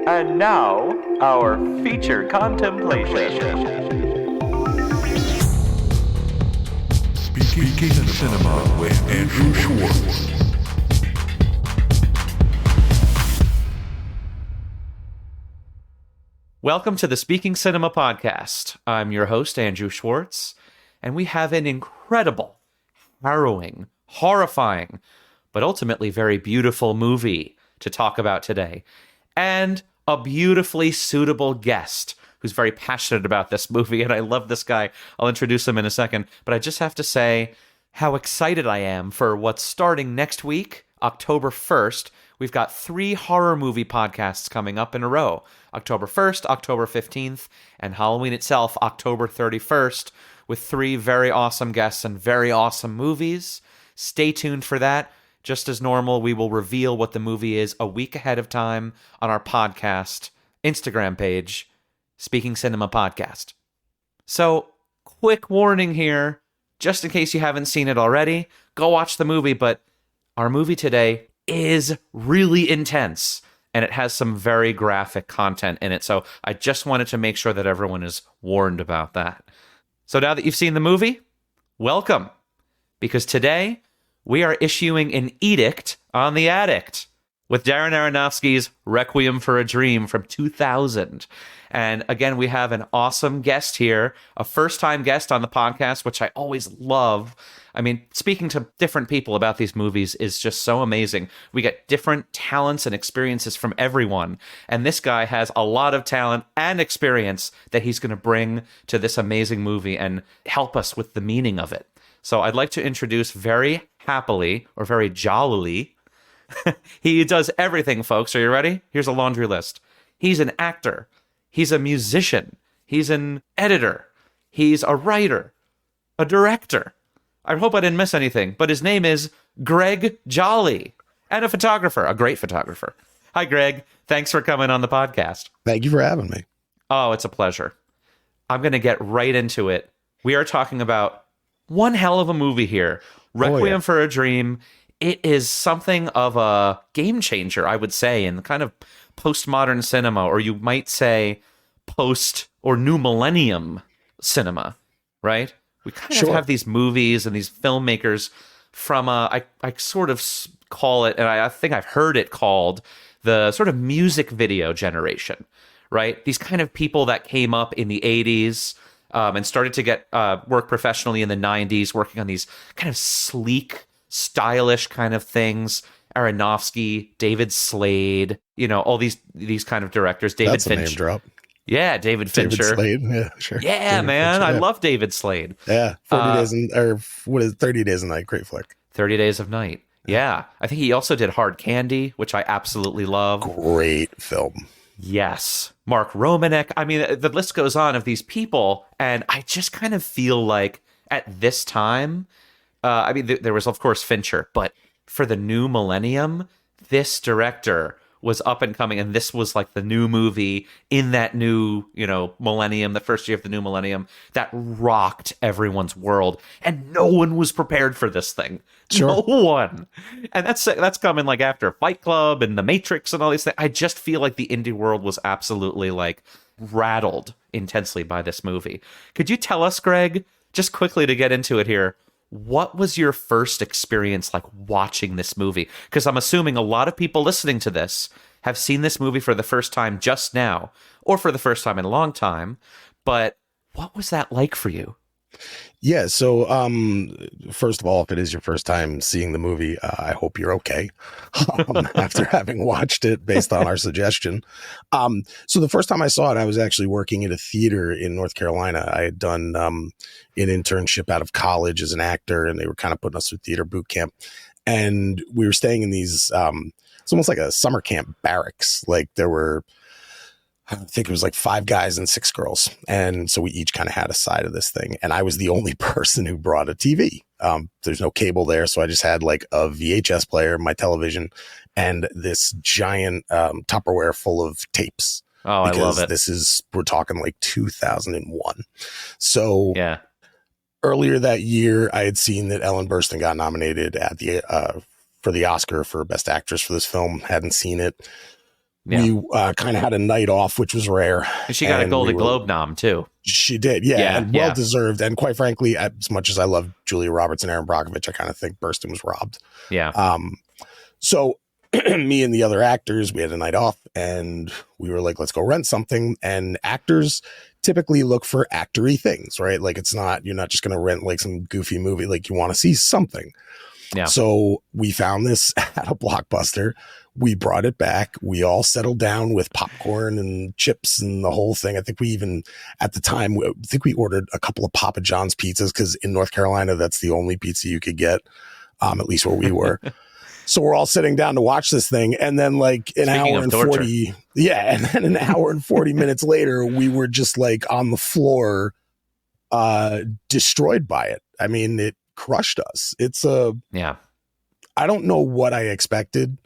And now, our feature contemplation. Speaking of Cinema with Andrew Schwartz. Welcome to the Speaking Cinema podcast. I'm your host, Andrew Schwartz, and we have an incredible, harrowing, horrifying, but ultimately very beautiful movie to talk about today. And a beautifully suitable guest who's very passionate about this movie, and I love this guy. I'll introduce him in a second, but I just have to say how excited I am for what's starting next week, October 1st. We've got 3 horror movie podcasts coming up in a row. October 1st, October 15th, and Halloween itself, October 31st, with 3 very awesome guests and very awesome movies. Stay tuned for that. Just as normal, we will reveal what the movie is a week ahead of time on our podcast Instagram page, Speaking Cinema Podcast. So, quick warning here, just in case you haven't seen it already, go watch the movie, but our movie today is really intense, and it has some very graphic content in it, so I just wanted to make sure that everyone is warned about that. So now that you've seen the movie, welcome, because today we are issuing an edict on the ADDICT with Darren Aronofsky's Requiem For A Dream from 2000. And again, we have an awesome guest here, a first-time guest on the podcast, which I always love. I mean, speaking to different people about these movies is just so amazing. We get different talents and experiences from everyone. And this guy has a lot of talent and experience that he's going to bring to this amazing movie and help us with the meaning of it. So I'd like to introduce very happily, or very jollily, he does everything, folks. Are you ready? Here's a laundry list. He's an actor. He's a musician. He's an editor. He's a writer. A director. I hope I didn't miss anything, but his name is Greg Jolley, and a photographer, a great photographer. Hi, Greg. Thanks for coming on the podcast. Thank you for having me. Oh, it's a pleasure. I'm going to get right into it. We are talking about one hell of a movie here, Requiem for a Dream. It is something of a game changer, I would say, in kind of postmodern cinema, or you might say post or new millennium cinema, right? We kind of have these movies and these filmmakers from, I sort of call it, and I think I've heard it called, the sort of music video generation, right? These kind of people that came up in the 80s and started to get work professionally in the 90s, working on these kind of sleek, stylish kind of things. Aronofsky, David Slade, you know, all these kind of directors. David Fincher. That's a name drop. Yeah, David Fincher. David Slade, yeah, sure. Yeah, David man, Fincher, I love David Slade. Yeah, 30 Days a Night, great flick. 30 Days of Night. Yeah, I think he also did Hard Candy, which I absolutely love. Great film. Yes. Mark Romanek. I mean, the list goes on of these people, and I just kind of feel like at this time, I mean, there was, of course, Fincher, but for the new millennium, this director was up and coming, and this was like the new movie in that new, you know, millennium, the first year of the new millennium, that rocked everyone's world, and no one was prepared for this thing. Sure. No one. And that's coming like after Fight Club and The Matrix and all these things. I just feel like the indie world was absolutely like rattled intensely by this movie. Could you tell us, Greg, just quickly to get into it here, what was your first experience like watching this movie? Because I'm assuming a lot of people listening to this have seen this movie for the first time just now, or for the first time in a long time. But what was that like for you? Yeah, so first of all, if it is your first time seeing the movie, I hope you're okay after having watched it based on our suggestion. So the first time I saw it, I was actually working at a theater in North Carolina. I had done an internship out of college as an actor, and they were kind of putting us through theater boot camp. And we were staying in these, it's almost like a summer camp barracks. Like there were, I think it was like 5 guys and 6 girls. And so we each kind of had a side of this thing. And I was the only person who brought a TV. There's no cable there. So I just had like a VHS player, my television, and this giant Tupperware full of tapes. Oh, I love it. We're talking like 2001. So yeah. Earlier that year, I had seen that Ellen Burstyn got nominated at for the Oscar for Best Actress for this film. Hadn't seen it. Yeah. We kind of had a night off, which was rare. And she got a Golden we Globe nom too. She did, yeah, Yeah, and well deserved. And quite frankly, as much as I love Julia Roberts and Aaron Brockovich, I kind of think Burstyn was robbed. Yeah. So me and the other actors, we had a night off, and we were like, let's go rent something. And actors typically look for actory things, right? Like you're not just going to rent like some goofy movie. Like you want to see something. Yeah. So we found this at a Blockbuster. We brought it back. We all settled down with popcorn and chips and the whole thing. I think we even, at the time, we ordered a couple of Papa John's pizzas because in North Carolina, that's the only pizza you could get, at least where we were. So we're all sitting down to watch this thing. And then like an hour and 40. Yeah. And then an hour and 40 minutes later, we were just like on the floor, destroyed by it. I mean, it crushed us. I don't know what I expected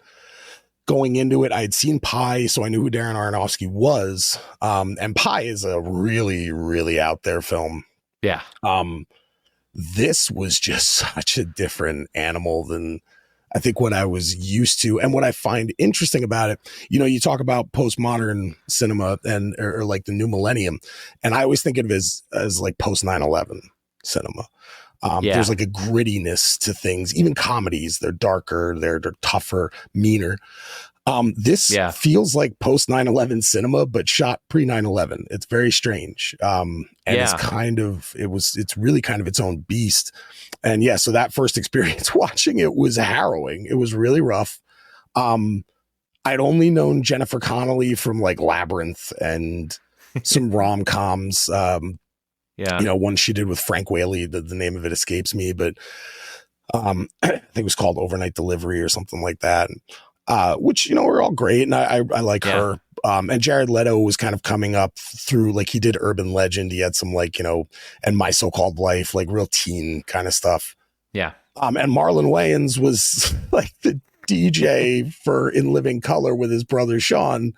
going into it. I had seen Pi, so I knew who Darren Aronofsky was. And Pi is a really, really out there film. Yeah. This was just such a different animal than I think what I was used to. And what I find interesting about it, you talk about postmodern cinema or like the new millennium. And I always think of it as like post 9/11 cinema. There's like a grittiness to things, even comedies. They're darker, they're tougher, meaner. This feels like post 9/11 cinema, but shot pre 9/11. It's very strange. It's really kind of its own beast. And so that first experience watching it was harrowing. It was really rough. I'd only known Jennifer Connelly from like Labyrinth and some rom-coms. One she did with Frank Whaley, the name of it escapes me, but I think it was called Overnight Delivery or something like that. Which, were all great. And I like her. And Jared Leto was kind of coming up through, like he did Urban Legend. He had some like, and My So-Called Life, like real teen kind of stuff. Yeah. And Marlon Wayans was like the DJ for In Living Color with his brother Sean.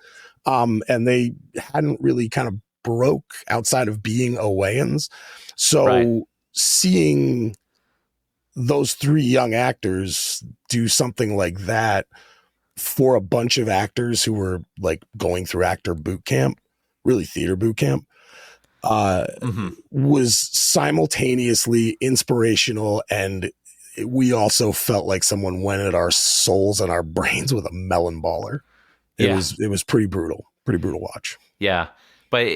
And they hadn't really kind of broke outside of being a Wayans. So seeing those three young actors do something like that for a bunch of actors who were like going through actor boot camp, really theater boot camp, was simultaneously inspirational. And we also felt like someone went at our souls and our brains with a melon baller. It was pretty brutal watch. Yeah. But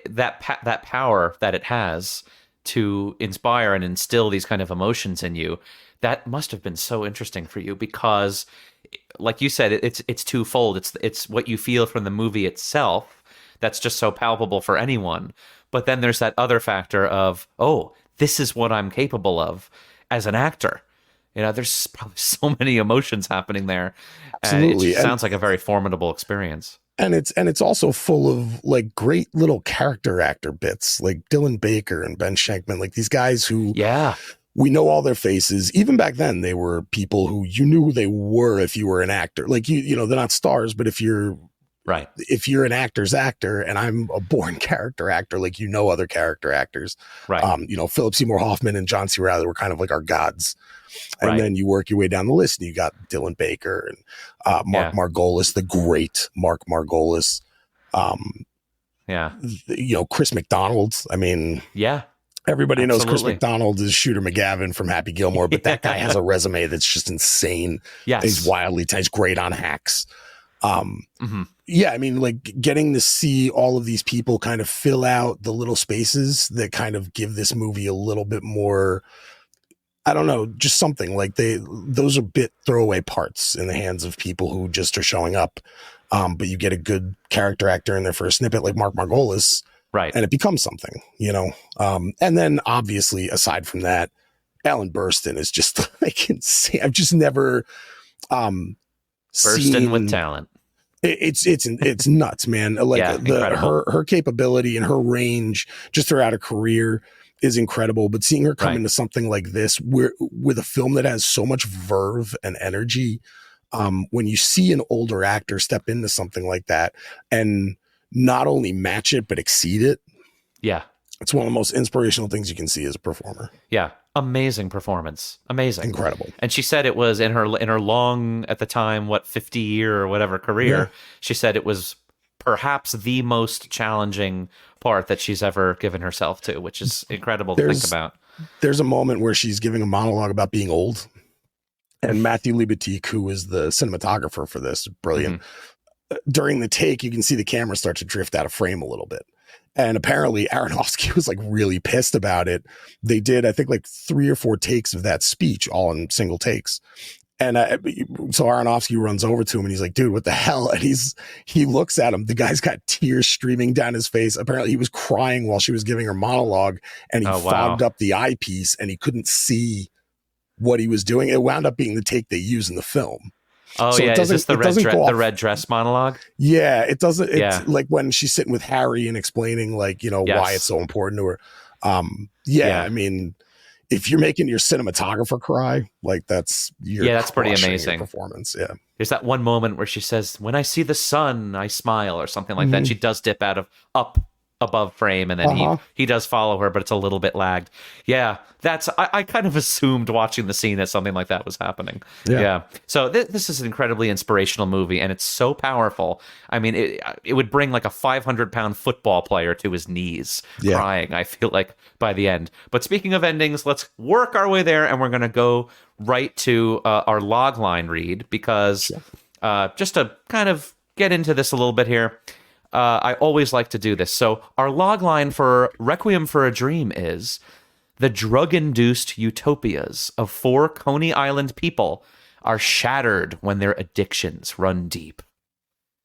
that power that it has to inspire and instill these kind of emotions in you, that must have been so interesting for you because, like you said, it's twofold. It's what you feel from the movie itself that's just so palpable for anyone. But then there's that other factor of, oh, this is what I'm capable of as an actor. There's probably so many emotions happening there. Absolutely. It sounds like a very formidable experience. And it's also full of like great little character actor bits, like Dylan Baker and Ben Schenkman, like these guys who we know all their faces. Even back then, they were people who you knew who they were if you were an actor. Like they're not stars, but if you're an actor's actor, and I'm a born character actor, like other character actors, right? Philip Seymour Hoffman and John C. Reilly were kind of like our gods. And then you work your way down the list and you got Dylan Baker and Mark Margolis, the great Mark Margolis. Chris McDonald. I mean, everybody knows Chris McDonald is Shooter McGavin from Happy Gilmore, but that guy has a resume that's just insane. Yes. He's great on Hacks. I mean, like getting to see all of these people kind of fill out the little spaces that kind of give this movie a little bit more, I don't know, just something like those are bit throwaway parts in the hands of people who just are showing up. But you get a good character actor in there for a snippet like Mark Margolis. Right. And it becomes something, and then obviously aside from that, Ellen Burstyn is just like insane. I've just never, Burstyn with talent. It's nuts, man. Like her capability and her range just throughout her career is incredible. But seeing her come into something like this, with a film that has so much verve and energy, when you see an older actor step into something like that and not only match it but exceed it, it's one of the most inspirational things you can see as a performer. Yeah, Amazing performance. Amazing. Incredible. And she said it was in her long, at the time, 50-year or whatever career, Yeah. she said it was perhaps the most challenging part that she's ever given herself to, which is incredible to think about. There's a moment where she's giving a monologue about being old, and Matthew Libatique, who is the cinematographer for this, brilliant. During the take, you can see the camera start to drift out of frame a little bit. And apparently Aronofsky was like really pissed about it. They did, I think, like 3 or 4 takes of that speech, all in single takes. And so Aronofsky runs over to him and he's like, dude, what the hell? And he looks at him. The guy's got tears streaming down his face. Apparently he was crying while she was giving her monologue, and he fogged up the eyepiece and he couldn't see what he was doing. It wound up being the take they use in the film. Oh, so yeah. Is this the red dress monologue? Yeah, it doesn't. It's like when she's sitting with Harry and explaining, like, why it's so important to her. I mean, if you're making your cinematographer cry, like that's pretty amazing performance. Yeah. There's that one moment where she says, "When I see the sun, I smile," or something like that. She does dip up above frame, and then he does follow her, but it's a little bit lagged. Yeah, I kind of assumed watching the scene that something like that was happening. Yeah. So this is an incredibly inspirational movie, and it's so powerful. I mean, it would bring like a 500-pound football player to his knees crying, I feel like, by the end. But speaking of endings, let's work our way there, and we're going to go right to our logline read, because just to kind of get into this a little bit here, I always like to do this. So our logline for Requiem for a Dream is: the drug-induced utopias of 4 Coney Island people are shattered when their addictions run deep.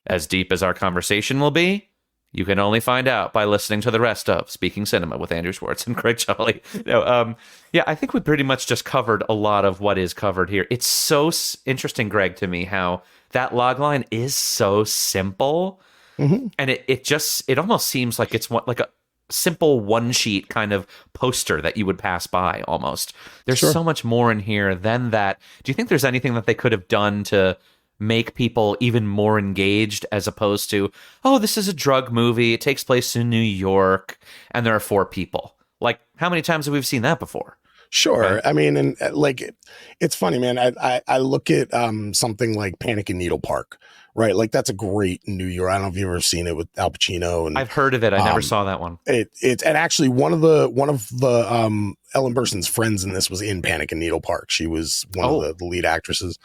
As deep as our conversation will be, you can only find out by listening to the rest of Speaking Cinema with Andrew Schwartz and Craig Jolley. I think we pretty much just covered a lot of what is covered here. It's so interesting, Greg, to me, how that logline is so simple. And it almost seems like it's like a simple one-sheet kind of poster that you would pass by almost. There's so much more in here than that. Do you think there's anything that they could have done to make people even more engaged, as opposed to, oh, this is a drug movie, it takes place in New York, and there are 4 people? Like, how many times have we seen that before? Sure. I mean, and like, it's funny, man. I look at something like Panic in Needle Park, right? Like, that's a great New York. I don't know if you've ever seen it with Al Pacino. And I've heard of it. I never saw that one. It's and actually one of the Ellen Burstyn's friends in this was in Panic in Needle Park. She was one of the lead actresses.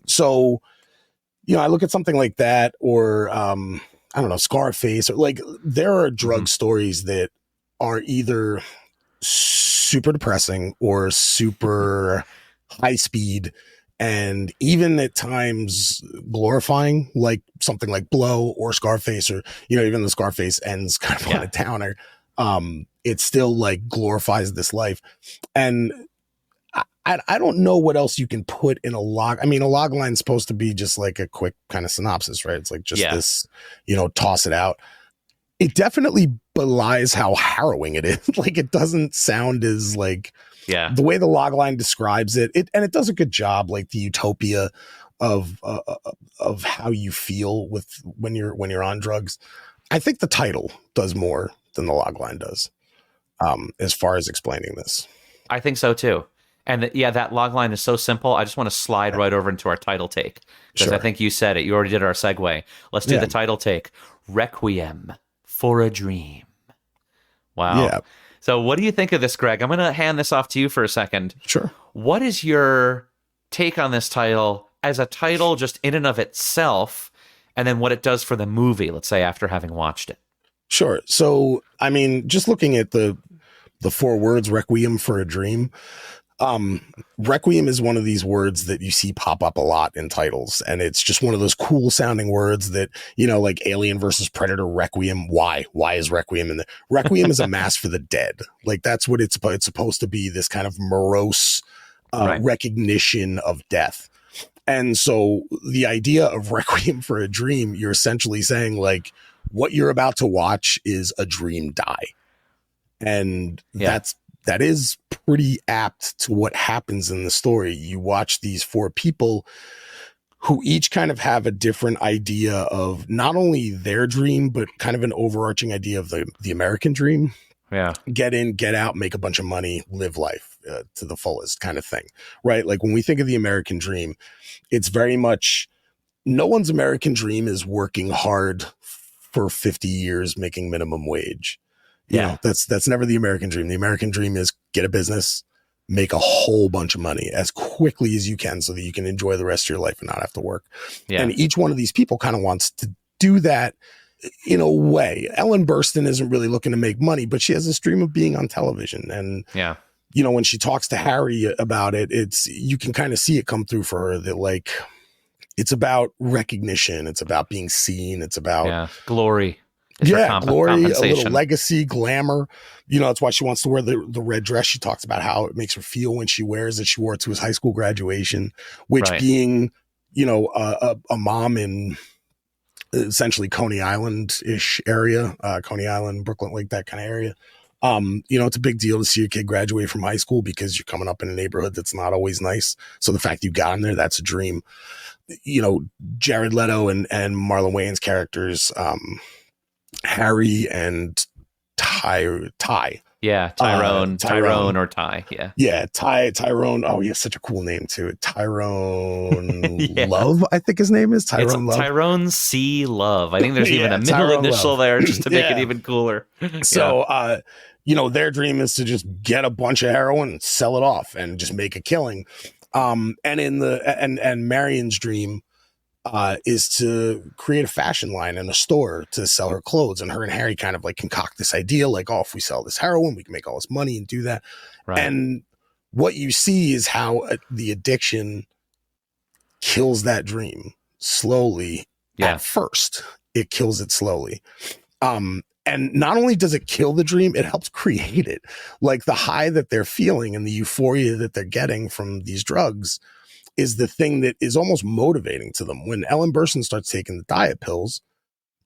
So, I look at something like that, or I don't know, Scarface, or like, there are drug stories that are either super depressing or super high speed, and even at times glorifying, like something like Blow or Scarface, or even the Scarface ends kind of on a downer. It still like glorifies this life, and I don't know what else you can put in a log. I mean, a log line is supposed to be just like a quick kind of synopsis, right? It's like just this, toss it out. It definitely belies how harrowing it is. Like, it doesn't sound as like, the way the logline describes it, and it does a good job, like the utopia of how you feel when you're on drugs. I think the title does more than the logline does, as far as explaining this. I think so too. And that logline is so simple. I just want to slide right over into our title take, because I think you said it. You already did our segue. Let's do the title take. Requiem for a Dream. Wow. Yeah. So what do you think of this, Greg? I'm going to hand this off to you for a second. Sure. What is your take on this title as a title just in and of itself, and then what it does for the movie, let's say, after having watched it? Sure. So, I mean, just looking at the 4 words, Requiem for a Dream, Requiem is one of these words that you see pop up a lot in titles, and it's just one of those cool sounding words that, like Alien versus Predator, Requiem. Why is Requiem in the Requiem is a mass for the dead. Like, that's what it's supposed to be, this kind of morose recognition of death. And so the idea of Requiem for a Dream, you're essentially saying, like, what you're about to watch is a dream die. And that is pretty apt to what happens in the story. You watch these 4 people who each kind of have a different idea of not only their dream, but kind of an overarching idea of the American dream. Yeah. Get in, get out, make a bunch of money, live life to the fullest kind of thing, right? Like when we think of the American dream, it's very much no one's American dream is working hard for 50 years making minimum wage. You know, that's never the American dream. The American dream is get a business, make a whole bunch of money as quickly as you can so that you can enjoy the rest of your life and not have to work. Yeah. And each one of these people kind of wants to do that in a way. Ellen Burstyn isn't really looking to make money, but she has this dream of being on television. And, you know, when she talks to Harry about it, you can kind of see it come through for her that like, it's about recognition. It's about being seen. It's about glory. Glory, a little legacy, glamour. You know, that's why she wants to wear the red dress. She talks about how it makes her feel when she wears it. She wore it to his high school graduation, which being, you know, a mom in essentially Coney Island-ish area, Coney Island, Brooklyn, like that kind of area. You know, it's a big deal to see a kid graduate from high school because you're coming up in a neighborhood that's not always nice. So the fact you got in there, that's a dream. You know, Jared Leto and Marlon Wayans characters, Harry and Ty. Yeah, Tyrone or Ty. Yeah, Tyrone. Oh, he has such a cool name too. Tyrone Love, I think his name is Tyrone Love. Tyrone C. Love. I think there's even a middle Tyrone initial Love. there just to make it even cooler. So, you know, their dream is to just get a bunch of heroin and sell it off and just make a killing. And in and Marion's dream is to create a fashion line in a store to sell her clothes. And her and Harry kind of like concoct this idea like, oh, if we sell this heroin, we can make all this money and do that. Right. And what you see is how the addiction kills that dream slowly. At first. It kills it slowly. And not only does it kill the dream, it helps create it. Like the high that they're feeling and the euphoria that they're getting from these drugs is the thing that is almost motivating to them. When Ellen Burstyn starts taking the diet pills,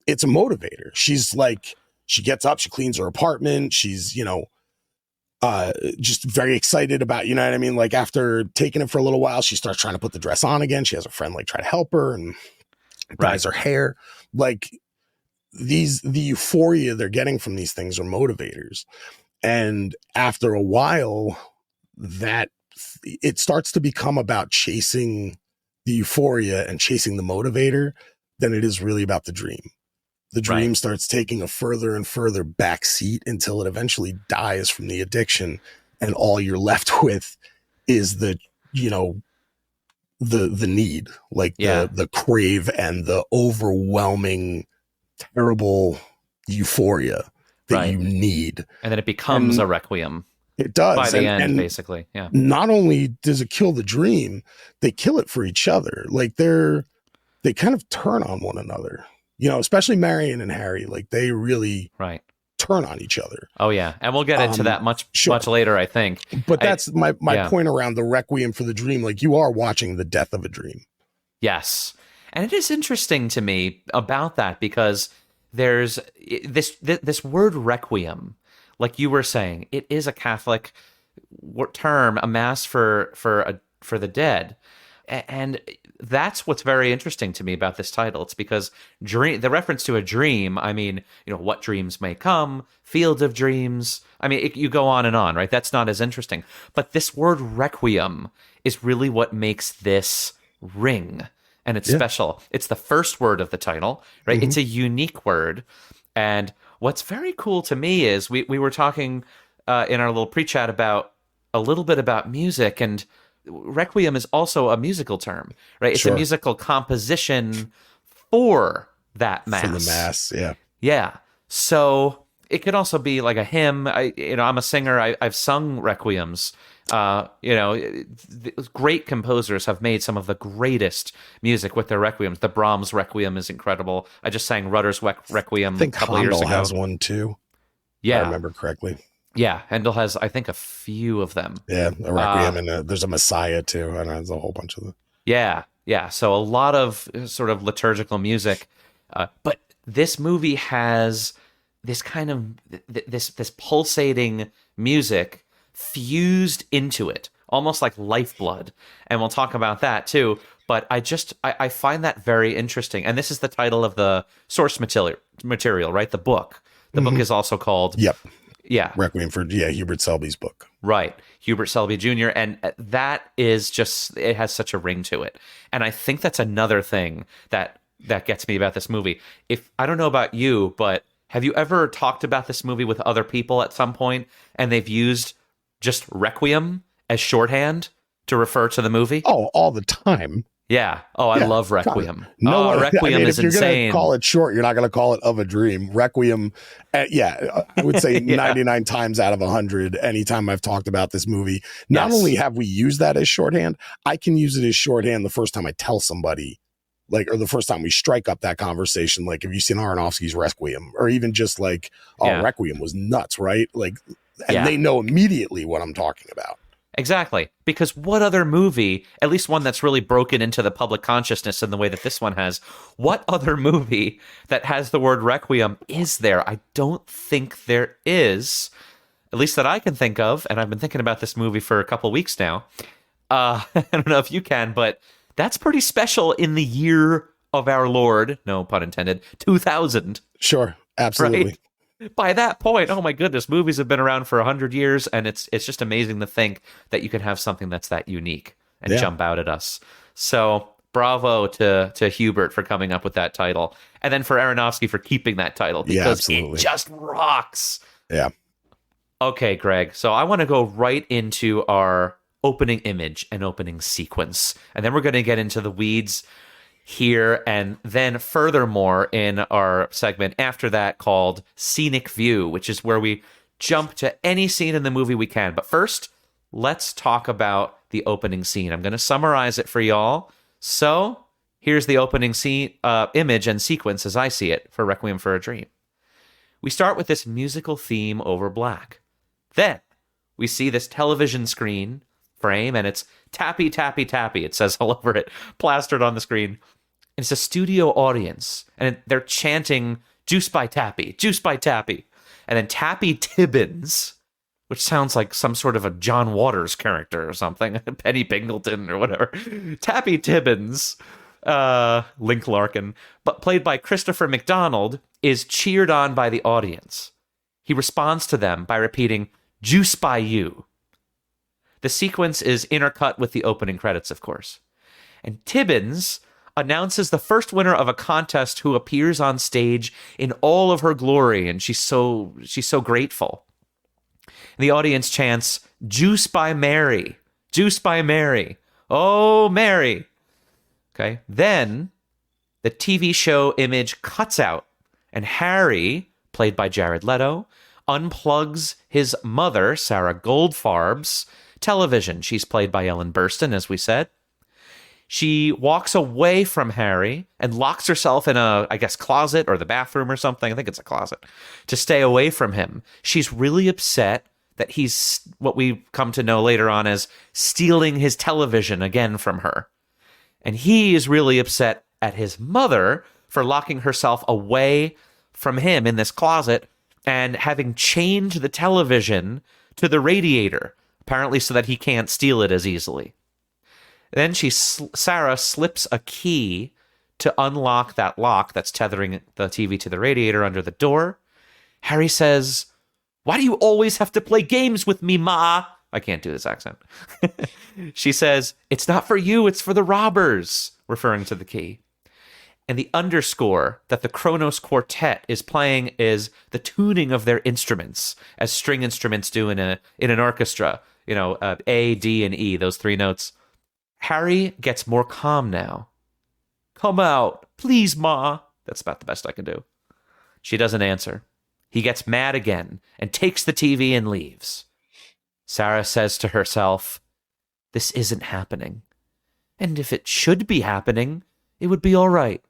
it's a motivator. She's like, she gets up, she cleans her apartment. She's, you know, just very excited about, you know what I mean? Like after taking it for a little while, she starts trying to put the dress on again. She has a friend like try to help her and dyes her hair. Like the euphoria they're getting from these things are motivators. And after a while, that it starts to become about chasing the euphoria and chasing the motivator than it is really about the dream. The dream starts taking a further and further back seat until it eventually dies from the addiction. And all you're left with is the, you know, the need, like the crave and the overwhelming, terrible euphoria that you need. And then it becomes a requiem. It does. By the end, basically. Yeah. Not only does it kill the dream, they kill it for each other. Like they kind of turn on one another, you know, especially Marion and Harry. Like they really turn on each other. Oh yeah. And we'll get into that much later, I think. But that's my point around the requiem for the dream. Like you are watching the death of a dream. Yes. And it is interesting to me about that because there's this word requiem. Like you were saying, it is a Catholic term, a mass for the dead, and that's what's very interesting to me about this title. It's because the reference to a dream. I mean, you know, what dreams may come, field of dreams. I mean, you go on and on, right? That's not as interesting. But this word requiem is really what makes this ring, and it's special. It's the first word of the title, right? Mm-hmm. It's a unique word, and what's very cool to me is we were talking in our little pre-chat about a little bit about music, and requiem is also a musical term, right? It's a musical composition for that mass. For the mass, yeah. Yeah. So it could also be like a hymn. I'm a singer. I've sung requiems. Great composers have made some of the greatest music with their requiems. The Brahms Requiem is incredible. I just sang Rutter's Requiem a couple years ago. Handel has one too. Yeah. If I remember correctly. Yeah, Handel has, I think, a few of them. Yeah, a Requiem, and there's a Messiah too. I know there's a whole bunch of them. Yeah. So a lot of sort of liturgical music. But this movie has this kind of, this pulsating music fused into it, almost like lifeblood. And we'll talk about that too. But I find that very interesting. And this is the title of the source material, right? The book. The book is also called Yeah. Requiem for, Hubert Selby's book. Right. Hubert Selby Jr. And that is just, it has such a ring to it. And I think that's another thing that gets me about this movie. I don't know about you, but have you ever talked about this movie with other people at some point and they've used just Requiem as shorthand to refer to the movie? Oh, all the time. Yeah. Oh, I love Requiem. No, Requiem is if you're insane. Gonna call it short, you're not going to call it Of a Dream. Requiem, I would say 99 times out of 100, anytime I've talked about this movie, not only have we used that as shorthand, I can use it as shorthand the first time I tell somebody, or the first time we strike up that conversation, like, have you seen Aronofsky's Requiem? Or even just like, Requiem was nuts, right? And they know immediately what I'm talking about. Exactly. Because what other movie, at least one that's really broken into the public consciousness in the way that this one has, what other movie that has the word Requiem is there? I don't think there is, at least that I can think of, and I've been thinking about this movie for a couple weeks now. I don't know if you can, but that's pretty special in the year of our Lord, no pun intended, 2000. Sure, absolutely. Right? By that point, oh my goodness, movies have been around for 100 years, and it's just amazing to think that you can have something that's that unique and jump out at us. So bravo to Hubert for coming up with that title, and then for Aronofsky for keeping that title, because it just rocks. Yeah. Okay, Greg, so I want to go right into our opening image and opening sequence, and then we're going to get into the weeds here, and then furthermore in our segment after that called Scenic View, which is where we jump to any scene in the movie we can. But first, let's talk about the opening scene. I'm going to summarize it for y'all. So here's the opening scene, image and sequence as I see it for Requiem for a Dream. We start with this musical theme over black. Then we see this television screen frame, and it's tappy, tappy, tappy. It says all over it, plastered on the screen. And it's a studio audience, and they're chanting, "Juice by Tappy, Juice by Tappy." And then Tappy Tibbins, which sounds like some sort of a John Waters character or something, Penny Pingleton or whatever. Tappy Tibbins, Link Larkin, but played by Christopher McDonald, is cheered on by the audience. He responds to them by repeating, "Juice by you." The sequence is intercut with the opening credits, of course. And Tibbins announces the first winner of a contest who appears on stage in all of her glory, and she's so grateful. And the audience chants, "Juice by Mary, Juice by Mary, oh Mary." Okay, then the TV show image cuts out, and Harry, played by Jared Leto, unplugs his mother, Sarah Goldfarb's television. She's played by Ellen Burstyn, as we said. She walks away from Harry and locks herself in a, I guess, closet or the bathroom or something. I think it's a closet, to stay away from him. She's really upset that he's, what we come to know later on as, stealing his television again from her. And he is really upset at his mother for locking herself away from him in this closet and having chained the television to the radiator, apparently so that he can't steal it as easily. Then Sarah slips a key to unlock that lock that's tethering the TV to the radiator under the door. Harry says, "Why do you always have to play games with me, Ma?" I can't do this accent. She says, "It's not for you, it's for the robbers," referring to the key. And the underscore that the Kronos Quartet is playing is the tuning of their instruments, as string instruments do in an orchestra. You know, A, D, and E, those three notes. Harry gets more calm now. "Come out, please, Ma." That's about the best I can do. She doesn't answer. He gets mad again and takes the TV and leaves. Sarah says to herself, "This isn't happening. And if it should be happening, it would be all right.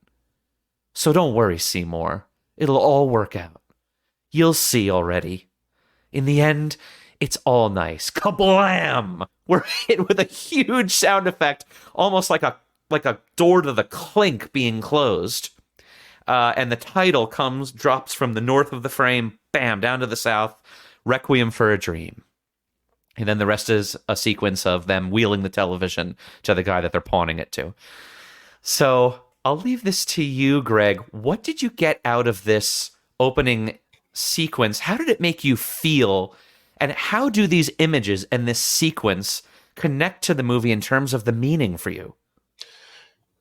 So don't worry, Seymour. It'll all work out. You'll see already. In the end, it's all nice." Kablam! We're hit with a huge sound effect, almost like a door to the clink being closed. And the title drops from the north of the frame, bam, down to the south, Requiem for a Dream. And then the rest is a sequence of them wheeling the television to the guy that they're pawning it to. So I'll leave this to you, Greg. What did you get out of this opening sequence, how did it make you feel? And how do these images and this sequence connect to the movie in terms of the meaning for you?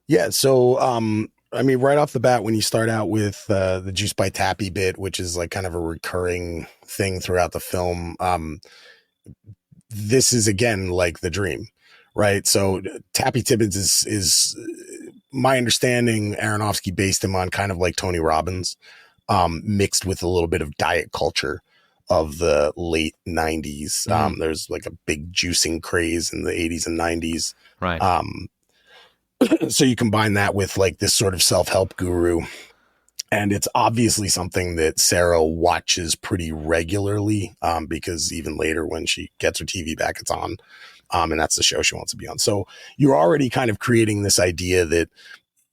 Yeah. So, I mean, right off the bat, when you start out with the Juice by Tappy bit, which is like kind of a recurring thing throughout the film, this is again like the dream, right? So Tappy Tibbins is my understanding, Aronofsky based him on kind of like Tony Robbins, mixed with a little bit of diet culture of the late 90s. There's like a big juicing craze in the 80s and 90s. Right. So you combine that with like this sort of self-help guru, and it's obviously something that Sarah watches pretty regularly, because even later when she gets her TV back, it's on, and that's the show she wants to be on. So you're already kind of creating this idea that,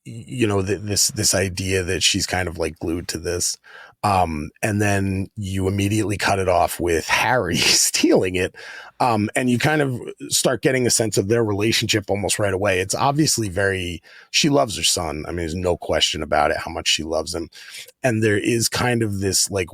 you know, this idea that she's kind of like glued to this. And then you immediately cut it off with Harry stealing it. And you kind of start getting a sense of their relationship almost right away. It's obviously she loves her son. I mean, there's no question about it, how much she loves him. And there is kind of this like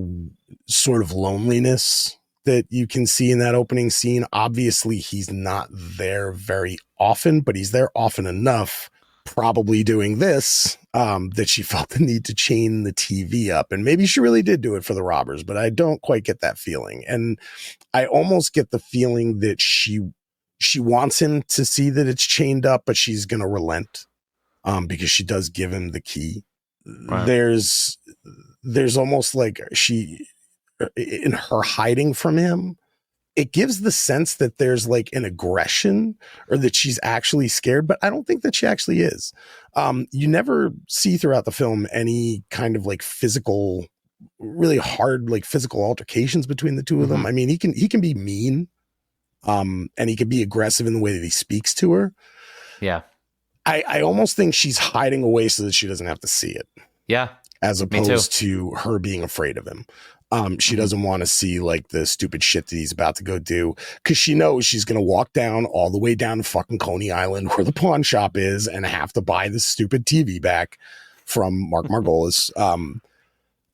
sort of loneliness that you can see in that opening scene. Obviously he's not there very often, but he's there often enough, probably doing this, that she felt the need to chain the TV up. And maybe she really did do it for the robbers, but I don't quite get that feeling. And I almost get the feeling that she wants him to see that it's chained up, but she's going to relent, because she does give him the key. Right. There's almost like in her hiding from him, it gives the sense that there's like an aggression or that she's actually scared, but I don't think that she actually is. You never see throughout the film any kind of like physical, really hard, like physical altercations between the two of them. I mean, he can be mean, and he can be aggressive in the way that he speaks to her. Yeah. I almost think she's hiding away so that she doesn't have to see it. Yeah. As opposed to her being afraid of him. She doesn't want to see like the stupid shit that he's about to go do, because she knows she's going to walk down all the way down to fucking Coney Island where the pawn shop is and have to buy this stupid TV back from Mark Margolis.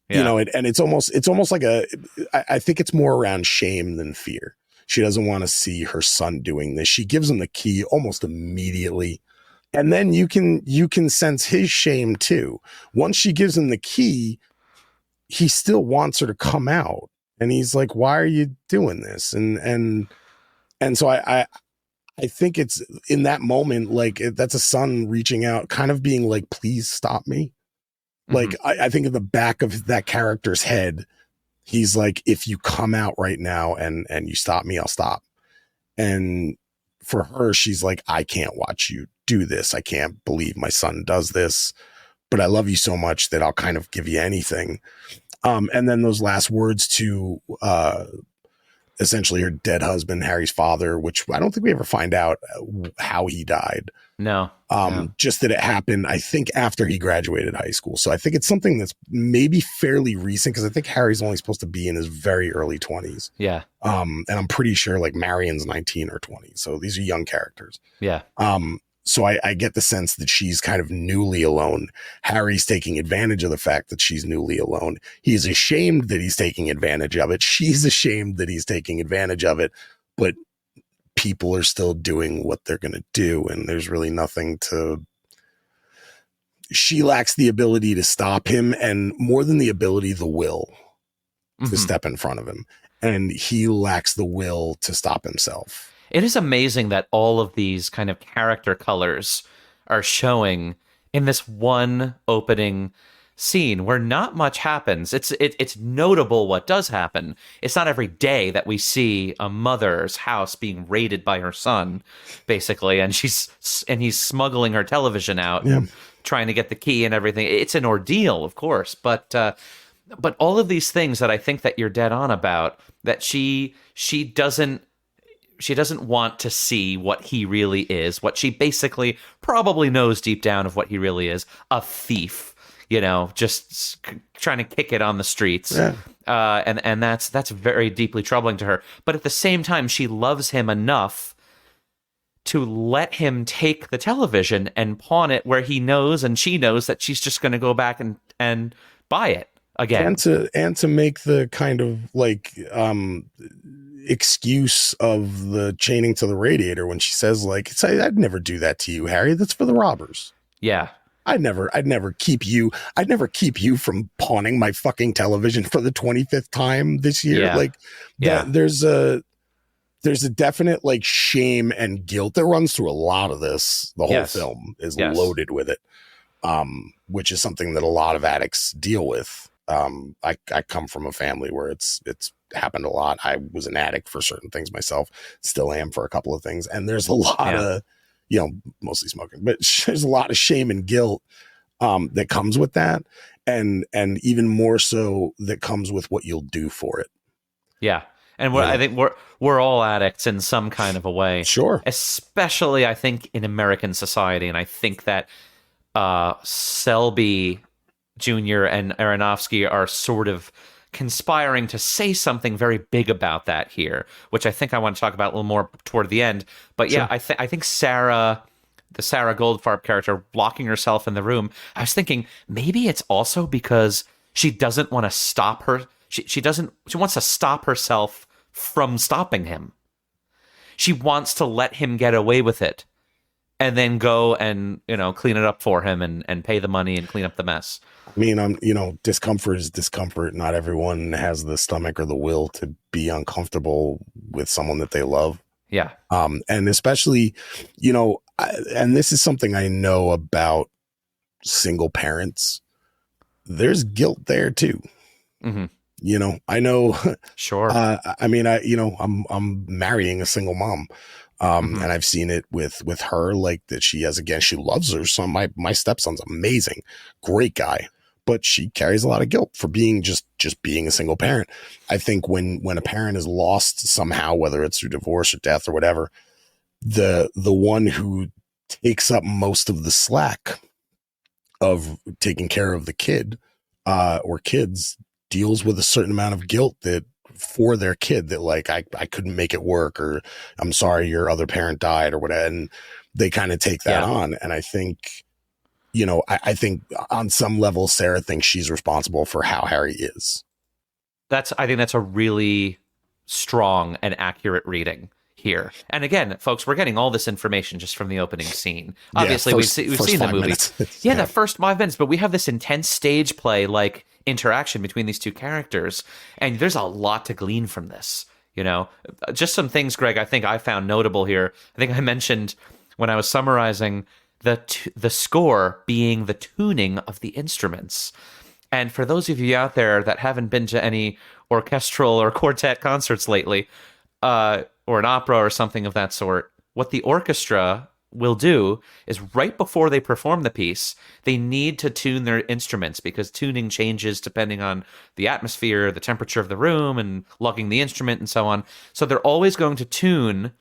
You know, and it's almost like I think it's more around shame than fear. She doesn't want to see her son doing this. She gives him the key almost immediately. And then you can sense his shame too. Once she gives him the key, he still wants her to come out, and he's like, why are you doing this? And so I think it's in that moment, like that's a son reaching out, kind of being like, please stop me. Like, I think in the back of that character's head, he's like, if you come out right now and you stop me, I'll stop. And for her, she's like, I can't watch you do this. I can't believe my son does this, but I love you so much that I'll kind of give you anything. And then those last words to essentially her dead husband, Harry's father, which I don't think we ever find out how he died. No. Just that it happened, I think, after he graduated high school. So I think it's something that's maybe fairly recent, because I think Harry's only supposed to be in his very early 20s. Yeah. And I'm pretty sure like Marion's 19 or 20. So these are young characters. Yeah. So I get the sense that she's kind of newly alone. Harry's taking advantage of the fact that she's newly alone. He's ashamed that he's taking advantage of it. She's ashamed that he's taking advantage of it. But people are still doing what they're going to do. And there's really nothing to... She lacks the ability to stop him, and more than the ability, the will to step in front of him. And he lacks the will to stop himself. It is amazing that all of these kind of character colors are showing in this one opening scene where not much happens. It's notable what does happen. It's not every day that we see a mother's house being raided by her son, basically, and he's smuggling her television out, trying to get the key and everything. It's an ordeal, of course, but all of these things that I think that you're dead on about, that she doesn't want to see what he really is, what she basically probably knows deep down of what he really is, a thief, just trying to kick it on the streets. Yeah. And that's very deeply troubling to her. But at the same time, she loves him enough to let him take the television and pawn it where he knows and she knows that she's just going to go back and buy it. again. And to make the kind of like excuse of the chaining to the radiator when she says like, I'd never do that to you, Harry. That's for the robbers. Yeah. I'd never keep you from pawning my fucking television for the 25th time this year. Yeah. Like there's a definite like shame and guilt that runs through a lot of this. The whole film is loaded with it. Which is something that a lot of addicts deal with. I come from a family where it's happened a lot. I was an addict for certain things myself, still am for a couple of things. And there's a lot of, mostly smoking, but there's a lot of shame and guilt that comes with that. And even more so that comes with what you'll do for it. Yeah. And I think we're all addicts in some kind of a way. Sure. Especially, I think, in American society. And I think that Selby Jr. and Aronofsky are sort of conspiring to say something very big about that here, which I think I want to talk about a little more toward the end. But yeah, sure. I think Sarah, the Sarah Goldfarb character, locking herself in the room, I was thinking maybe it's also because she doesn't want to stop her. She wants to stop herself from stopping him. She wants to let him get away with it and then go and, clean it up for him and pay the money and clean up the mess. I mean, discomfort is discomfort. Not everyone has the stomach or the will to be uncomfortable with someone that they love. Yeah. And especially, and this is something I know about single parents. There's guilt there too. Mm-hmm. I know. Sure. I'm marrying a single mom. And I've seen it with her, like that she loves her son. My stepson's amazing, great guy, but she carries a lot of guilt for being just being a single parent. I think when a parent is lost somehow, whether it's through divorce or death or whatever, the one who takes up most of the slack of taking care of the kid or kids deals with a certain amount of guilt that for their kid, that like I couldn't make it work, or I'm sorry your other parent died or whatever, and they kind of take that on. And I think I think on some level Sarah thinks she's responsible for how Harry is. I think that's a really strong and accurate reading here. And again, folks, we're getting all this information just from the opening scene. Obviously, we've seen the movie. The first 5 minutes, but we have this intense stage play like interaction between these two characters, and there's a lot to glean from this. Just some things, Greg, I think I found notable here. I think I mentioned when I was summarizing the score being the tuning of the instruments. And for those of you out there that haven't been to any orchestral or quartet concerts lately, or an opera or something of that sort, what the orchestra will do is right before they perform the piece, they need to tune their instruments, because tuning changes depending on the atmosphere, the temperature of the room, and lugging the instrument and so on. So they're always going to tune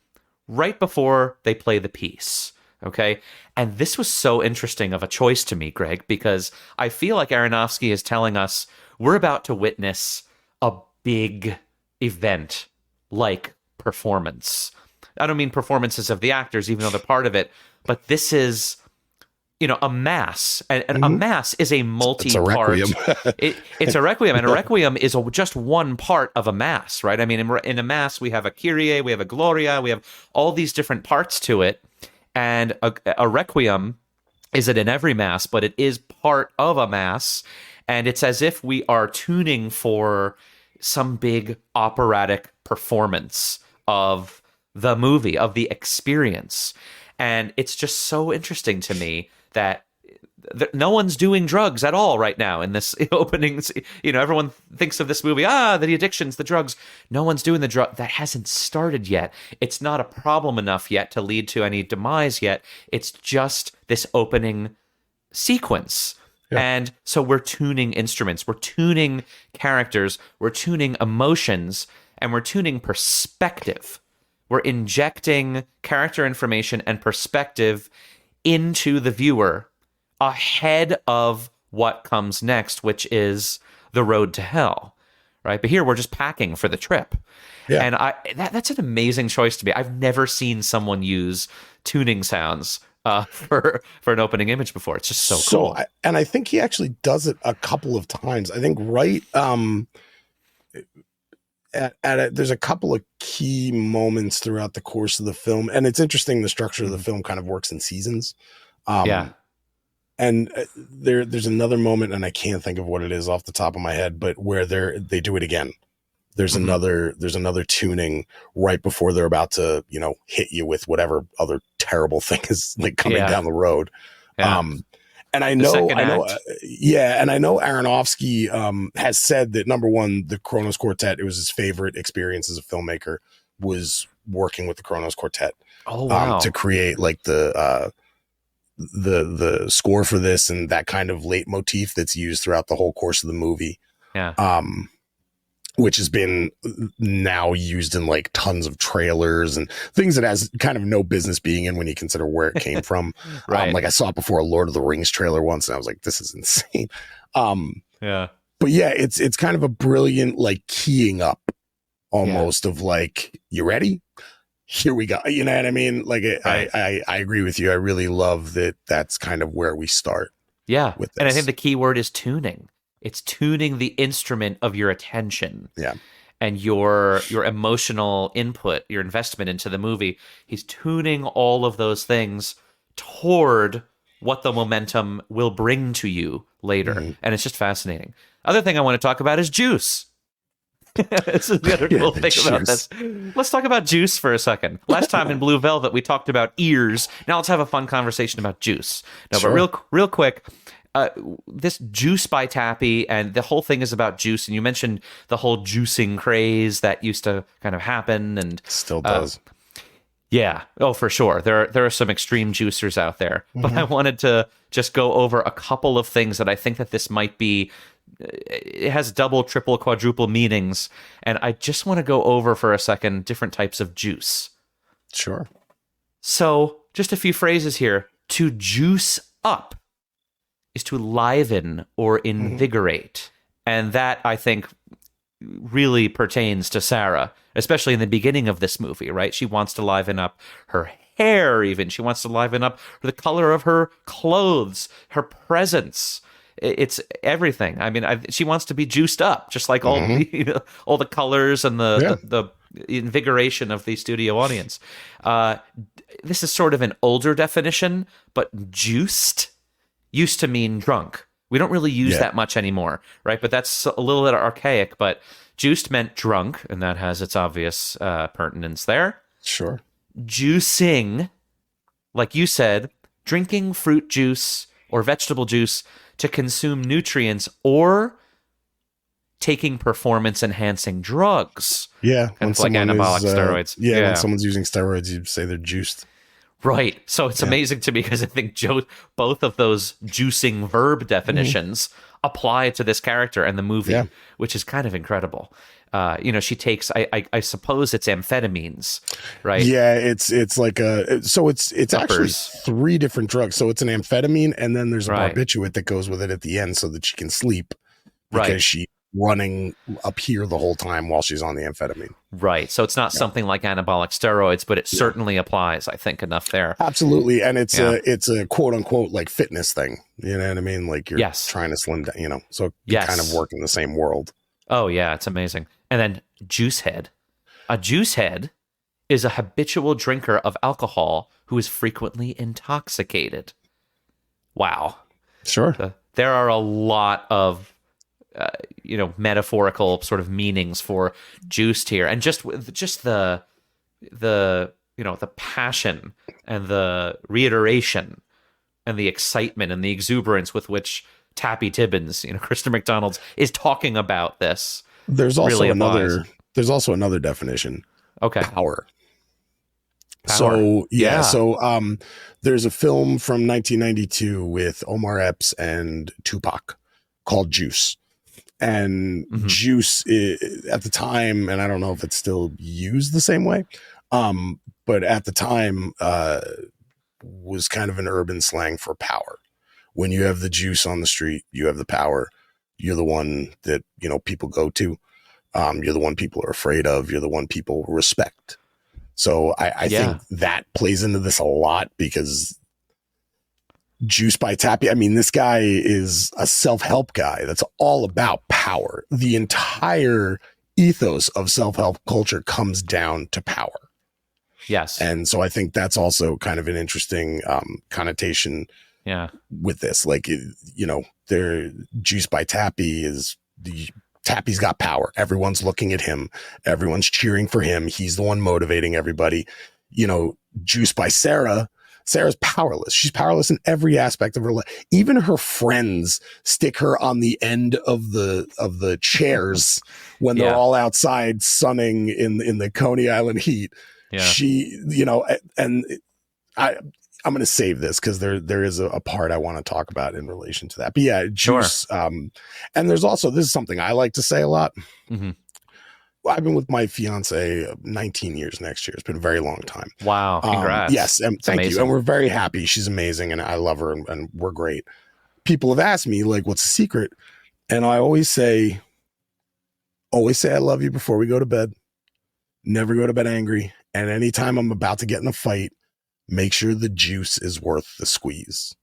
right before they play the piece. Okay. And this was so interesting of a choice to me, Greg, because I feel like Aronofsky is telling us we're about to witness a big event like performance. I don't mean performances of the actors, even though they're part of it, but this is, a mass, and a mass is a multi-part. It's a requiem. It's a requiem, and a requiem is just one part of a mass, right? I mean, in a mass, we have a Kyrie, we have a Gloria, we have all these different parts to it, and a requiem isn't in every mass, but it is part of a mass, and it's as if we are tuning for some big operatic performance of the movie, of the experience. And it's just so interesting to me that no one's doing drugs at all right now in this opening. Everyone thinks of this movie, the addictions, the drugs. No one's doing the drug. That hasn't started yet. It's not a problem enough yet to lead to any demise yet. It's just this opening sequence. Yeah. And so we're tuning instruments, we're tuning characters, we're tuning emotions, and we're tuning perspective. We're injecting character information and perspective into the viewer ahead of what comes next, which is the road to hell, right? But here we're just packing for the trip. Yeah. And that's an amazing choice to me. I've never seen someone use tuning sounds for an opening image before. It's just so cool. And I think he actually does it a couple of times. I think there's a couple of key moments throughout the course of the film, and it's interesting. The structure of the film kind of works in seasons. And there's another moment, and I can't think of what it is off the top of my head, but where they do it again. There's another tuning right before they're about to, hit you with whatever other terrible thing is like coming down the road. Yeah. And I know Aronofsky has said that, number one, the Kronos Quartet, it was his favorite experience as a filmmaker, was working with the Kronos Quartet. Oh, wow. To create like the score for this and that kind of leitmotif that's used throughout the whole course of the movie. Yeah. Which has been now used in like tons of trailers and things that has kind of no business being in when you consider where it came from. Right. Like I saw it before a Lord of the Rings trailer once, and I was like, this is insane. Yeah. But yeah, it's kind of a brilliant like keying up almost of like, you ready? Here we go. You know what I mean? Like I agree with you. I really love that. That's kind of where we start. Yeah. With this. And I think the key word is tuning. It's tuning the instrument of your attention. Yeah. And your emotional input, your investment into the movie. He's tuning all of those things toward what the momentum will bring to you later. Mm-hmm. And it's just fascinating. Other thing I want to talk about is juice. This is the other cool thing about this. Let's talk about juice for a second. Last time in Blue Velvet, we talked about ears. Now let's have a fun conversation about juice. No, sure. But real quick, this Juice by Tappy, and the whole thing is about juice. And you mentioned the whole juicing craze that used to kind of happen, and still does. Yeah. Oh, for sure. There are some extreme juicers out there. Mm-hmm. But I wanted to just go over a couple of things that I think that this might be. It has double, triple, quadruple meanings, and I just want to go over for a second different types of juice. Sure. So, just a few phrases here. To juice up is to liven or invigorate. And that, I think, really pertains to Sarah, especially in the beginning of this movie, right? She wants to liven up her hair, even. She wants to liven up the color of her clothes, her presence. It's everything. I mean, she wants to be juiced up, just like all the colors and the invigoration of the studio audience. This is sort of an older definition, but juiced used to mean drunk. We don't really use that much anymore, right? But that's a little bit archaic. But juiced meant drunk, and that has its obvious pertinence there. Sure. Juicing, like you said, drinking fruit juice or vegetable juice to consume nutrients, or taking performance-enhancing drugs. Yeah. Kind of like anabolic steroids. Yeah, when someone's using steroids, you say they're juiced. Right. So it's amazing to me because I think both of those juicing verb definitions apply to this character and the movie, which is kind of incredible. She takes, I suppose it's amphetamines, right? Yeah, it's like it's actually 3 different drugs. So it's an amphetamine, and then there's a barbiturate that goes with it at the end so that she can sleep because she's running up here the whole time while she's on the amphetamine. Right. So it's not something like anabolic steroids, but it certainly applies, I think, enough there. Absolutely. And it's a quote unquote like fitness thing. You know what I mean? Like you're trying to slim down, so you kind of work in the same world. Oh, yeah. It's amazing. And then juice head. A juice head is a habitual drinker of alcohol who is frequently intoxicated. Wow. Sure. There are a lot of metaphorical sort of meanings for juiced here, and just the passion and the reiteration and the excitement and the exuberance with which Tappy Tibbins, Kristen McDonald's, is talking about this. There's also another definition. Okay. Power. So there's a film from 1992 with Omar Epps and Tupac called Juice. And juice at the time, and I don't know if it's still used the same way, but at the time was kind of an urban slang for power. When you have the juice on the street, you have the power. You're the one that, people go to. You're the one people are afraid of. You're the one people respect. So I think that plays into this a lot because Juice by Tappy. I mean, this guy is a self-help guy that's all about power. The entire ethos of self-help culture comes down to power. Yes. And so I think that's also kind of an interesting connotation with this. Like, you know, their Juice by Tappy is Tappy's got power. Everyone's looking at him. Everyone's cheering for him. He's the one motivating everybody. You know, Juice by Sarah's powerless. She's powerless in every aspect of her life. Even her friends stick her on the end of the chairs when they're all outside sunning in the Coney Island heat. Yeah. She, you know, and I'm going to save this because there is a part I want to talk about in relation to that. But yeah, Juice. Sure. And there's also, this is something I like to say a lot. Mm-hmm. I've been with my fiance 19 years next year. It's been a very long time. Wow. Congrats. Yes. And thank you. And we're very happy. She's amazing. And I love her and we're great. People have asked me, like, what's the secret? And I always say I love you before we go to bed. Never go to bed angry. And anytime I'm about to get in a fight, make sure the juice is worth the squeeze.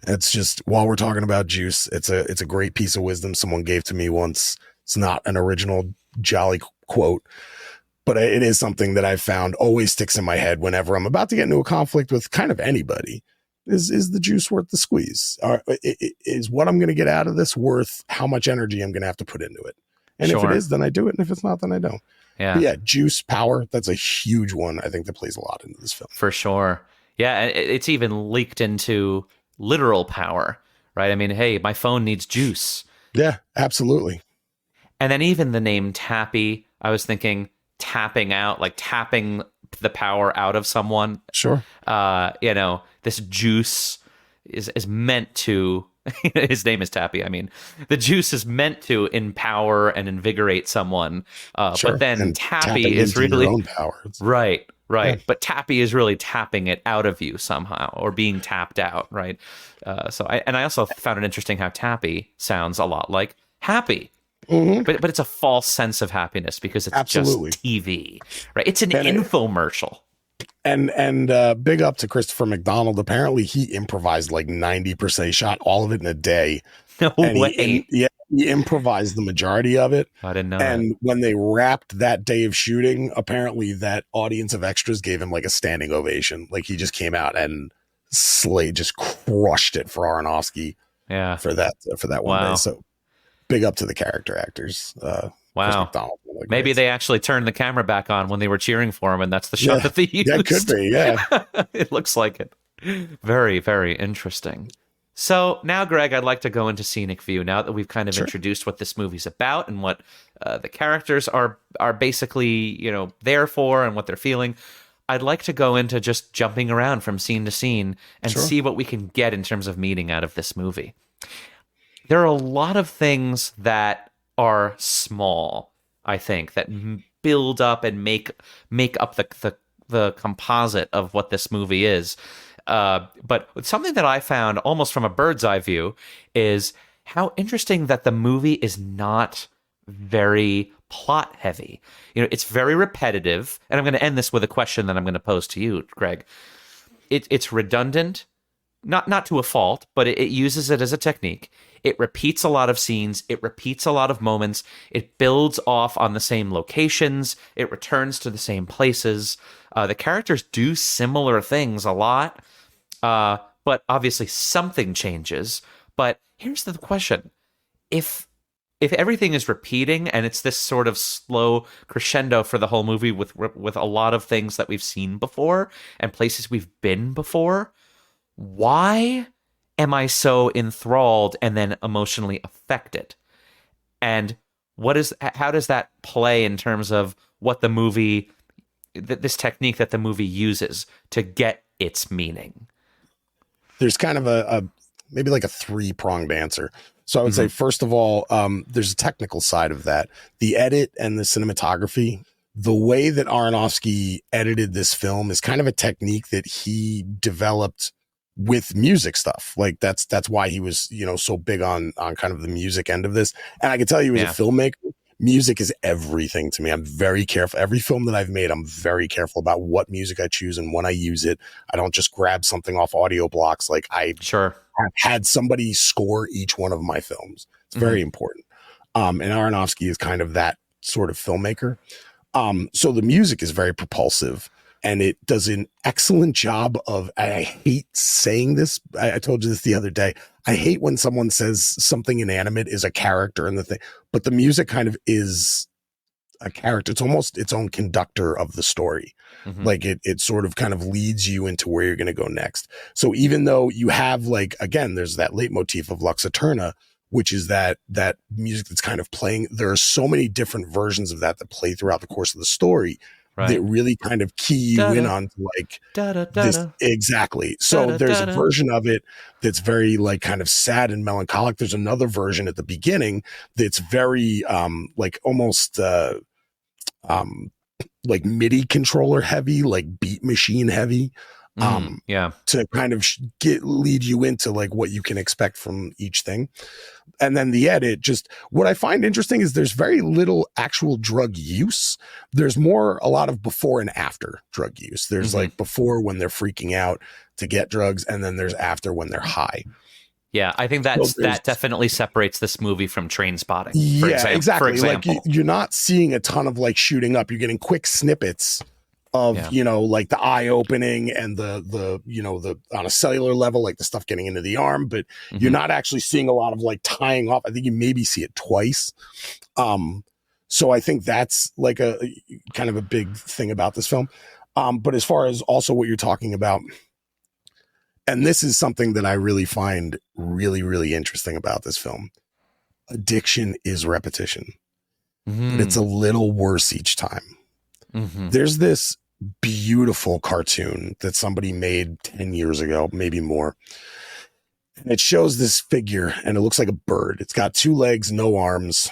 It's just, while we're talking about juice, it's a great piece of wisdom someone gave to me once. It's not an original Jolley quote, but it is something that I've found always sticks in my head whenever I'm about to get into a conflict with kind of anybody. Is the juice worth the squeeze? Or is what I'm going to get out of this worth how much energy I'm going to have to put into it? And if it is, then I do it. And if it's not, then I don't. Yeah. But yeah, juice, power, that's a huge one. I think that plays a lot into this film. For sure. Yeah, it's even leaked into literal power, right? I mean, hey, my phone needs juice. Yeah, absolutely. And then even the name Tappy, I was thinking tapping out, like tapping the power out of someone. Sure. You know, this juice is meant to, his name is Tappy. I mean, the juice is meant to empower and invigorate someone. Sure. But then and Tappy is really your own power. Right. Yeah. But Tappy is really tapping it out of you somehow, or being tapped out. Right. So I also found it interesting how Tappy sounds a lot like happy. Mm-hmm. But it's a false sense of happiness because it's Absolutely. just TV, right? It's an infomercial. And big up to Christopher McDonald. Apparently he improvised like 90%. He shot all of it in a day. No way. He improvised the majority of it. I didn't know. And when they wrapped that day of shooting, apparently that audience of extras gave him like a standing ovation. Like he just came out and just crushed it for Aronofsky. Yeah. For that one day. So big up to the character actors. Wow. Maybe they actually turned the camera back on when they were cheering for him, and that's the shot that they used. That could be, yeah. It looks like it. Very, very interesting. So now, Greg, I'd like to go into scenic view now that we've kind of introduced what this movie's about and what the characters are basically, you know, there for and what they're feeling. I'd like to go into just jumping around from scene to scene and see what we can get in terms of meaning out of this movie. There are a lot of things that are small, I think, that build up and make up the composite of what this movie is. But something that I found almost from a bird's eye view is how interesting that the movie is not very plot heavy. You know, it's very repetitive. And I'm going to end this with a question that I'm going to pose to you, Greg. It's redundant, not to a fault, but it uses it as a technique. It repeats a lot of scenes. It repeats a lot of moments. It builds off on the same locations. It returns to the same places. The characters do similar things a lot, but obviously something changes. But here's the question. If everything is repeating and it's this sort of slow crescendo for the whole movie with a lot of things that we've seen before and places we've been before, why am I so enthralled and then emotionally affected? And how does that play in terms of what the movie, this technique that the movie uses to get its meaning? There's kind of a maybe like a three-pronged answer. So I would say, first of all, there's a technical side of that. The edit and the cinematography, the way that Aronofsky edited this film is kind of a technique that he developed with music stuff. Like that's why he was, you know, so big on kind of the music end of this. And I can tell you as a filmmaker, music is everything to me. I'm very careful. Every film that I've made, I'm very careful about what music I choose and when I use it. I don't just grab something off audio blocks. Like I have had somebody score each one of my films. It's very important. And Aronofsky is kind of that sort of filmmaker. So the music is very propulsive. And it does an excellent job of, I hate saying this. I told you this the other day. I hate when someone says something inanimate is a character in the thing, but the music kind of is a character. It's almost its own conductor of the story. Like it sort of kind of leads you into where you're going to go next. So even though you have like, again, there's that leitmotif of Lux Eterna, which is that music that's kind of playing. There are so many different versions of that play throughout the course of the story. That really kind of key you in on like this. Exactly. So there's a version of it that's very like kind of sad and melancholic. There's another version at the beginning that's very like almost like MIDI controller heavy, like beat machine heavy. To kind of lead you into like what you can expect from each thing. And then the edit, just what I find interesting is there's very little actual drug use. There's a lot of before and after drug use. There's like before when they're freaking out to get drugs, and then there's after when they're high. Yeah, I think that definitely separates this movie from Trainspotting. Exactly. For example. Like you're not seeing a ton of like shooting up. You're getting quick snippets of, you know, like the eye opening and the, you know, the on a cellular level, like the stuff getting into the arm, but you're not actually seeing a lot of like tying off. I think you maybe see it twice. So I think that's like a kind of a big thing about this film. But as far as also what you're talking about, and this is something that I really find really, really interesting about this film. Addiction is repetition, but it's a little worse each time. There's this beautiful cartoon that somebody made 10 years ago, maybe more. And it shows this figure and it looks like a bird. It's got 2 legs, no arms,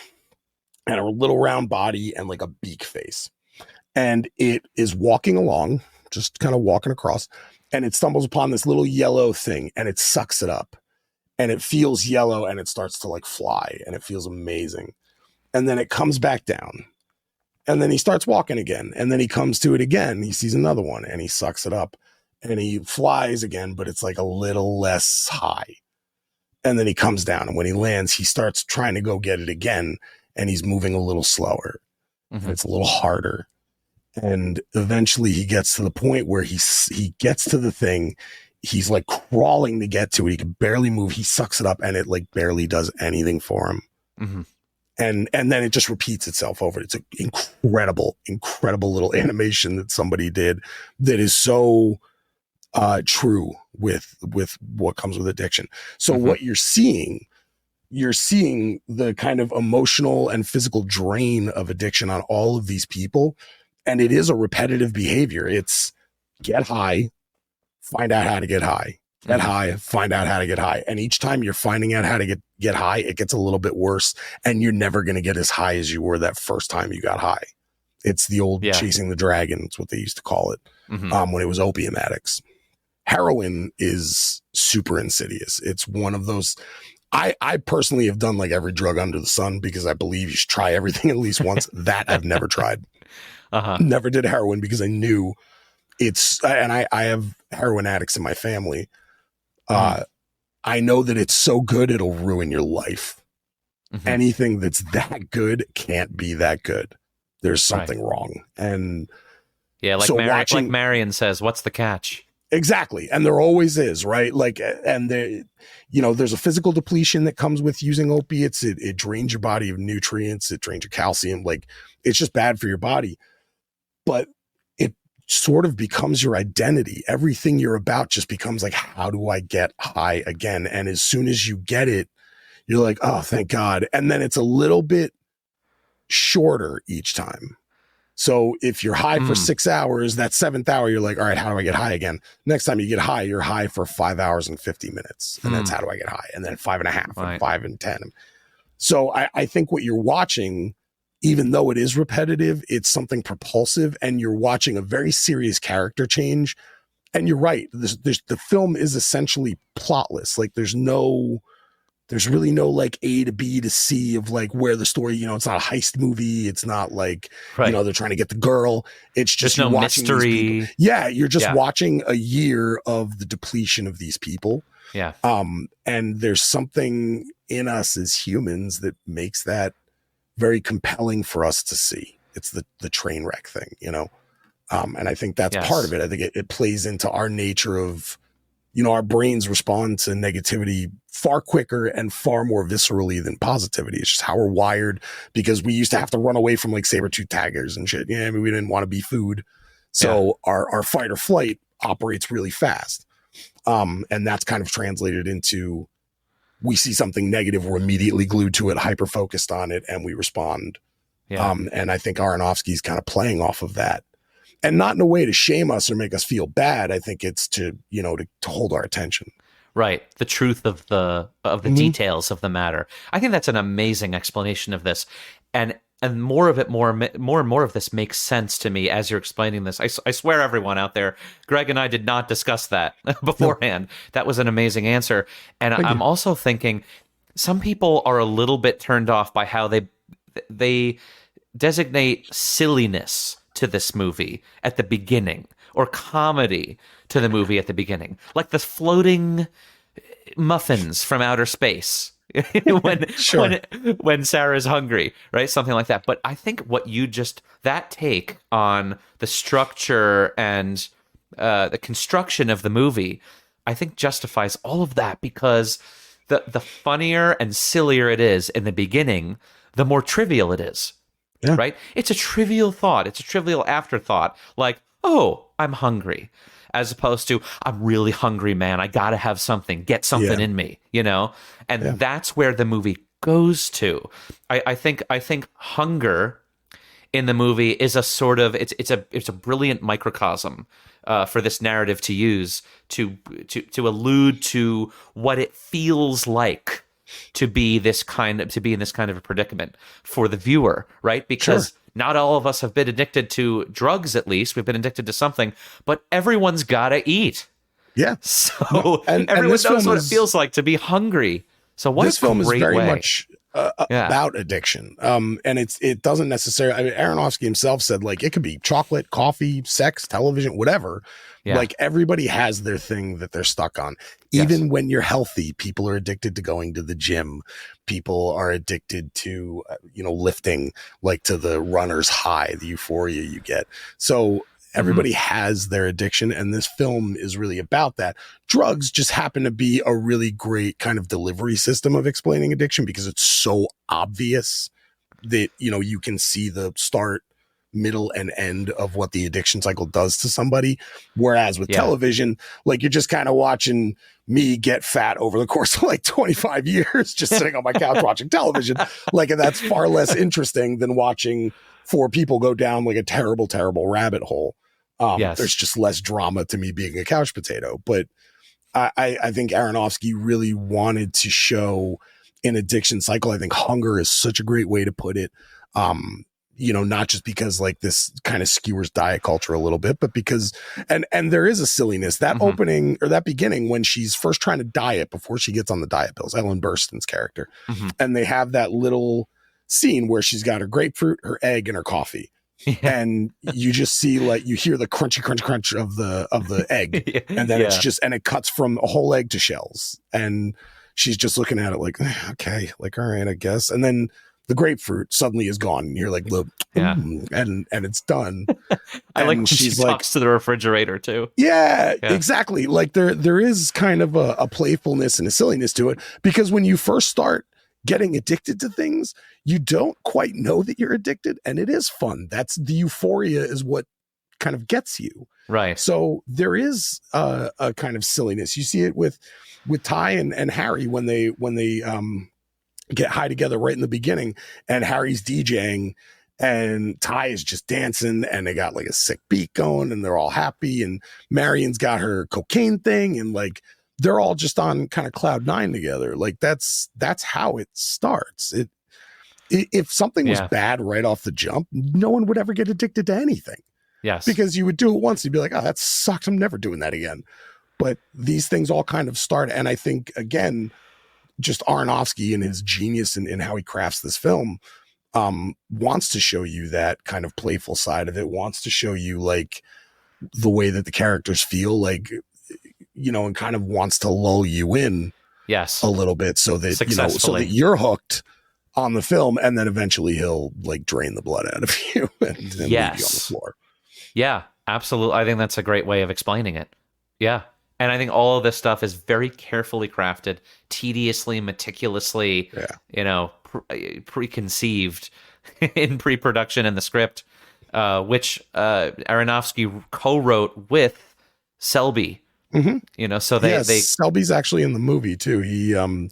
and a little round body and like a beak face. And it is walking along, just kind of walking across, and it stumbles upon this little yellow thing and it sucks it up and it feels yellow and it starts to like fly and it feels amazing. And then it comes back down. And then he starts walking again. And then he comes to it again. He sees another one and he sucks it up and he flies again, but it's like a little less high. And then he comes down. And when he lands, he starts trying to go get it again. And he's moving a little slower. And it's a little harder. And eventually he gets to the point where he gets to the thing. He's like crawling to get to it. He can barely move. He sucks it up and it like barely does anything for him. And then it just repeats itself over. It's an incredible little animation that somebody did that is so true with what comes with addiction. So what you're seeing the kind of emotional and physical drain of addiction on all of these people. And it is a repetitive behavior. It's get high, find out how to get high. Get high, find out how to get high. And each time you're finding out how to get high, it gets a little bit worse. And you're never going to get as high as you were that first time you got high. It's the old chasing the dragon. It's what they used to call it when it was opium addicts. Heroin is super insidious. It's one of those. I personally have done like every drug under the sun because I believe you should try everything at least once. That I've never tried. Never did heroin because I knew and I have heroin addicts in my family. I know that it's so good, it'll ruin your life. Anything that's that good can't be that good. There's something wrong. And like, so like Marion says, what's the catch? Exactly. And there always is, right? Like, and there, you know, there's a physical depletion that comes with using opiates. It drains your body of nutrients. It drains your calcium. Like, it's just bad for your body. But it sort of becomes your identity. Everything you're about just becomes like, how do I get high again? And as soon as you get it, you're like, oh, thank God. And then it's a little bit shorter each time. So if you're high for 6 hours, that 7th hour, you're like, all right, how do I get high again? Next time you get high, you're high for 5 hours and 50 minutes. And that's how do I get high? And then 5.5 and 5 and 10. So I think what you're watching, even though it is repetitive, it's something propulsive, and you're watching a very serious character change. And you're right. The film is essentially plotless. Like there's no There's really no like A to B to C of like where the story, it's not a heist movie. It's not like, Right. they're trying to get the girl. It's just There's no you're watching these mystery. people. Yeah, you're just Yeah. watching a year of the depletion of these people. Yeah. And there's something in us as humans that makes that very compelling for us to see. It's the train wreck thing, and I think that's Yes. part of it. I think it plays into our nature of, our brains respond to negativity far quicker and far more viscerally than positivity. It's just how we're wired, because we used to have to run away from like saber-tooth tigers and shit. Yeah, I mean, we didn't want to be food. So our fight or flight operates really fast. And that's kind of translated into, we see something negative, we're immediately glued to it, hyper-focused on it, and we respond. Yeah. And I think Aronofsky's kind of playing off of that. And not in a way to shame us or make us feel bad. I think it's to hold our attention. Right. The truth of the details of the matter. I think that's an amazing explanation of this. And more and more of this makes sense to me as you're explaining this. I swear, everyone out there, Greg and I did not discuss that beforehand. No. That was an amazing answer. And I'm also thinking some people are a little bit turned off by how they designate silliness to this movie at the beginning, or comedy to the movie at the beginning, like the floating muffins from outer space when Sarah's hungry, right? Something like that. But I think that take on the structure and the construction of the movie, I think justifies all of that, because the funnier and sillier it is in the beginning, the more trivial it is. Yeah. Right? It's a trivial thought. It's a trivial afterthought. Like, oh, I'm hungry. As opposed to, I'm really hungry, man. I got to have something. Get something in me, And that's where the movie goes to. I think hunger in the movie is a sort of, it's a brilliant microcosm for this narrative to use to allude to what it feels like to be in this kind of a predicament for the viewer, right? Because not all of us have been addicted to drugs, at least. We've been addicted to something, but everyone's got to eat. Yeah. So everyone knows what it feels like to be hungry. So this film is very much about addiction. And it doesn't necessarily, Aronofsky himself said, like, it could be chocolate, coffee, sex, television, whatever. Yeah. Like, everybody has their thing that they're stuck on. Even when you're healthy, people are addicted to going to the gym. People are addicted to, lifting, like to the runner's high, the euphoria you get. So everybody has their addiction, and this film is really about that. Drugs just happen to be a really great kind of delivery system of explaining addiction, because it's so obvious that, you can see the start, middle, and end of what the addiction cycle does to somebody. Whereas with television, like, you're just kind of watching me get fat over the course of like 25 years, just sitting on my couch watching television. Like, and that's far less interesting than watching four people go down like a terrible, terrible rabbit hole. There's just less drama to me being a couch potato. But I think Aronofsky really wanted to show an addiction cycle. I think hunger is such a great way to put it. Not just because like this kind of skewers diet culture a little bit, but because, and there is a silliness, that opening or that beginning when she's first trying to diet before she gets on the diet pills, Ellen Burstyn's character. And they have that little scene where she's got her grapefruit, her egg, and her coffee. And you just see, like, you hear the crunchy crunch of the egg. And then it's just, and it cuts from a whole egg to shells. And she's just looking at it like, okay, like, all right, I guess. And then the grapefruit suddenly is gone. And you're like, look, and it's done. I like when she talks to the refrigerator too. Yeah, exactly. Like there is kind of a playfulness and a silliness to it, because when you first start getting addicted to things, you don't quite know that you're addicted, and it is fun. That's the euphoria is what kind of gets you. Right. So there is a kind of silliness. You see it with Ty and Harry when they get high together right in the beginning, and Harry's DJing and Ty is just dancing, and they got like a sick beat going, and they're all happy, and Marion's got her cocaine thing, and like they're all just on kind of cloud nine together. Like that's how it starts. If something was bad right off the jump, no one would ever get addicted to anything. Yes. Because you would do it once, you'd be like, oh, that sucks, I'm never doing that again. But these things all kind of start, and I think, again, just Aronofsky and his genius in how he crafts this film wants to show you that kind of playful side of it, wants to show you like the way that the characters feel, like, you know, and kind of wants to lull you in Yes. a little bit so that, you know, so that you're hooked on the film, and then eventually he'll like drain the blood out of you and leave you on the floor. Yeah, absolutely. I think that's a great way of explaining it. Yeah. And I think all of this stuff is very carefully crafted, tediously, meticulously, you know, preconceived in pre-production in the script, which Aronofsky co-wrote with Selby. Mm-hmm. You know, so Selby's actually in the movie too. He, I'm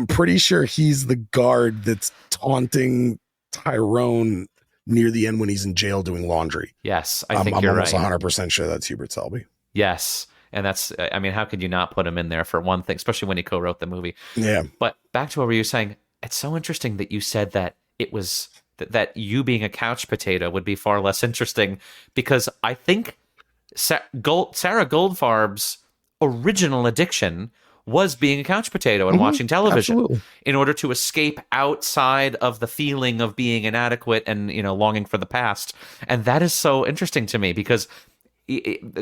pretty sure he's the guard that's taunting Tyrone near the end when he's in jail doing laundry. Yes, I think you're right. I'm almost 100% sure that's Hubert Selby. Yes. And that's, I mean, how could you not put him in there for one thing, especially when he co-wrote the movie? Yeah. But back to what you were saying, it's so interesting that you said that it was, that you being a couch potato would be far less interesting, because I think Sarah Goldfarb's original addiction was being a couch potato and watching television in order to escape outside of the feeling of being inadequate and, you know, longing for the past. And that is so interesting to me, because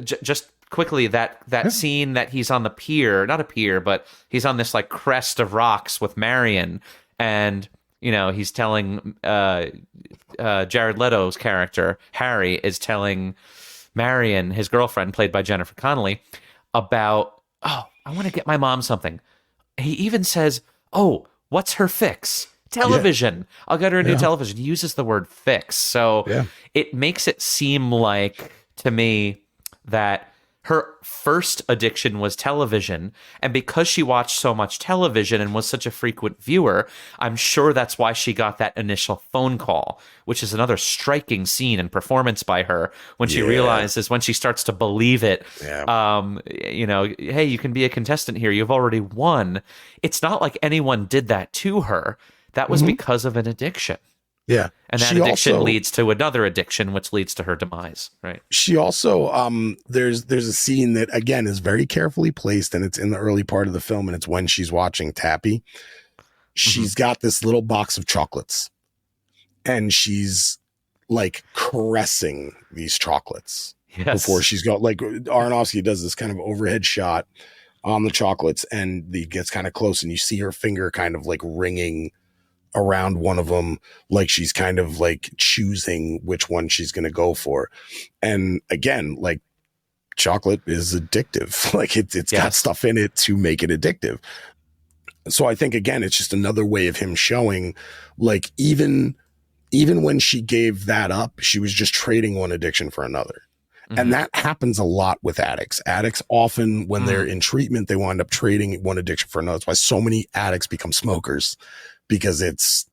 just quickly, that scene that he's on the pier, not a pier, but he's on this like crest of rocks with Marion, and, you know, he's telling Jared Leto's character, Harry, is telling Marion, his girlfriend, played by Jennifer Connelly, about, oh, I want to get my mom something. He even says, oh, what's her fix? Television. Yeah. I'll get her a new television. He uses the word fix. So it makes it seem like, to me, that her first addiction was television, and because she watched so much television and was such a frequent viewer, I'm sure that's why she got that initial phone call, which is another striking scene and performance by her when she realizes, when she starts to believe it, you know, hey, you can be a contestant here. You've already won. It's not like anyone did that to her. That was because of an addiction. Yeah. And that addiction leads to another addiction, which leads to her demise, right? She also, there's a scene that, again, is very carefully placed, and it's in the early part of the film, and it's when she's watching Tappy. She's got this little box of chocolates, and she's, like, caressing these chocolates before she's got, like, Aronofsky does this kind of overhead shot on the chocolates, and he gets kind of close, and you see her finger kind of, like, ringing around one of them, like she's kind of like choosing which one she's going to go for. And again, like, chocolate is addictive. Like it's got stuff in it to make it addictive. So I think, again, it's just another way of him showing, like, even when she gave that up, she was just trading one addiction for another. And that happens a lot with addicts. Addicts often, when they're in treatment, they wind up trading one addiction for another. That's why so many addicts become smokers, because it's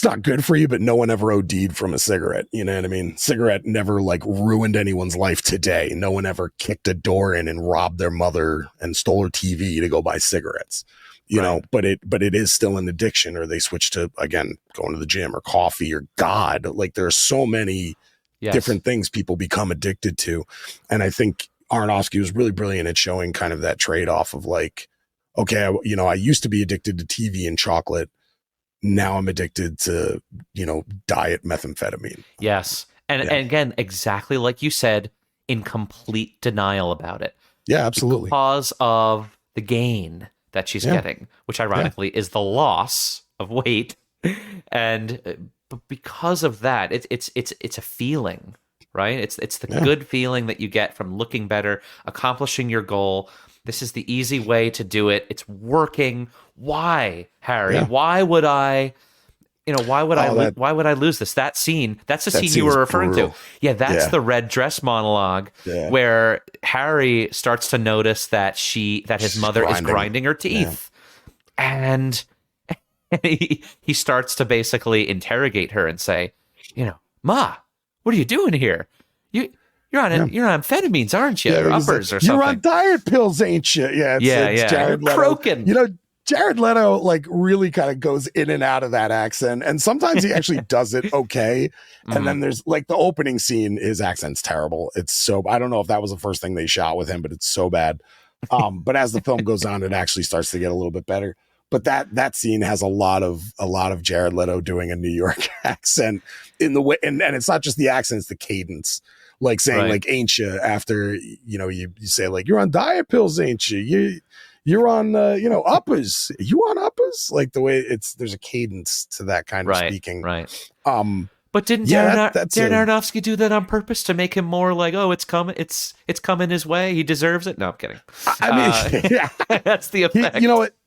not good for you, but no one ever OD'd from a cigarette. You know what I mean? Cigarette never like ruined anyone's life today. No one ever kicked a door in and robbed their mother and stole her TV to go buy cigarettes, you know, but it is still an addiction, or they switch to, again, going to the gym or coffee or God. Like, there are so many different things people become addicted to. And I think Aronofsky was really brilliant at showing kind of that trade-off of like, okay, I used to be addicted to TV and chocolate. Now I'm addicted to, you know, diet methamphetamine. Yes. And again, exactly like you said, in complete denial about it. Yeah, absolutely. Because of the gain that she's getting, which ironically is the loss of weight. And but because of that, it's a feeling, right? It's the good feeling that you get from looking better, accomplishing your goal. This is the easy way to do it. It's working. Why, Harry? Yeah. Why would I? Why would I lose this? That scene. That's the scene you were referring to. Yeah, that's the red dress monologue where Harry starts to notice that his mother is grinding her teeth, and he starts to basically interrogate her and say, "Ma, what are you doing here? You're on amphetamines, aren't you? Or uppers or something. You're on diet pills, ain't you?" It's Jared Leto. Croaking. Jared Leto like really kind of goes in and out of that accent, and sometimes he actually does it okay. And then there's like the opening scene, his accent's terrible. It's so, I don't know if that was the first thing they shot with him, but it's so bad. But as the film goes on, it actually starts to get a little bit better. But that scene has a lot of Jared Leto doing a New York accent in the way, and it's not just the accent, it's the cadence. Like saying like ain't you after, you say like you're on diet pills, ain't you? You're on uppers. You on uppers? Like the way there's a cadence to that kind of speaking. Right. But didn't Darren Aronofsky do that on purpose to make him more like, oh, it's coming his way. He deserves it. No, I'm kidding. I mean, that's the effect.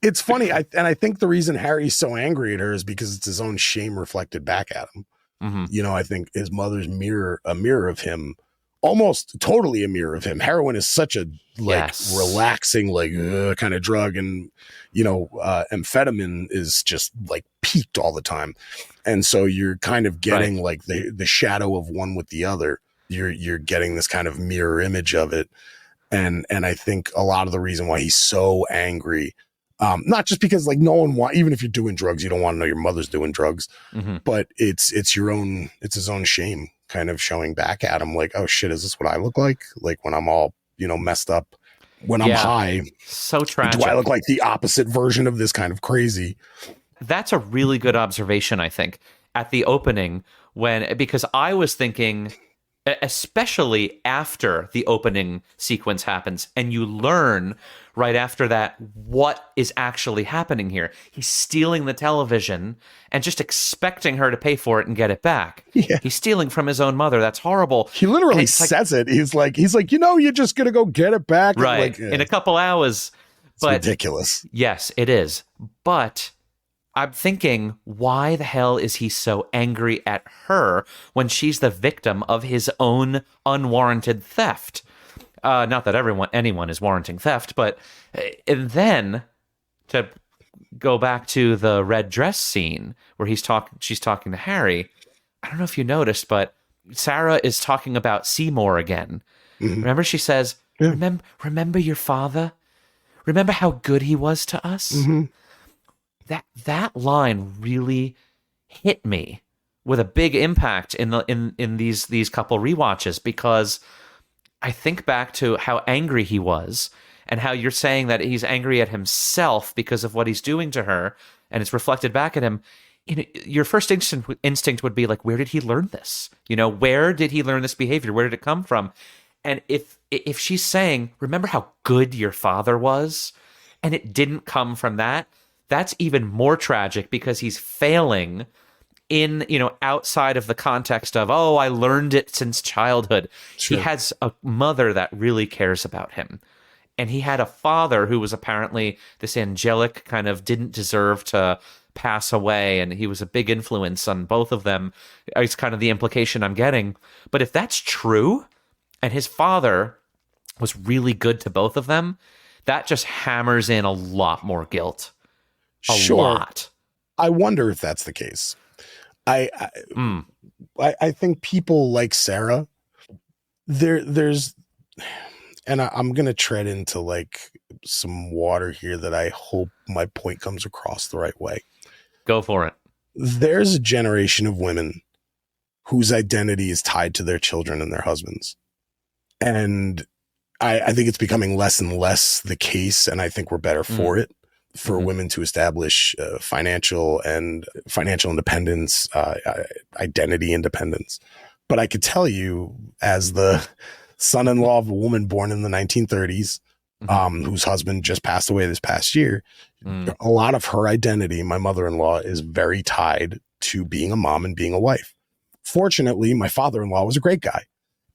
It's funny. I think the reason Harry's so angry at her is because it's his own shame reflected back at him. Mm-hmm. I think his mother's a mirror of him, almost totally a mirror of him. Heroin is such a relaxing, kind of drug. And, amphetamine is just like peaked all the time. And so you're kind of getting like the shadow of one with the other. You're getting this kind of mirror image of it. And I think a lot of the reason why he's so angry, not just because like no one even if you're doing drugs, you don't want to know your mother's doing drugs, but it's his own shame kind of showing back at him like, oh shit, is this what I look like when I'm all, messed up, when I'm high? So tragic. Do I look like the opposite version of this kind of crazy? That's a really good observation, I think, at the opening because I was thinking, especially after the opening sequence happens and you learn right after that what is actually happening here. He's stealing the television and just expecting her to pay for it and get it back. Yeah. He's stealing from his own mother. That's horrible. He literally says it. He's like, you're just going to go get it back. Right. In a couple hours. It's ridiculous. Yes, it is. But I'm thinking, why the hell is he so angry at her when she's the victim of his own unwarranted theft? Not that anyone is warranting theft, but and then to go back to the red dress scene where she's talking to Harry. I don't know if you noticed, but Sarah is talking about Seymour again. Mm-hmm. Remember, she says, "Remember your father? Remember how good he was to us." Mm-hmm. That line really hit me with a big impact in these couple rewatches, because I think back to how angry he was and how you're saying that he's angry at himself because of what he's doing to her, and it's reflected back at him. Your first instinct would be like, where did he learn this? Where did he learn this behavior? Where did it come from? And if she's saying, remember how good your father was, and it didn't come from that, that's even more tragic, because he's failing in, outside of the context of, oh, I learned it since childhood. Sure. He has a mother that really cares about him. And he had a father who was apparently this angelic kind of didn't deserve to pass away. And he was a big influence on both of them. It's kind of the implication I'm getting. But if that's true, and his father was really good to both of them, that just hammers in a lot more guilt. A lot. I wonder if that's the case. I think people like Sarah, there's, and I'm going to tread into like some water here that I hope my point comes across the right way. Go for it. There's a generation of women whose identity is tied to their children and their husbands. And I think it's becoming less and less the case. And I think we're better for it. For women to establish financial independence, identity independence. But I could tell you, as the son-in-law of a woman born in the 1930s, whose husband just passed away this past year, a lot of her identity, my mother-in-law, is very tied to being a mom and being a wife. Fortunately, my father-in-law was a great guy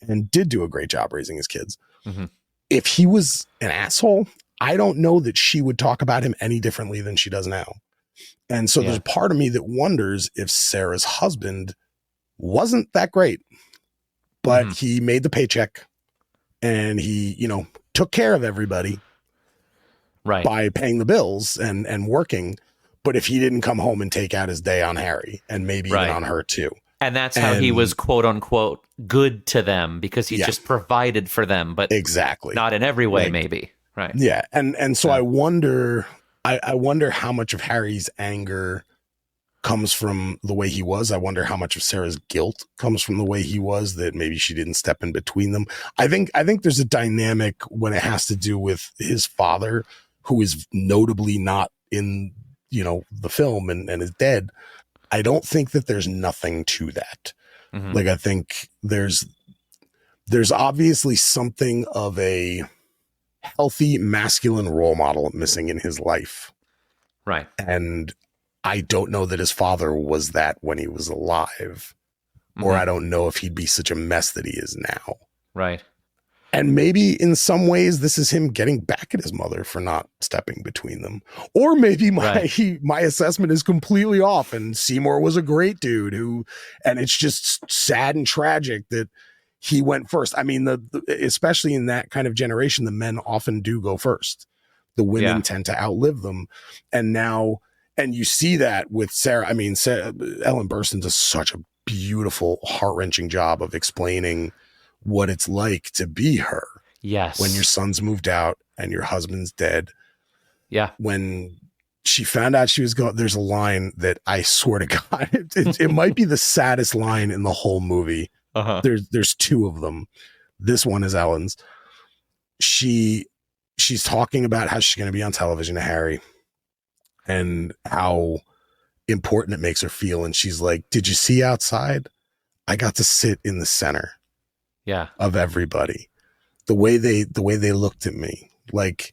and did do a great job raising his kids. Mm-hmm. If he was an asshole, I don't know that she would talk about him any differently than she does now. And so there's a part of me that wonders if Sarah's husband wasn't that great, but he made the paycheck and he, took care of everybody by paying the bills and working. But if he didn't come home and take out his day on Harry and maybe even on her too. And that's how he was, quote unquote, good to them, because he just provided for them, but not in every way, maybe. Right. Yeah. And so I wonder how much of Harry's anger comes from the way he was. I wonder how much of Sarah's guilt comes from the way he was, that maybe she didn't step in between them. I think there's a dynamic when it has to do with his father, who is notably not in the film and is dead. I don't think that there's nothing to that. Mhm. Like, I think there's obviously something of a healthy masculine role model missing in his life. Right. And I don't know that his father was that when he was alive, or Mhm. I don't know if he'd be such a mess that he is now. Right. And maybe in some ways this is him getting back at his mother for not stepping between them. Or maybe my assessment is completely off and Seymour was a great dude and it's just sad and tragic that he went first. I mean, especially in that kind of generation, the men often do go first. The women tend to outlive them. And you see that with Sarah. I mean, Ellen Burstyn does such a beautiful, heart-wrenching job of explaining what it's like to be her. Yes. When your son's moved out and your husband's dead. Yeah. When she found out she was going, there's a line that I swear to God, it might be the saddest line in the whole movie. Uh-huh. There's two of them. This one is Ellen's. She's talking about how she's going to be on television to Harry and how important it makes her feel. And she's like, did you see outside? I got to sit in the center of everybody. The way they looked at me, like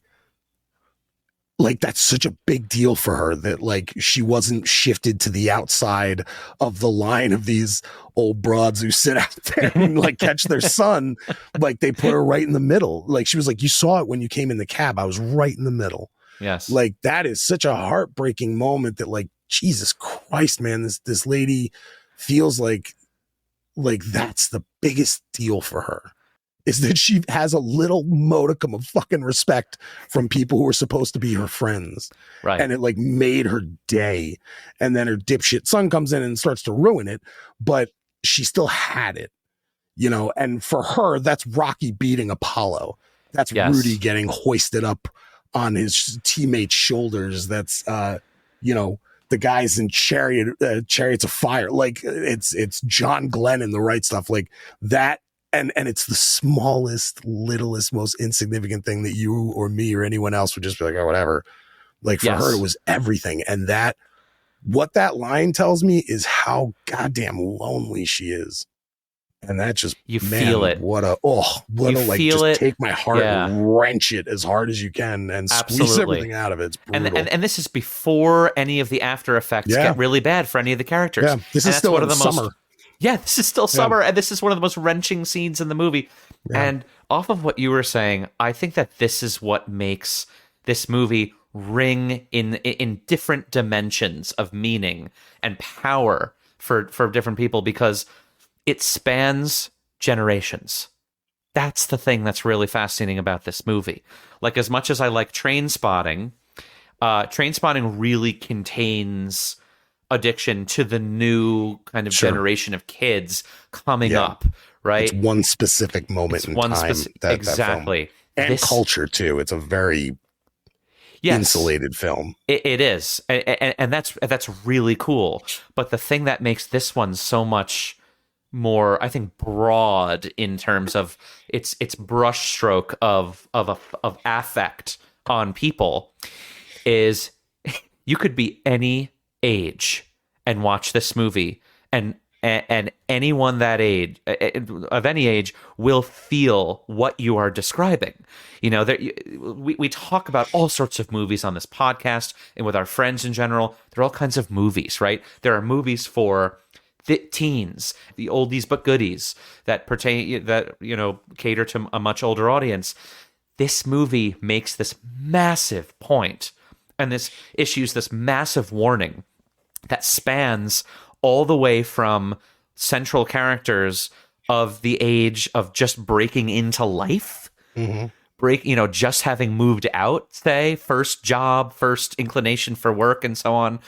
that's such a big deal for her that like she wasn't shifted to the outside of the line of these old broads who sit out there and like catch their son. Like they put her right in the middle. Like she was like, you saw it when you came in the cab. I was right in the middle. Yes. Like that is such a heartbreaking moment that like, Jesus Christ, man, this lady feels like that's the biggest deal for her. Is that she has a little modicum of fucking respect from people who are supposed to be her friends. Right. And it like made her day. And then her dipshit son comes in and starts to ruin it, but she still had it, and for her, that's Rocky beating Apollo. That's Rudy getting hoisted up on his teammate's shoulders. That's, the guys in Chariots of Fire. Like it's John Glenn in The Right Stuff, like that. And it's the smallest, littlest, most insignificant thing that you or me or anyone else would just be like, oh, whatever. Like for her, it was everything. And what that line tells me is how goddamn lonely she is. And that just, feel it. Take my heart and wrench it as hard as you can and squeeze everything out of it. It's brutal. And this is before any of the after effects get really bad for any of the characters. Yeah, this is still in the summer. This is still summer, and this is one of the most wrenching scenes in the movie. Yeah. And off of what you were saying, I think that this is what makes this movie ring in different dimensions of meaning and power for different people, because it spans generations. That's the thing that's really fascinating about this movie. Like, as much as I like Trainspotting really contains addiction to the new kind of generation of kids coming up, right? It's one specific moment in time. Exactly. That and culture, too. It's a very insulated film. It is. And that's really cool. But the thing that makes this one so much more, I think, broad in terms of its brushstroke of affect on people is you could be any age and watch this movie, and anyone that age of any age will feel what you are describing. We talk about all sorts of movies on this podcast and with our friends in general. There are all kinds of movies, right? There are movies for teens, the oldies but goodies that cater to a much older audience. This movie makes this massive point, and this issues this massive warning that spans all the way from central characters of the age of just breaking into life, just having moved out, say, first job, first inclination for work and so on,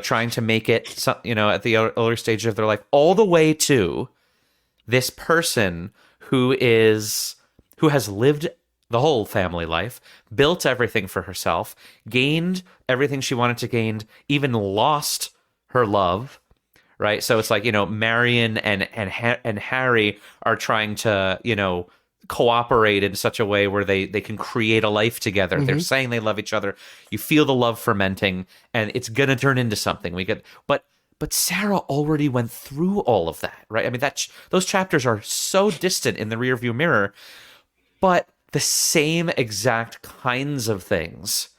trying to make it, at the earlier stage of their life, all the way to this person who has lived the whole family life, built everything for herself, gained everything she wanted to gain, even lost her love, right? So it's like, Marion and Harry are trying to, cooperate in such a way where they can create a life together. They're saying they love each other. You feel the love fermenting, and it's gonna turn into something. But Sarah already went through all of that, right? I mean, those chapters are so distant in the rearview mirror, but the same exact kinds of things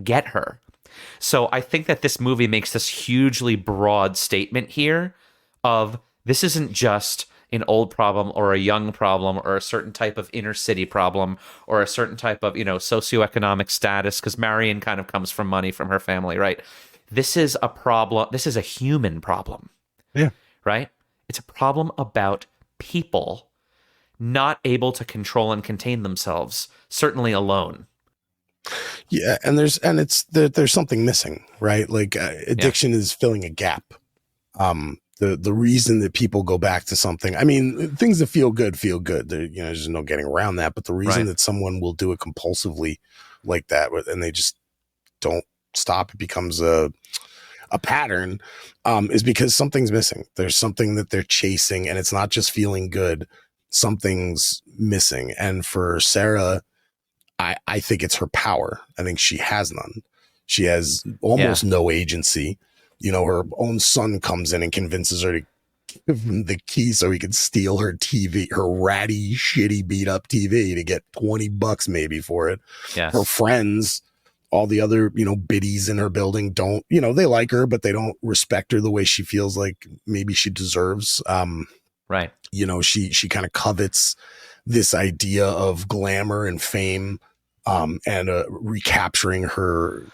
get her. So I think that this movie makes this hugely broad statement here of this isn't just an old problem or a young problem or a certain type of inner city problem or a certain type of, socioeconomic status, because Marion kind of comes from money from her family, right? This is a problem. This is a human problem. Yeah. Right? It's a problem about people not able to control and contain themselves, certainly alone. Yeah, and there's something missing, right? Like addiction is filling a gap. The reason that people go back to something, I mean, things that feel good. There's no getting around that. But the reason that someone will do it compulsively like that, and they just don't stop, it becomes a pattern, is because something's missing. There's something that they're chasing, and it's not just feeling good. Something's missing. And for Sarah, I think it's her power. I think she has none. She has almost no agency. Her own son comes in and convinces her to give him the key so he can steal her TV, her ratty, shitty, beat up TV, to get $20 maybe for it. Yes. Her friends, all the other, biddies in her building don't, they like her, but they don't respect her the way she feels like maybe she deserves. Right. She kind of covets this idea of glamour and fame, and recapturing her,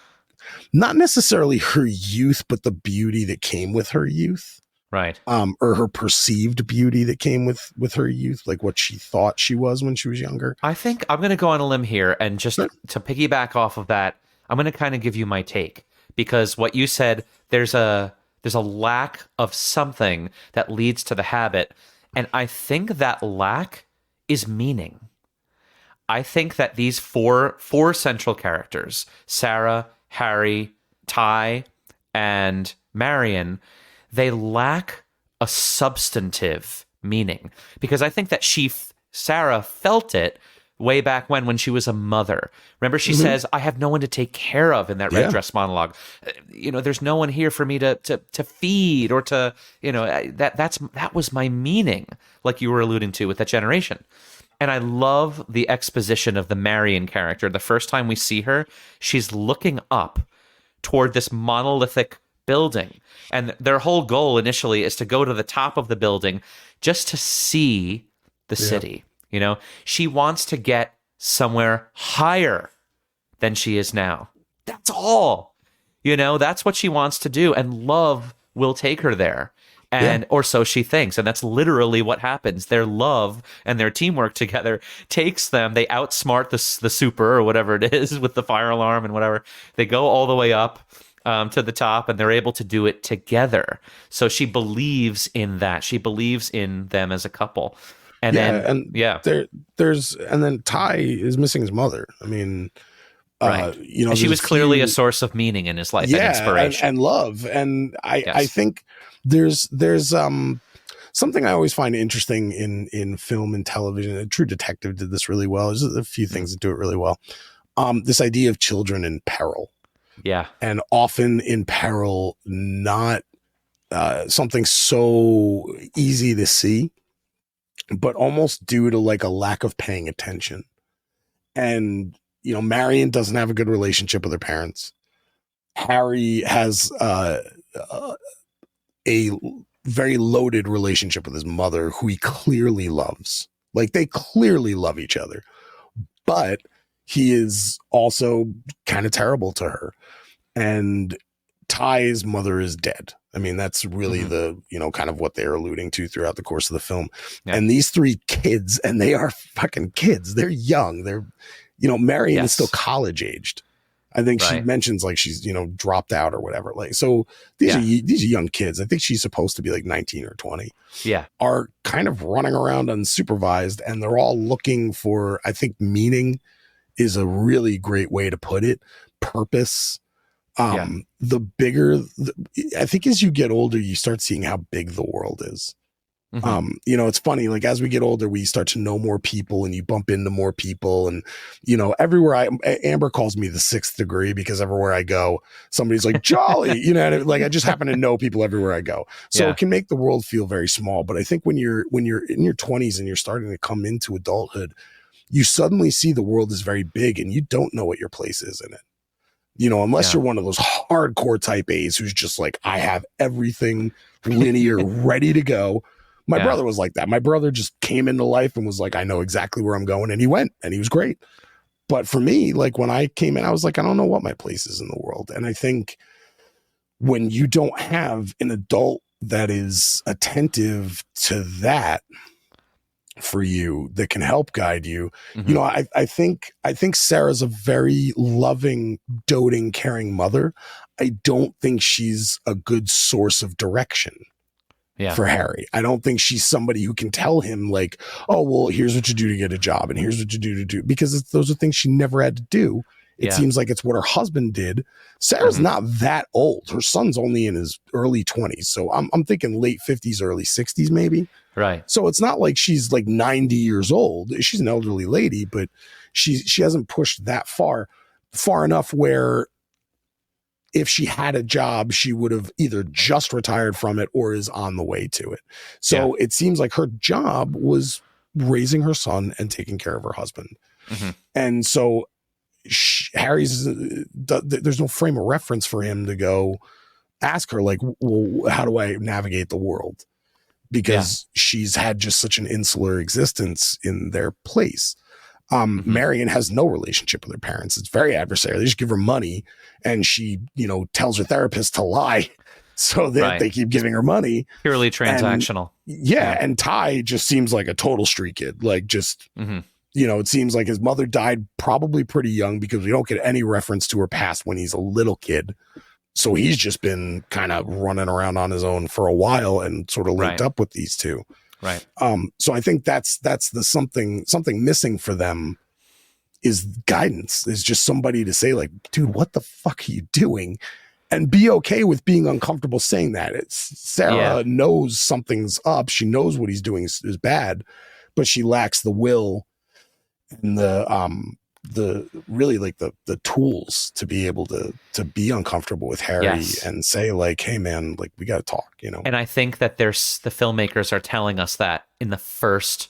not necessarily her youth, but the beauty that came with her youth. Right. Or her perceived beauty that came with her youth, like what she thought she was when she was younger. I think I'm going to go on a limb here, and just to piggyback off of that, I'm going to kind of give you my take, because what you said, there's a lack of something that leads to the habit. And I think that lack is meaning. I think that these four central characters, Sarah, Harry, Ty, and Marion, they lack a substantive meaning, because I think that Sarah felt it way back when she was a mother. Remember, she says, I have no one to take care of in that red dress monologue. There's no one here for me to feed or to, that was my meaning, like you were alluding to with that generation. And I love the exposition of the Marion character. The first time we see her, she's looking up toward this monolithic building. And their whole goal initially is to go to the top of the building just to see the city. She wants to get somewhere higher than she is now. That's all. That's what she wants to do. And love will take her there. Or so she thinks. And that's literally what happens. Their love and their teamwork together takes them. They outsmart the super or whatever it is with the fire alarm and whatever. They go all the way up to the top, and they're able to do it together. So she believes in that. She believes in them as a couple. And then Ty is missing his mother. I mean, right. And she was clearly a source of meaning in his life and inspiration and love. And I think there's something I always find interesting in film and television. True Detective did this really well. There's a few things that do it really well. This idea of children in peril. Yeah. And often in peril, not something so easy to see, but almost due to like a lack of paying attention. And, Marion doesn't have a good relationship with her parents. Harry has a very loaded relationship with his mother, who he clearly loves. Like, they clearly love each other, but he is also kind of terrible to her. And Ty's mother is dead. I mean, that's really the, kind of what they're alluding to throughout the course of the film. Yeah. And these three kids, and they are fucking kids. They're young. They're, Marion is still college aged. I think she mentions like she's, dropped out or whatever. Like, so these are young kids. I think she's supposed to be like 19 or 20. Yeah. Are kind of running around unsupervised, and they're all looking for, I think, meaning is a really great way to put it. Purpose. The bigger, I think as you get older, you start seeing how big the world is. It's funny, like as we get older, we start to know more people and you bump into more people. And, everywhere Amber calls me the sixth degree because everywhere I go, somebody's like, Jolley, and like I just happen to know people everywhere I go. So it can make the world feel very small. But I think when you're in your 20s and you're starting to come into adulthood, you suddenly see the world is very big and you don't know what your place is in it. Unless you're one of those hardcore type A's who's just like, I have everything linear ready to go. My brother was like that. My brother just came into life and was like, I know exactly where I'm going. And he went and he was great. But for me, like when I came in, I was like, I don't know what my place is in the world. And I think when you don't have an adult that is attentive to that for you, that can help guide you, I think Sarah's a very loving, doting, caring mother. I don't think she's a good source of direction. For Harry. I don't think she's somebody who can tell him like, oh, well, here's what you do to get a job and here's what you do to do, because those are things she never had to do. It seems like it's what her husband did. Sarah's not that old. Her son's only in his early 20s. So I'm thinking late 50s, early 60s, maybe. Right. So it's not like she's like 90 years old. She's an elderly lady, but she hasn't pushed that far enough where if she had a job, she would have either just retired from it or is on the way to it. So it seems like her job was raising her son and taking care of her husband. And so Harry's, there's no frame of reference for him to go ask her like, well, how do I navigate the world? Because she's had just such an insular existence in their place. Marion has no relationship with her parents. It's very adversarial. They just give her money and she, tells her therapist to lie so that they keep giving her money. Purely transactional. And Ty just seems like a total street kid. Like just, it seems like his mother died probably pretty young because we don't get any reference to her past when he's a little kid. So he's just been kind of running around on his own for a while and sort of linked up with these two. Right. So I think that's the something missing for them is guidance, is just somebody to say like, dude, what the fuck are you doing? And be okay with being uncomfortable saying that. Sarah knows something's up. She knows what he's doing is bad, but she lacks the will and the really like the tools to be able to be uncomfortable with Harry and say like, hey man, like we got to talk, And I think that the filmmakers are telling us that in the first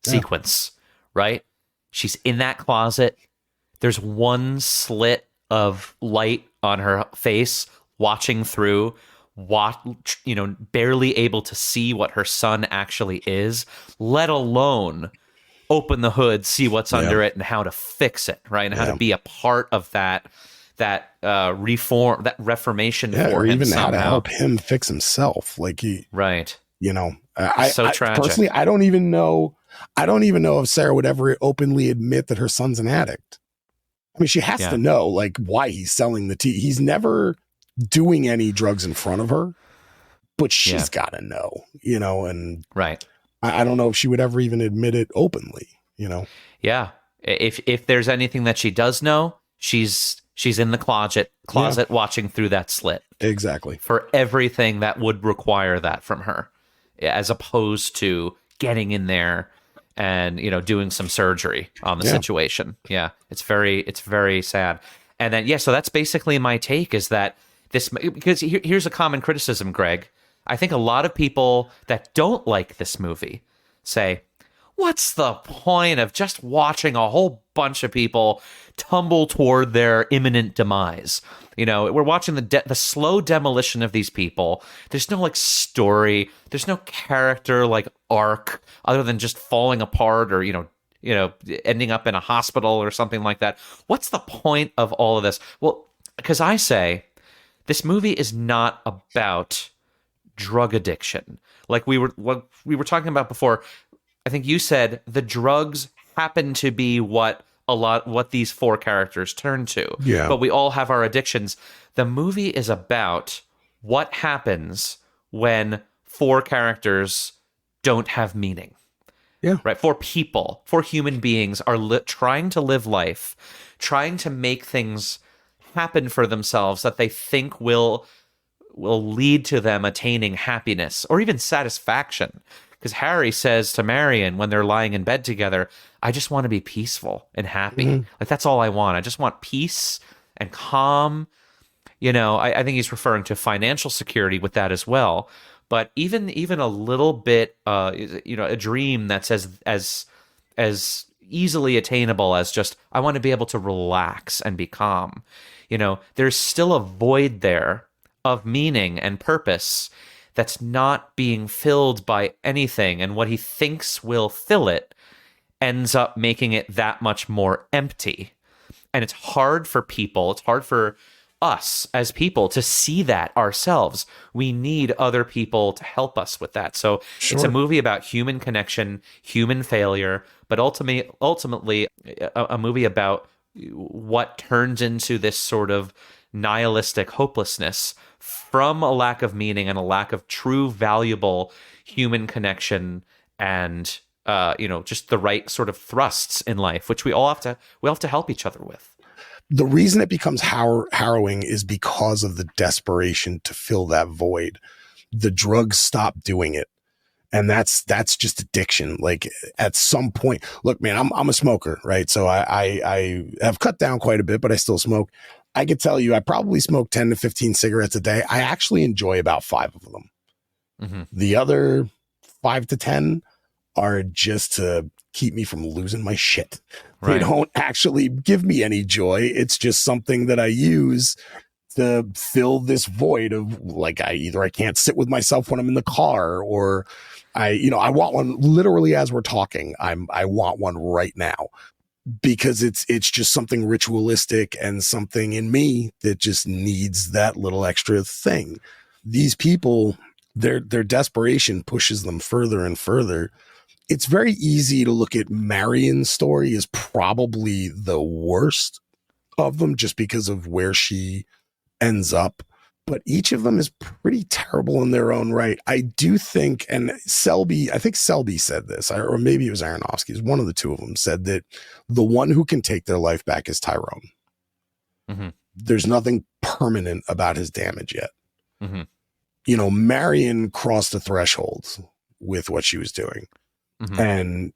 sequence, right? She's in that closet. There's one slit of light on her face, watching through, barely able to see what her son actually is, let alone open the hood, see what's under it, and how to fix it, right? And how to be a part of that reform, that reformation for or him even somehow. How to help him fix himself. Like he, so tragic. Personally, I don't even know if Sarah would ever openly admit that her son's an addict. I mean, she has to know like why he's selling the tea. He's never doing any drugs in front of her, but she's got to know, and I don't know if she would ever even admit it openly, Yeah. If there's anything that she does know, she's in the closet watching through that slit. Exactly. For everything that would require that from her, as opposed to getting in there and, doing some surgery on the situation. Yeah. It's very sad. And then, so that's basically my take is that because here's a common criticism, Greg. I think a lot of people that don't like this movie say, what's the point of just watching a whole bunch of people tumble toward their imminent demise? We're watching the slow demolition of these people. There's no like story. There's no character like arc other than just falling apart or, ending up in a hospital or something like that. What's the point of all of this? Well, because I say this movie is not about drug addiction. Like we were talking about before, I think you said the drugs happen to be what these four characters turn to. Yeah. But we all have our addictions. The movie is about what happens when four characters don't have meaning. Yeah. Right. For people, for human beings are trying to live life, trying to make things happen for themselves that they think will will lead to them attaining happiness or even satisfaction. Because Harry says to Marion when they're lying in bed together, I just want to be peaceful and happy. Like, that's all I want. I just want peace and calm. You know, I think he's referring to financial security with that as well. But even a little bit, a dream that's as easily attainable as just, I want to be able to relax and be calm. You know, there's still a void there of meaning and purpose that's not being filled by anything, and what he thinks will fill it ends up making it that much more empty. And it's hard for us as people to see that ourselves. We need other people to help us with that. So It's a movie about human connection, human failure, but ultimately a movie about what turns into this sort of nihilistic hopelessness from a lack of meaning and a lack of true valuable human connection and just the right sort of thrusts in life, which we have to help each other with. The reason it becomes harrowing is because of the desperation to fill that void. The drugs stop doing it. And that's just addiction. Like, at some point, look, man, I'm a smoker, right? So I have cut down quite a bit, but I still smoke. I could tell you I probably smoke 10 to 15 cigarettes a day. I actually enjoy about 5 of them. Mm-hmm. The other 5 to 10 are just to keep me from losing my shit. Right. They don't actually give me any joy. It's just something that I use to fill this void of, like, I can't sit with myself when I'm in the car, or I want one literally as we're talking. I want one right now, because it's just something ritualistic and something in me that just needs that little extra thing. These people, their desperation pushes them further and further. It's very easy to look at Marion's story as probably the worst of them, just because of where she ends up. But each of them is pretty terrible in their own right. I do think, and I think Selby said this, or maybe it was Aronofsky, one of the two of them said that the one who can take their life back is Tyrone. Mm-hmm. There's nothing permanent about his damage yet. Mm-hmm. Marion crossed a threshold with what she was doing. Mm-hmm. And,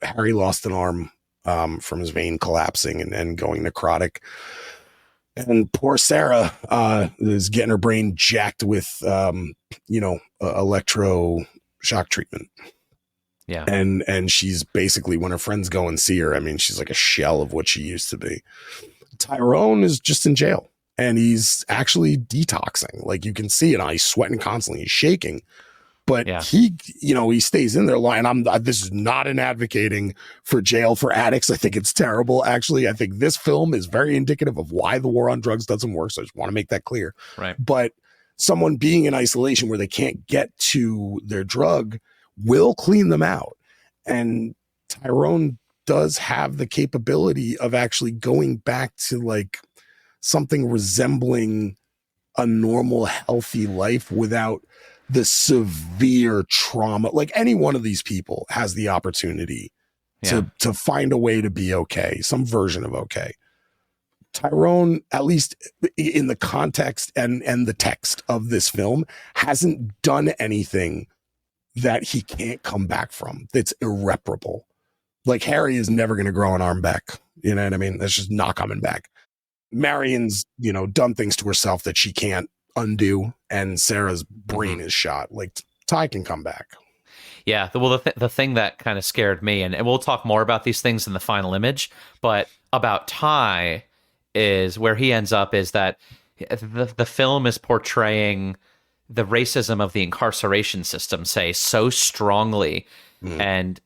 Harry lost an arm from his vein collapsing and going necrotic. And poor Sarah is getting her brain jacked with, electro shock treatment. Yeah. And she's basically, when her friends go and see her, I mean, she's like a shell of what she used to be. Tyrone is just in jail, and he's actually detoxing. Like, you can see it. He's sweating constantly. He's shaking. But he stays in there lying. This is not an advocating for jail for addicts. I think it's terrible. Actually, I think this film is very indicative of why the war on drugs doesn't work. So I just want to make that clear. Right. But someone being in isolation where they can't get to their drug will clean them out. And Tyrone does have the capability of actually going back to, like, something resembling a normal, healthy life without the severe trauma. Like, any one of these people has the opportunity to find a way to be okay, some version of okay. Tyrone, at least in the context and the text of this film, hasn't done anything that he can't come back from. That's irreparable. Like, Harry is never going to grow an arm back. You know what I mean? That's just not coming back. Marion's, done things to herself that she can't undo, and Sarah's brain is shot. Like, Ty can come back. Yeah, well, the thing that kind of scared me, and we'll talk more about these things in the final image, but about Ty is where he ends up is that the film is portraying the racism of the incarceration system, say, so strongly and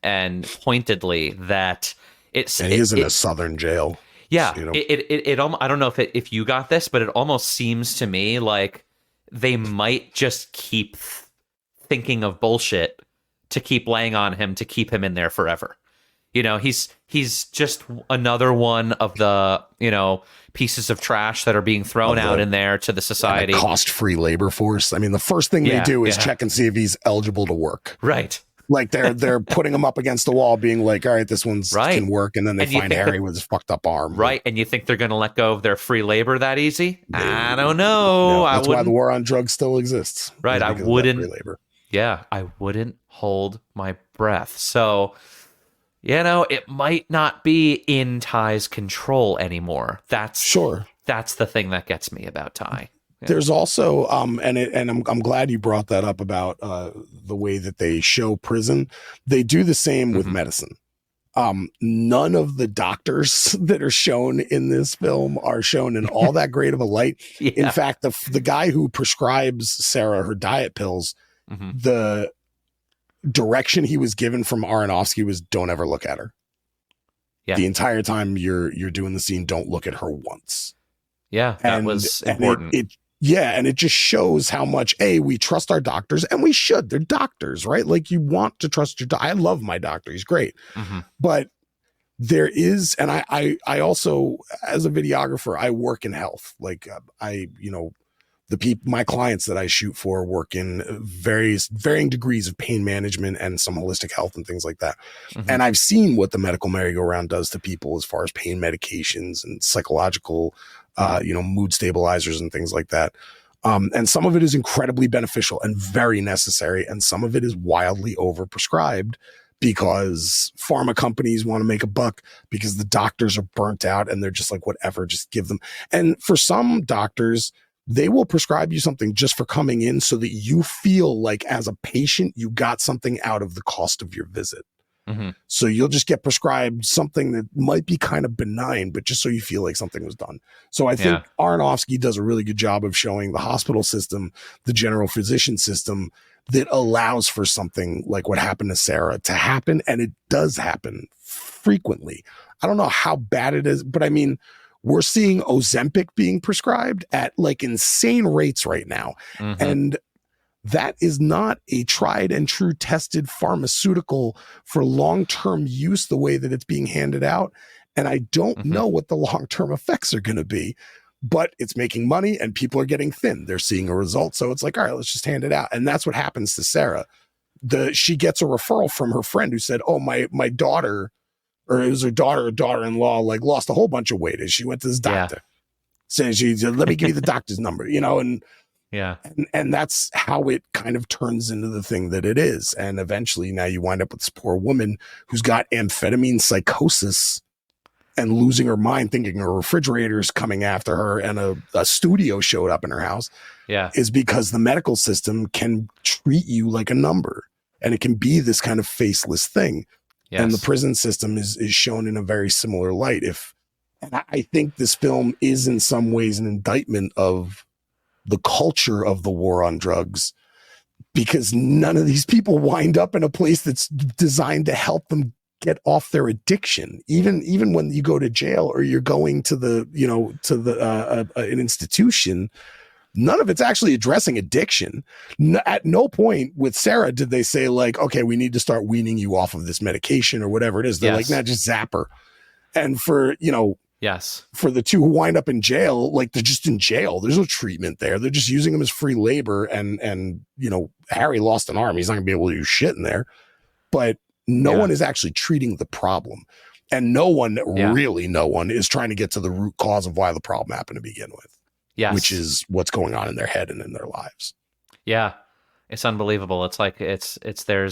pointedly that it's... And he is in a southern jail. Yeah, I don't know if you got this, but it almost seems to me like they might just keep thinking of bullshit to keep laying on him to keep him in there forever. He's just another one of the, pieces of trash that are being thrown out in there to the society. Cost-free labor force. I mean, the first thing they do is check and see if he's eligible to work. Right. Like they're putting him up against the wall, being like, all right, this one's Right. can work, and then they And you find think Harry with his fucked up arm. Right. And you think they're going to let go of their free labor that easy? I don't know. No, I that's why the wouldn't. war on drugs still exists. Right. is I because of that wouldn't. free labor. Yeah. I wouldn't hold my breath. So, it might not be in Ty's control anymore. Sure. That's the thing that gets me about Ty. Yeah. There's also and I'm glad you brought that up about the way that they show prison. They do the same with medicine. None of the doctors that are shown in this film are shown in all that great of a light. Yeah. In fact, the guy who prescribes Sarah her diet pills, the direction he was given from Aronofsky was don't ever look at her. Yeah. The entire time you're doing the scene, don't look at her once. Yeah, that was important. And it just shows how much we trust our doctors, and we should. They're doctors, right? Like you want to trust your doctor. I love my doctor; he's great. But there is, and I also, as a videographer, I work in health. Like my clients that I shoot for work in varying degrees of pain management and some holistic health and things like that. And I've seen what the medical merry-go-round does to people as far as pain medications and psychological, mood stabilizers and things like that. And some of it is incredibly beneficial and very necessary. And some of it is wildly overprescribed because pharma companies want to make a buck because the doctors are burnt out and they're just like, whatever, just give them. And for some doctors, they will prescribe you something just for coming in so that you feel like as a patient, you got something out of the cost of your visit. So you'll just get prescribed something that might be kind of benign, but just so you feel like something was done. So I think Aronofsky does a really good job of showing the hospital system, the general physician system that allows for something like what happened to Sarah to happen. And it does happen frequently. I don't know how bad it is, but I mean, we're seeing Ozempic being prescribed at like insane rates right now. And that is not a tried and true tested pharmaceutical for long-term use the way that it's being handed out. And I don't know what the long-term effects are going to be, but it's making money and people are getting thin. They're seeing a result. So it's like, all right, let's just hand it out. And that's what happens to Sarah. She gets a referral from her friend who said, oh, my daughter, or it was her daughter or daughter-in-law, like lost a whole bunch of weight as she went to this doctor. Saying she said, let me give you the doctor's number, and that's how it kind of turns into the thing that it is. And eventually now you wind up with this poor woman who's got amphetamine psychosis and losing her mind, thinking her refrigerator's coming after her and a studio showed up in her house. Is because the medical system can treat you like a number and it can be this kind of faceless thing. And the prison system is shown in a very similar light. And I think this film is in some ways an indictment of the culture of the war on drugs, because none of these people wind up in a place that's designed to help them get off their addiction. Even when you go to jail or you're going to an institution, none of it's actually addressing addiction. At no point with Sarah did they say like, okay, we need to start weaning you off of this medication or whatever it is. They're like, nah, just zap her. And for the two who wind up in jail, like they're just in jail. There's no treatment there. They're just using them as free labor. And Harry lost an arm. He's not gonna be able to do shit in there. But no one is actually treating the problem. And no one is trying to get to the root cause of why the problem happened to begin with. Which is what's going on in their head and in their lives. Yeah. It's unbelievable. It's like there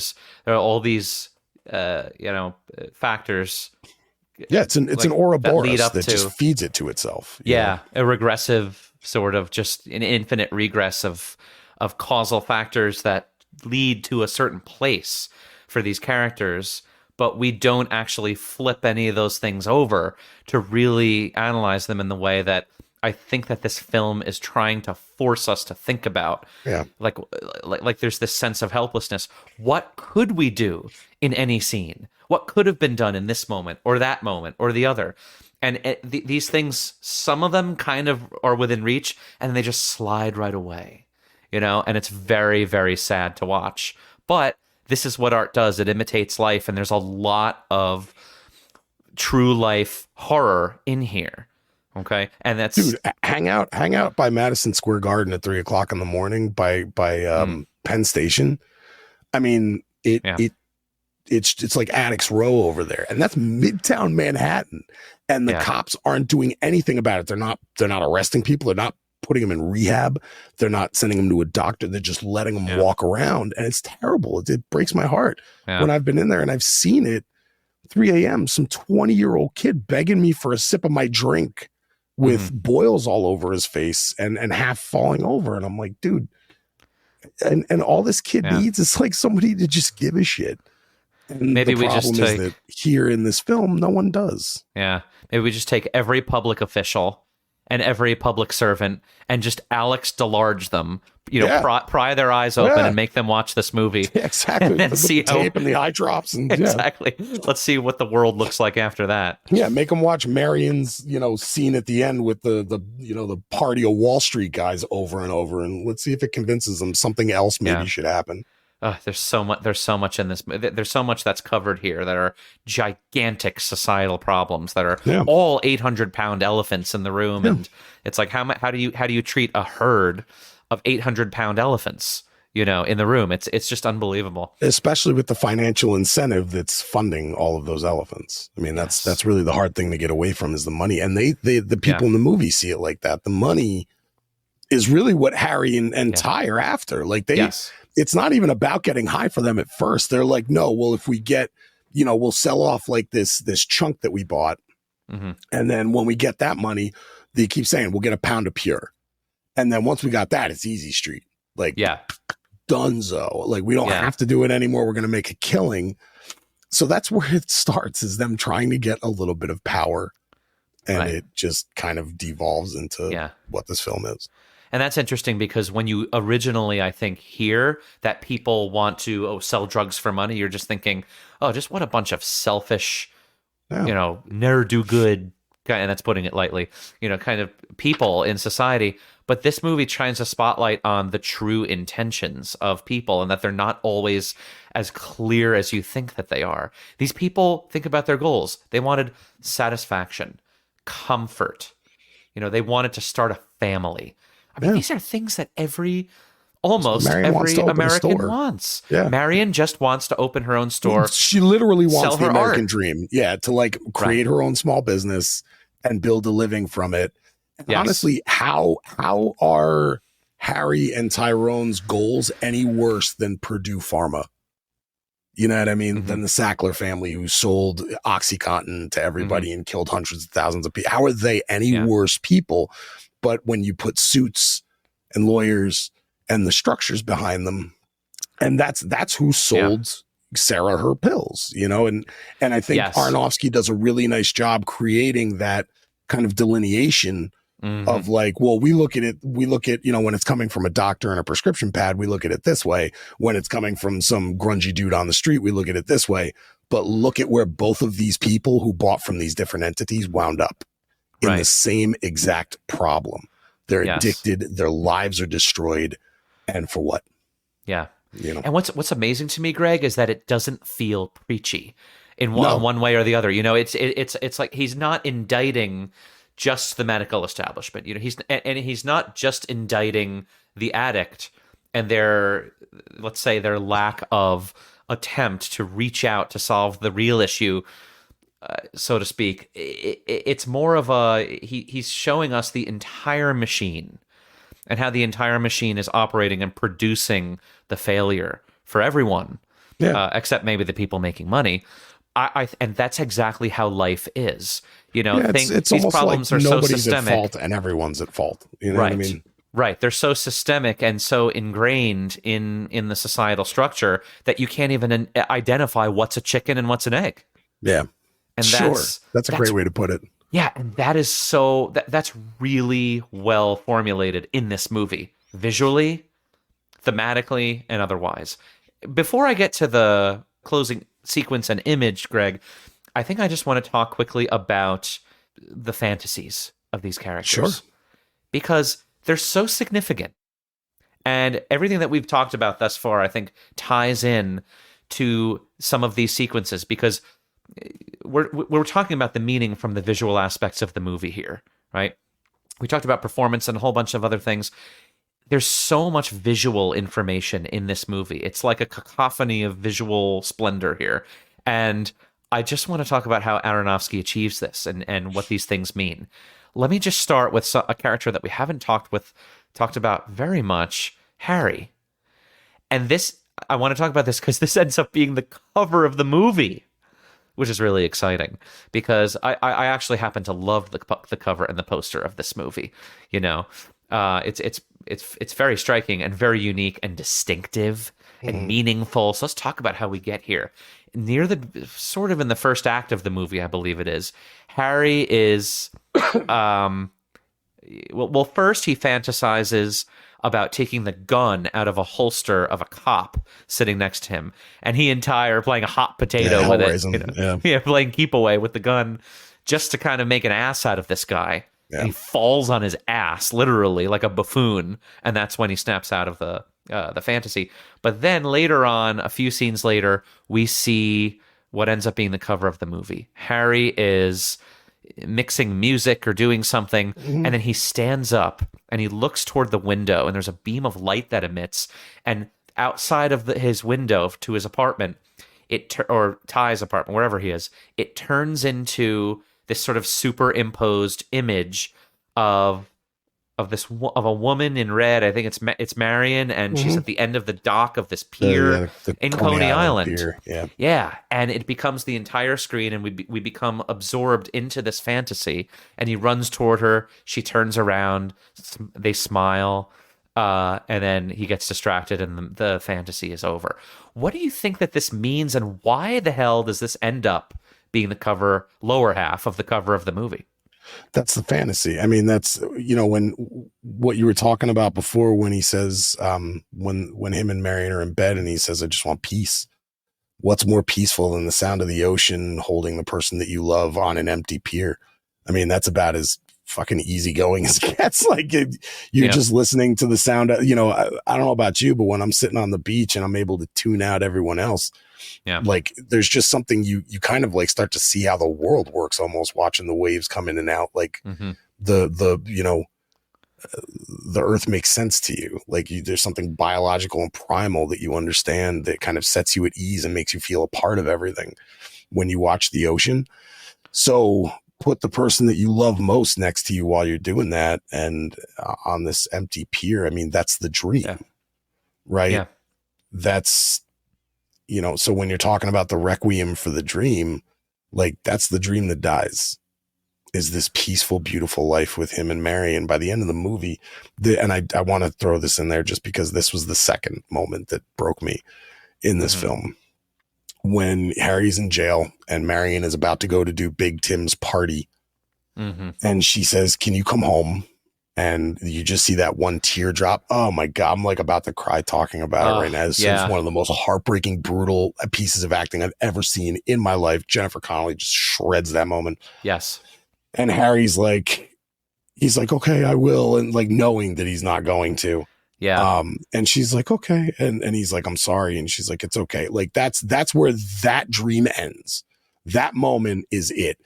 are all these factors. Yeah, it's an Ouroboros that just feeds it to itself. A regressive sort of just an infinite regress of causal factors that lead to a certain place for these characters, but we don't actually flip any of those things over to really analyze them in the way that I think that this film is trying to force us to think about. Like there's this sense of helplessness. What could we do in any scene? What could have been done in this moment or that moment or the other? And these things, some of them kind of are within reach and they just slide right away, and it's very, very sad to watch. But this is what art does. It imitates life. And there's a lot of true life horror in here. Okay. And that's hang out by Madison Square Garden at 3:00 in the morning by Penn Station. I mean, it it's like Addicts Row over there, and that's Midtown Manhattan, and the cops aren't doing anything about it. They're not arresting people. They're not putting them in rehab. They're not sending them to a doctor. They're just letting them walk around, and it's terrible. It breaks my heart when I've been in there and I've seen it. 3 a.m. some 20-year-old kid begging me for a sip of my drink with boils all over his face and half falling over, and I'm like, dude, and all this kid needs is like somebody to just give a shit. And maybe the we problem just is that here in this film, no one does. Yeah, maybe we just take every public official and every public servant and just Alex DeLarge them, pry their eyes open and make them watch this movie. Yeah, exactly. And then see the tape and the eye drops. And, exactly. Let's see what the world looks like after that. Yeah, make them watch Marion's, scene at the end with the party of Wall Street guys over and over, and let's see if it convinces them something else maybe should happen. There's so much in this. There's so much that's covered here that are gigantic societal problems that are all 800-pound elephants in the room, and it's like how do you treat a herd of 800-pound elephants? In the room, it's just unbelievable. Especially with the financial incentive that's funding all of those elephants. I mean, that's really the hard thing to get away from is the money, and the people in the movie see it like that. The money is really what Harry and Ty are after. Like it's not even about getting high for them at first. They're like, no, well, if we get, we'll sell off like this chunk that we bought. And then when we get that money, they keep saying, we'll get a pound of pure. And then once we got that, it's easy street. Like, dunzo. Like, we don't have to do it anymore. We're going to make a killing. So that's where it starts, is them trying to get a little bit of power. And it just kind of devolves into what this film is. And that's interesting because when you originally, I think, hear that people want to sell drugs for money, you're just thinking, just what a bunch of selfish, ne'er-do-good, and that's putting it lightly, kind of people in society. But this movie shines a spotlight on the true intentions of people and that they're not always as clear as you think that they are. These people think about their goals. They wanted satisfaction, comfort. They wanted to start a family. I mean, these are things that almost every American wants. Yeah. Marion just wants to open her own store. She literally wants the American art. dream. Yeah, to like create her own small business and build a living from it. And honestly, how are Harry and Tyrone's goals any worse than Purdue Pharma? You know what I mean? Than the Sackler family who sold OxyContin to everybody and killed hundreds of thousands of people. How are they any worse people? But when you put suits and lawyers and the structures behind them, and that's who sold Sarah her pills, and I think Aronofsky does a really nice job creating that kind of delineation of like, well, we look at when it's coming from a doctor and a prescription pad, we look at it this way. When it's coming from some grungy dude on the street, we look at it this way. But look at where both of these people who bought from these different entities wound up. In the same exact problem. They're addicted, their lives are destroyed, and for what? Yeah. And what's amazing to me, Greg, is that it doesn't feel preachy in one way or the other. It's like he's not indicting just the medical establishment. He's not just indicting the addict and their lack of attempt to reach out to solve the real issue. So to speak, it's more of he's showing us the entire machine and how the entire machine is operating and producing the failure for everyone, except maybe the people making money. And that's exactly how life is. It's these almost problems like are so nobody's systemic, at fault and everyone's at fault. You know what I mean? Right. They're so systemic and so ingrained in the societal structure that you can't even identify what's a chicken and what's an egg. Yeah. And that's a great way to put it. Yeah, and that is that's really well formulated in this movie, visually, thematically, and otherwise. Before I get to the closing sequence and image, Greg, I think I just want to talk quickly about the fantasies of these characters. Sure. Because they're so significant. And everything that we've talked about thus far, I think, ties in to some of these sequences because we're talking about the meaning from the visual aspects of the movie here, right? We talked about performance and a whole bunch of other things. there's so much visual information in this movie. It's like a cacophony of visual splendor here. And I just want to talk about how Aronofsky achieves this and what these things mean. Let me just start with a character that we haven't talked about very much, Harry. And this, I want to talk about this because this ends up being the cover of the movie, which is really exciting because I actually happen to love the cover and the poster of this movie. You know, it's very striking and very unique and distinctive and meaningful. So let's talk about how we get here. Near the sort of in the first act of the movie, I believe it is, Harry is well, first he fantasizes about taking the gun out of a holster of a cop sitting next to him, and he and Ty are playing a hot potato with it. You know? Playing keep away with the gun just to kind of make an ass out of this guy. Yeah. And he falls on his ass, literally, like a buffoon, and that's when he snaps out of the fantasy. But then later on, a few scenes later, we see what ends up being the cover of the movie. Harry is mixing music or doing something, and then he stands up and he looks toward the window, and there's a beam of light that emits, and outside of his window to his apartment, or Ty's apartment, wherever he is, it turns into this sort of superimposed image of a woman in red. I think it's Marion, and she's at the end of the dock of this pier in Coney Island. Pier. Yeah, and it becomes the entire screen, and we become absorbed into this fantasy. And he runs toward her. She turns around. They smile, and then he gets distracted, and the fantasy is over. What do you think that this means, and why the hell does this end up being the lower half of the cover of the movie? That's the fantasy. I mean, that's, when what you were talking about before, when he says, when him and Marion are in bed and he says, I just want peace. What's more peaceful than the sound of the ocean holding the person that you love on an empty pier? I mean, that's about as fucking easygoing as it gets. Like you're just listening to the sound. I don't know about you, but when I'm sitting on the beach and I'm able to tune out everyone else, like there's just something you kind of like start to see how the world works, almost watching the waves come in and out. Like the earth makes sense to you. Like there's something biological and primal that you understand that kind of sets you at ease and makes you feel a part of everything when you watch the ocean. So put the person that you love most next to you while you're doing that, and on this empty pier. I mean, that's the dream, right? Yeah. That's, so when you're talking about the Requiem for the Dream, like that's the dream that dies, is this peaceful, beautiful life with him and Marion. By the end of the movie, and I want to throw this in there just because this was the second moment that broke me in this film. When Harry's in jail and Marion is about to go to do Big Tim's party, and she says, can you come home? And you just see that one teardrop. Oh my God, I'm like about to cry talking about it right now. It's one of the most heartbreaking, brutal pieces of acting I've ever seen in my life. Jennifer Connelly just shreds that moment. Yes. And Harry's like, okay, I will. And like knowing that he's not going to. Yeah. And she's like, okay. And he's like, I'm sorry. And she's like, it's okay. Like that's where that dream ends. That moment is it.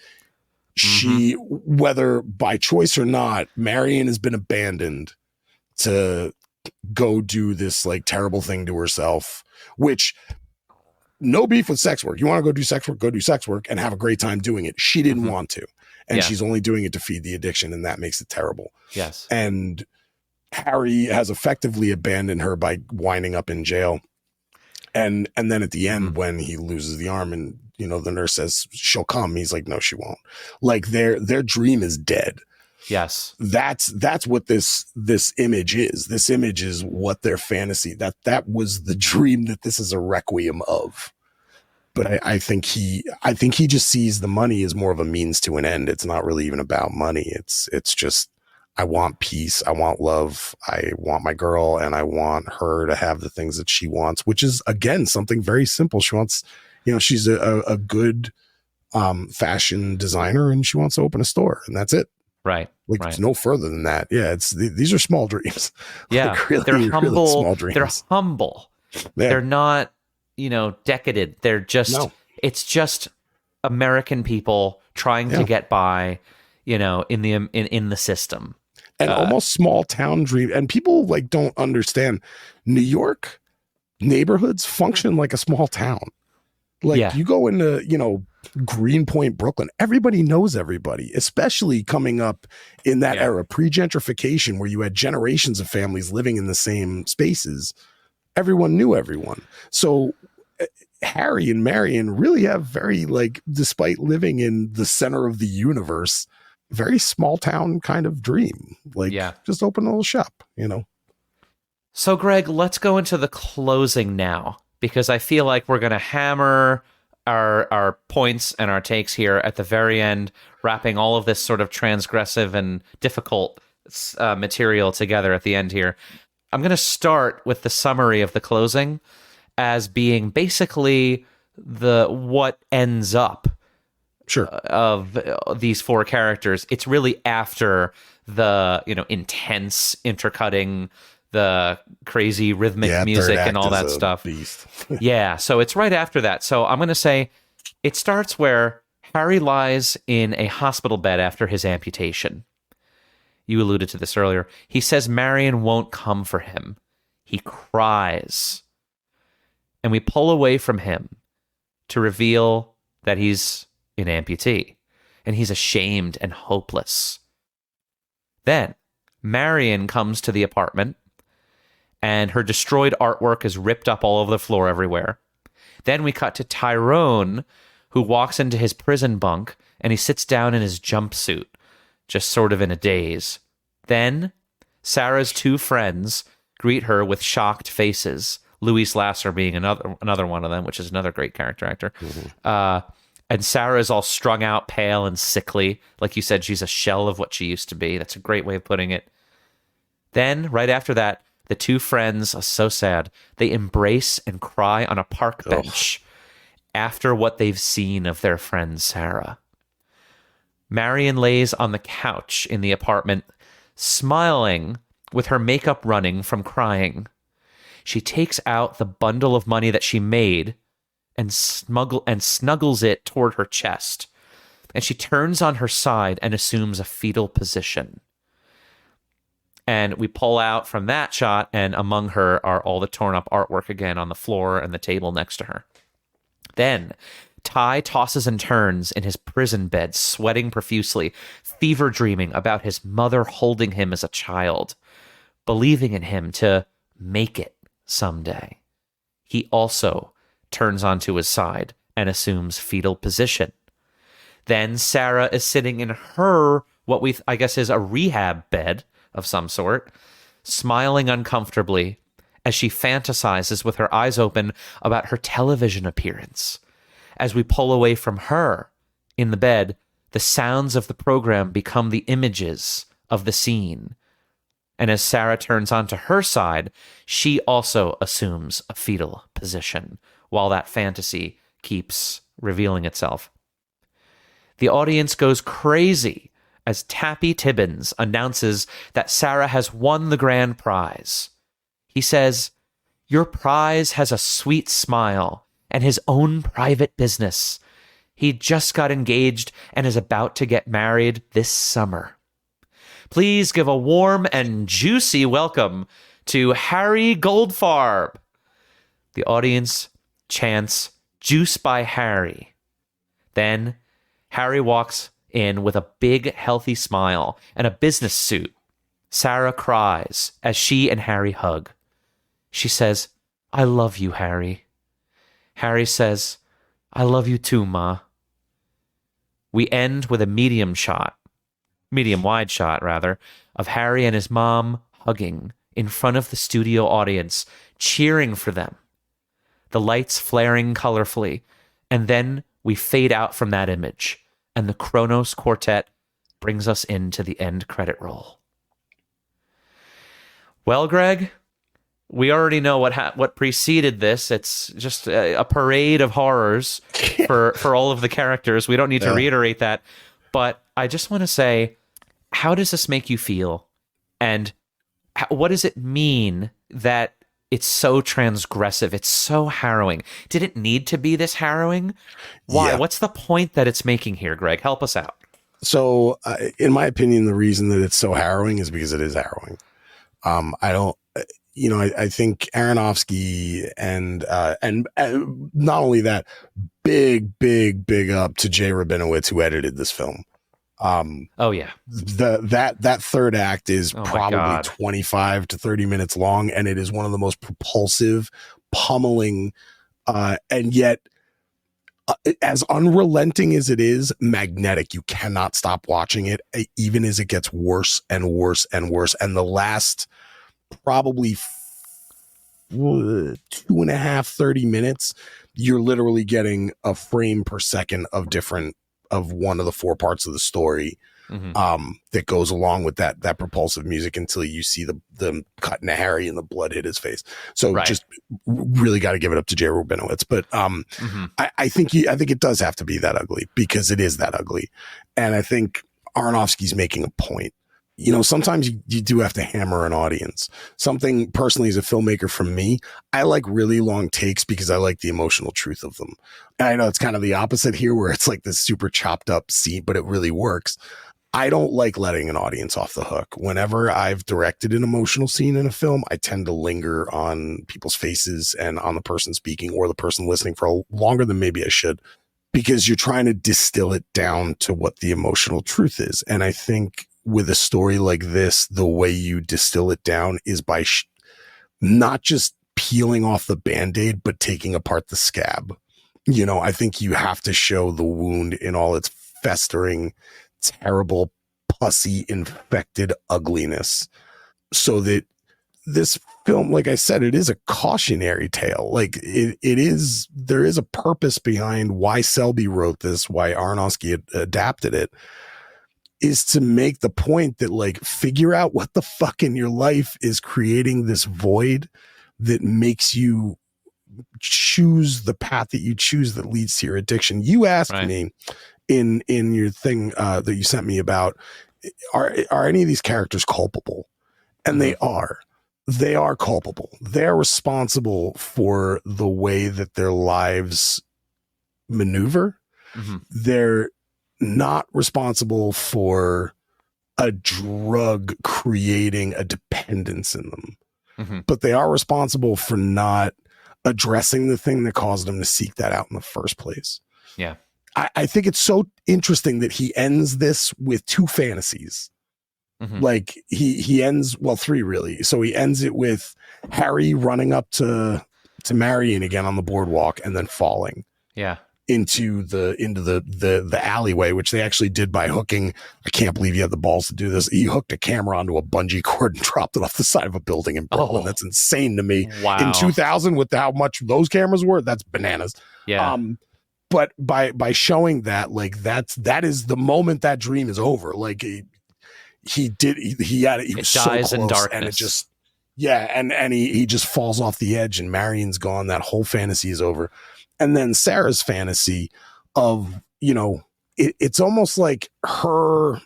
She, whether by choice or not, Marion has been abandoned to go do this like terrible thing to herself, which no beef with sex work. You want to go do sex work and have a great time doing it. She didn't want to. And she's only doing it to feed the addiction. And that makes it terrible. Yes. And Harry has effectively abandoned her by winding up in jail. And then at the end, when he loses the arm and, the nurse says she'll come, he's like, no, she won't. Like their dream is dead. Yes. That's what this image is. This image is what their fantasy, that was the dream that this is a requiem of. But I think he just sees the money as more of a means to an end. It's not really even about money. It's just, I want peace. I want love. I want my girl, and I want her to have the things that she wants, which is, again, something very simple. She wants, she's a good fashion designer, and she wants to open a store, and that's it. Right. Like it's no further than that. Yeah. These are small dreams. Yeah. Like really, they're humble. Really small dreams. They're humble. Yeah. They're not, decadent. They're just, it's just American people trying to get by, in the system. and almost small town dream. And people like don't understand New York neighborhoods function like a small town. Like you go into, Greenpoint, Brooklyn, everybody knows everybody, especially coming up in that era, pre-gentrification, where you had generations of families living in the same spaces. Everyone knew everyone. So Harry and Marion really have very, like, despite living in the center of the universe, very small town kind of dream. Like, just open a little shop, So, Greg, let's go into the closing now, because I feel like we're going to hammer our points and our takes here at the very end, wrapping all of this sort of transgressive and difficult material together at the end here. I'm going to start with the summary of the closing as being basically what ends up of these four characters. It's really after the intense intercutting, the crazy rhythmic music and all that stuff. So it's right after that. So I'm going to say it starts where Harry lies in a hospital bed after his amputation. You alluded to this earlier. He says Marion won't come for him. He cries. And we pull away from him to reveal that he's an amputee. And he's ashamed and hopeless. Then Marion comes to the apartment, and her destroyed artwork is ripped up all over the floor everywhere. Then we cut to Tyrone, who walks into his prison bunk, and he sits down in his jumpsuit, just sort of in a daze. Then Sarah's two friends greet her with shocked faces, Louise Lasser being another one of them, which is another great character actor. And Sarah is all strung out, pale, and sickly. Like you said, she's a shell of what she used to be. That's a great way of putting it. Then, right after that, the two friends are so sad. They embrace and cry on a park bench after what they've seen of their friend Sarah. Marion lays on the couch in the apartment, smiling with her makeup running from crying. She takes out the bundle of money that she made and snuggles it toward her chest. And she turns on her side and assumes a fetal position. And we pull out from that shot, and among her are all the torn up artwork again on the floor and the table next to her. Then Ty tosses and turns in his prison bed, sweating profusely, fever dreaming about his mother holding him as a child, believing in him to make it someday. He also turns onto his side and assumes fetal position. Then Sarah is sitting in her, I guess is a rehab bed of some sort, smiling uncomfortably as she fantasizes with her eyes open about her television appearance. As we pull away from her in the bed, the sounds of the program become the images of the scene. And as Sarah turns onto her side, she also assumes a fetal position while that fantasy keeps revealing itself. The audience goes crazy as Tappy Tibbins announces that Sarah has won the grand prize. He says, "Your prize has a sweet smile and his own private business. He just got engaged and is about to get married this summer. Please give a warm and juicy welcome to Harry Goldfarb." The audience chants, "Juice by Harry." Then Harry walks in with a big, healthy smile and a business suit. Sarah cries as she and Harry hug. She says, "I love you, Harry." Harry says, "I love you too, Ma." We end with a medium wide shot, of Harry and his mom hugging in front of the studio audience, cheering for them. The lights flaring colorfully, and then we fade out from that image, and the Kronos Quartet brings us into the end credit roll. Well, Greg, we already know what preceded this. It's just a parade of horrors for all of the characters. We don't need to reiterate that. But I just want to say, how does this make you feel? And what does it mean that it's so transgressive? It's so harrowing. Did it need to be this harrowing? Why? Yeah. What's the point that it's making here, Greg? Help us out. So, in my opinion, the reason that it's so harrowing is because it is harrowing. I don't, I think Aronofsky and not only that, big up to Jay Rabinowitz, who edited this film. Oh yeah, that third act is Oh my probably God. 25 to 30 minutes long, and it is one of the most propulsive, pummeling, and yet as unrelenting as it is, magnetic. You cannot stop watching it, even as it gets worse and worse and worse. And the last probably 2.5, 30 minutes, you're literally getting a frame per second of one of the four parts of the story that goes along with that propulsive music until you see the cut into Harry and the blood hit his face. So just really got to give it up to Jay Rabinowitz. But I think it does have to be that ugly, because it is that ugly. And I think Aronofsky's making a point. Sometimes you do have to hammer an audience. Something personally as a filmmaker, for me, I like really long takes because I like the emotional truth of them. And I know it's kind of the opposite here, where it's like this super chopped up scene, but it really works. I don't like letting an audience off the hook. Whenever I've directed an emotional scene in a film, I tend to linger on people's faces and on the person speaking or the person listening for longer than maybe I should, because you're trying to distill it down to what the emotional truth is. And I think with a story like this, the way you distill it down is by not just peeling off the Band-Aid, but taking apart the scab. I think you have to show the wound in all its festering, terrible, pussy, infected ugliness, so that this film, like I said, it is a cautionary tale. Like it is, there is a purpose behind why Selby wrote this, why Aronofsky adapted it, is to make the point that, like, figure out what the fuck in your life is creating this void that makes you choose the path that you choose that leads to your addiction. You asked me in your thing that you sent me about, are any of these characters culpable? And they are culpable. They're responsible for the way that their lives maneuver. They're not responsible for a drug creating a dependence in them, but they are responsible for not addressing the thing that caused them to seek that out in the first place. Yeah. I think it's so interesting that he ends this with two fantasies. Like he ends, well, three really. So he ends it with Harry running up to Marion again on the boardwalk and then falling. Yeah. Into the alleyway, which they actually did by hooking. I can't believe you had the balls to do this. He hooked a camera onto a bungee cord and dropped it off the side of a building in Brooklyn. That's insane to me. Wow. In 2000, with how much those cameras were, that's bananas. Yeah. But by showing that, like, that is the moment that dream is over. Like he was so close, in darkness. and it just, and he just falls off the edge, and Marion's gone. That whole fantasy is over. And then Sarah's fantasy of, it's almost like her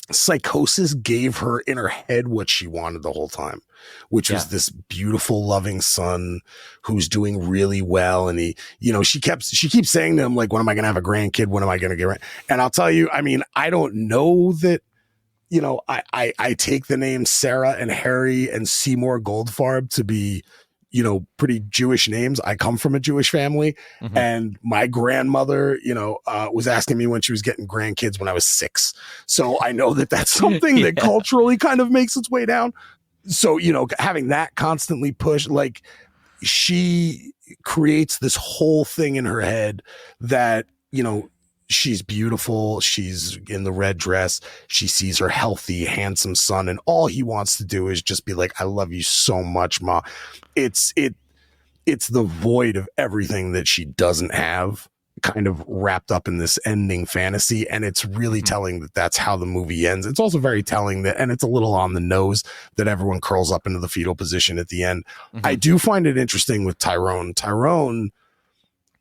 psychosis gave her in her head what she wanted the whole time, which was this beautiful, loving son who's doing really well. And he, she keeps saying to him, like, when am I going to have a grandkid? When am I going to get? And I'll tell you, I mean, I don't know that, I take the names Sarah and Harry and Seymour Goldfarb to be, pretty Jewish names. I come from a Jewish family, and my grandmother, was asking me when she was getting grandkids when I was 6. So I know that that's something that culturally kind of makes its way down. So, having that constantly pushed, like, she creates this whole thing in her head that, she's beautiful. She's in the red dress. She sees her healthy, handsome son, and all he wants to do is just be like, I love you so much, Ma. It's the void of everything that she doesn't have kind of wrapped up in this ending fantasy. And it's really telling that that's how the movie ends. It's also very telling that, and it's a little on the nose, that everyone curls up into the fetal position at the end. I do find it interesting with Tyrone. Tyrone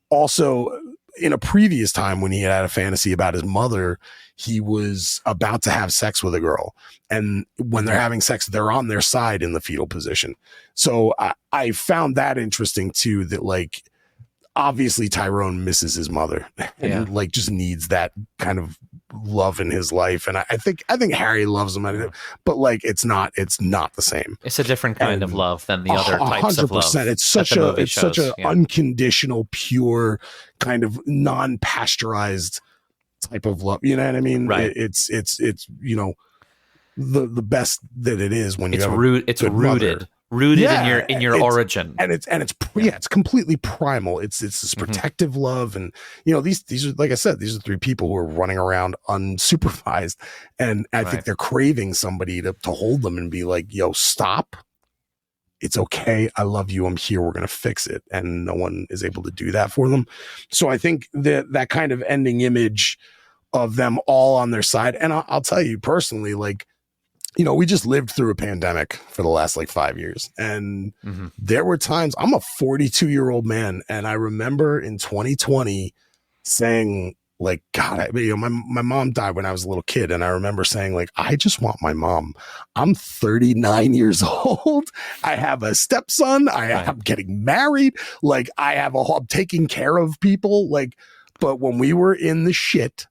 also, in a previous time when he had a fantasy about his mother, he was about to have sex with a girl. And when they're having sex, they're on their side in the fetal position. So I found that interesting too, that, like, obviously Tyrone misses his mother and like just needs that kind of love in his life. And I think Harry loves him, but like it's not the same. It's a different kind of love than the other types of love. 100%. It's such a unconditional, pure, kind of non-pasteurized type of love. You know what I mean? Right. It's you know, the best that it is when you have it's rooted in your origin, and it's completely primal. It's this protective love, and you know, these are, like I said, these are three people who are running around unsupervised, and I think they're craving somebody to hold them and be like, yo, stop, it's okay, I love you, I'm here, we're gonna fix it. And no one is able to do that for them. So I think that kind of ending image of them all on their side, and I'll tell you personally, like, you know, we just lived through a pandemic for the last like 5 years. And there were times, I'm a 42-year-old man. And I remember in 2020 saying like, God, my mom died when I was a little kid. And I remember saying like, I just want my mom. I'm 39 years old. I have a stepson. I'm getting married. Like I'm taking care of people. Like, but when we were in the shit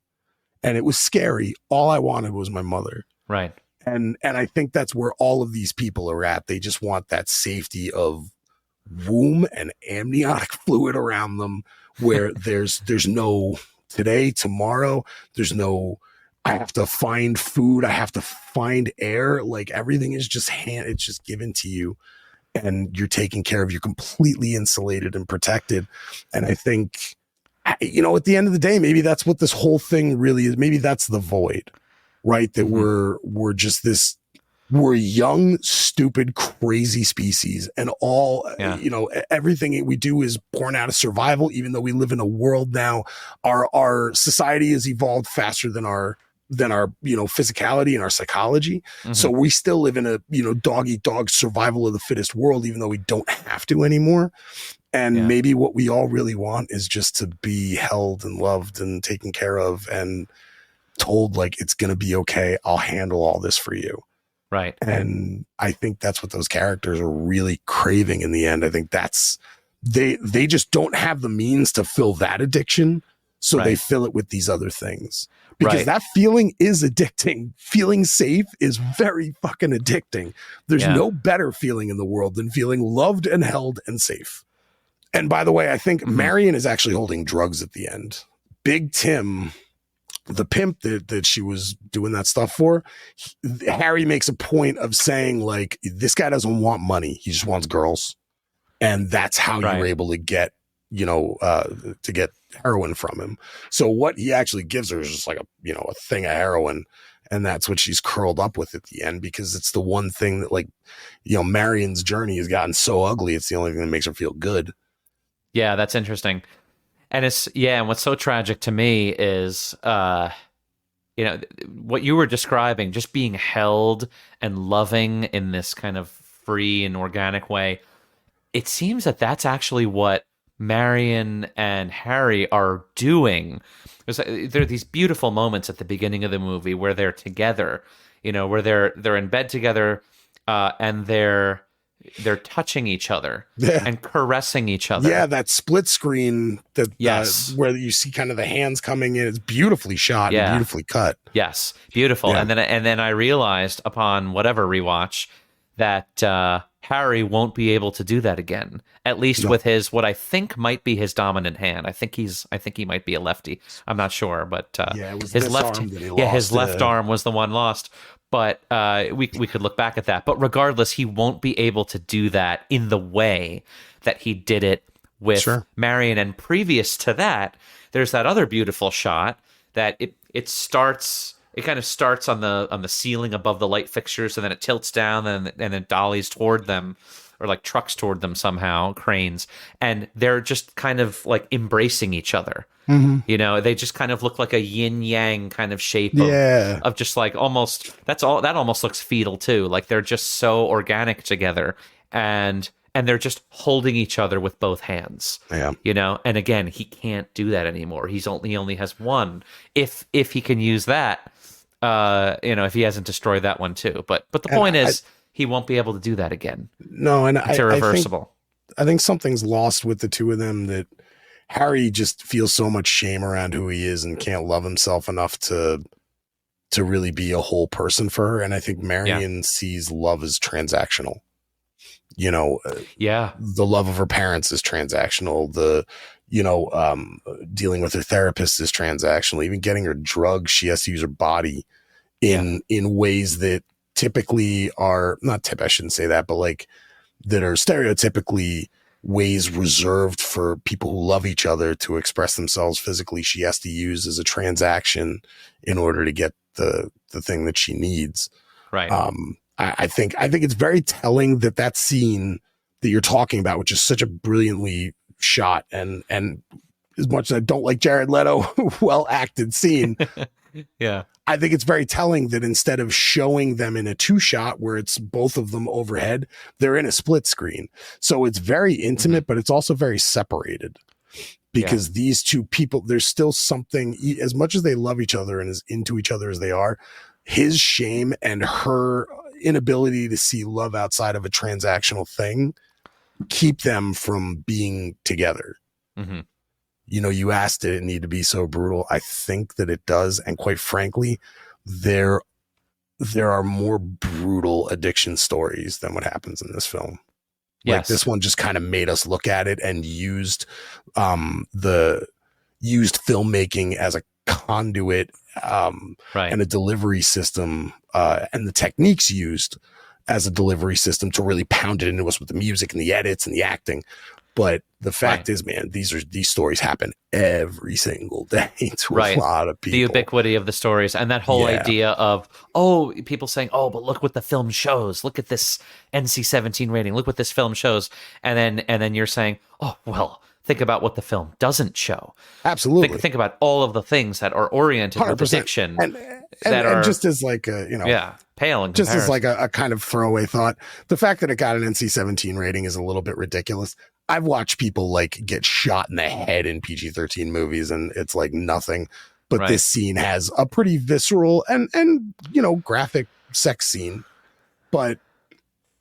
and it was scary, all I wanted was my mother. Right. And I think that's where all of these people are at. They just want that safety of womb and amniotic fluid around them, where there's no today, tomorrow. There's no, I have to find food. I have to find air. Like everything is just it's just given to you, and you're taken care of. You're completely insulated and protected. And I think, you know, at the end of the day, maybe that's what this whole thing really is. Maybe that's the void. Right, that we're just we're young, stupid, crazy species, and all you know, everything we do is born out of survival. Even though we live in a world now, our society has evolved faster than our you know, physicality and our psychology. So we still live in a, you know, dog eat dog, survival of the fittest world, even though we don't have to anymore. And maybe what we all really want is just to be held and loved and taken care of and told like, it's going to be okay, I'll handle all this for you. Right. And I think that's what those characters are really craving in the end. I think that's, they just don't have the means to fill that addiction. So they fill it with these other things, because that feeling is addicting. Feeling safe is very fucking addicting. There's no better feeling in the world than feeling loved and held and safe. And by the way, I think Marion is actually holding drugs at the end. Big Tim, the pimp that she was doing that stuff for, Harry makes a point of saying like, this guy doesn't want money, he just wants girls, and that's how you're able to get, you know, to get heroin from him. So what he actually gives her is just like a thing of heroin, and that's what she's curled up with at the end, because it's the one thing that, like, you know, Marion's journey has gotten so ugly, it's the only thing that makes her feel good. Yeah, that's interesting. And and what's so tragic to me is, you know, what you were describing, just being held and loving in this kind of free and organic way. It seems that that's actually what Marion and Harry are doing. There are these beautiful moments at the beginning of the movie where they're together, you know, where they're in bed together, and they're touching each other and caressing each other. Yeah, that split screen that where you see kind of the hands coming in. It's beautifully shot and beautifully cut. Yes, beautiful. Yeah. And then I realized upon whatever rewatch that Harry won't be able to do that again. At least with his, what I think might be his dominant hand. I think he might be a lefty. I'm not sure, but it was his left arm that he lost. His left arm was the one lost. But we could look back at that. But regardless, he won't be able to do that in the way that he did it with Marion. And previous to that, there's that other beautiful shot that it kind of starts on the ceiling above the light fixtures, and then it tilts down, and then dollies toward them, or like trucks toward them somehow, cranes, and they're just kind of like embracing each other. You know, they just kind of look like a yin yang kind of shape of just like almost, that almost looks fetal too. Like they're just so organic together, and they're just holding each other with both hands. Yeah. You know, and again, he can't do that anymore. He only has one. If he can use that, you know, if he hasn't destroyed that one too. But the point is, he won't be able to do that again. No, and it's irreversible. I think something's lost with the two of them, that Harry just feels so much shame around who he is and can't love himself enough to really be a whole person for her. And I think Marion sees love as transactional. You know, the love of her parents is transactional. Dealing with her therapist is transactional. Even getting her drugs, she has to use her body in ways that typically are I shouldn't say that, but like that are stereotypically ways reserved for people who love each other to express themselves physically. She has to use as a transaction in order to get the thing that she needs. Right. I think it's very telling that scene that you're talking about, which is such a brilliantly shot and as much as I don't like Jared Leto, well acted scene. Yeah. I think it's very telling that instead of showing them in a 2-shot where it's both of them overhead, they're in a split screen. So it's very intimate, but it's also very separated because these two people, there's still something, as much as they love each other and as into each other as they are, his shame and her inability to see love outside of a transactional thing keep them from being together. Mm-hmm. You know, you asked, did it need to be so brutal? I think that it does. And quite frankly, there are more brutal addiction stories than what happens in this film. Yes. Like this one just kind of made us look at it and used filmmaking as a conduit and a delivery system and the techniques used as a delivery system to really pound it into us with the music and the edits and the acting. But the fact is, man, these stories happen every single day to a lot of people. The ubiquity of the stories and that whole idea of, people saying, but look what the film shows. Look at this NC-17 rating. Look what this film shows. And then you're saying, think about what the film doesn't show. Absolutely. Think about all of the things that are oriented 100%. With addiction. And just as like a, pale in comparison. Just as like a kind of throwaway thought, the fact that it got an NC-17 rating is a little bit ridiculous. I've watched people like get shot in the head in PG-13 movies and it's like nothing, but this scene has a pretty visceral and graphic sex scene, but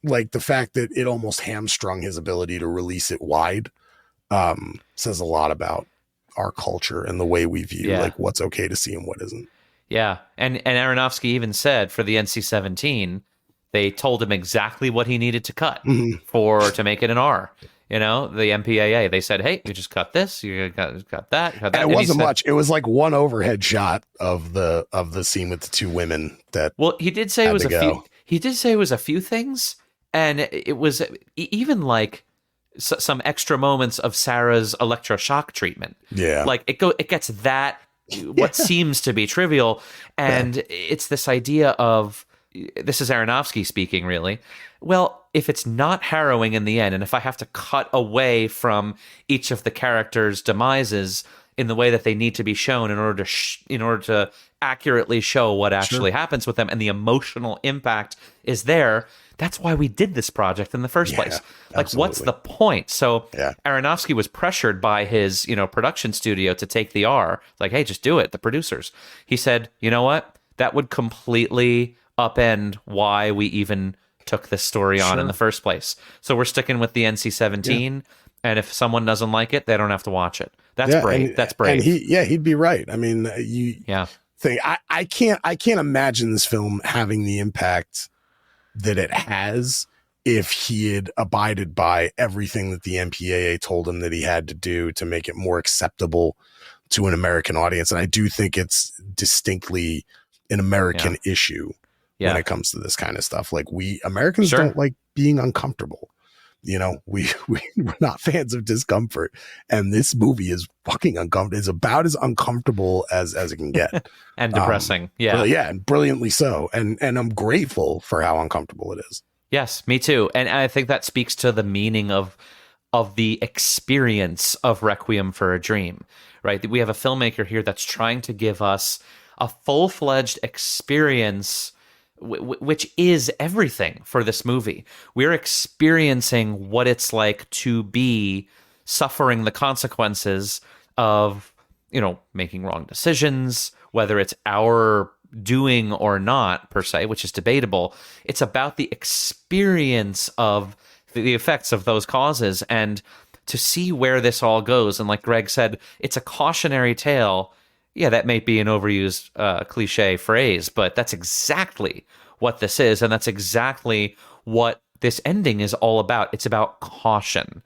like the fact that it almost hamstrung his ability to release it wide says a lot about our culture and the way we view like what's okay to see and what isn't. Yeah. And Aronofsky even said for the NC-17, they told him exactly what he needed to cut to make it an R. You know, the MPAA, they said, hey, you just cut this, you got that. And it wasn't much. It was like one overhead shot of the scene with the two women that. Well, he did say it was he did say it was a few things. And it was even like some extra moments of Sarah's electroshock treatment. Yeah. Like it gets that, what seems to be trivial. And it's this idea of, this is Aronofsky speaking, really. Well, if it's not harrowing in the end, and if I have to cut away from each of the characters' demises in the way that they need to be shown in order to accurately show what actually happens with them, and the emotional impact is there, that's why we did this project in the first place. Like, absolutely. What's the point? So Aronofsky was pressured by his, production studio to take the R. Like, hey, just do it. The producers. He said, you know what? That would completely upend why we even took this story on in the first place. So we're sticking with the NC-17, and if someone doesn't like it, they don't have to watch it. That's brave. That's brave. And he'd be right. I mean, I can't imagine this film having the impact that it has if he had abided by everything that the MPAA told him that he had to do to make it more acceptable to an American audience. And I do think it's distinctly an American issue when it comes to this kind of stuff. Like, we Americans don't like being uncomfortable. We're not fans of discomfort, and this movie is fucking uncomfortable. It's about as uncomfortable as it can get. And depressing. And brilliantly so. And I'm grateful for how uncomfortable it is. Yes, me too. And I think that speaks to the meaning of the experience of Requiem for a Dream, right? We have a filmmaker here that's trying to give us a full-fledged experience, which is everything for this movie. We're experiencing what it's like to be suffering the consequences of, making wrong decisions, whether it's our doing or not, per se, which is debatable. It's about the experience of the effects of those causes. And to see where this all goes. And like Greg said, it's a cautionary tale. Yeah, that may be an overused cliche phrase, but that's exactly what this is. And that's exactly what this ending is all about. It's about caution.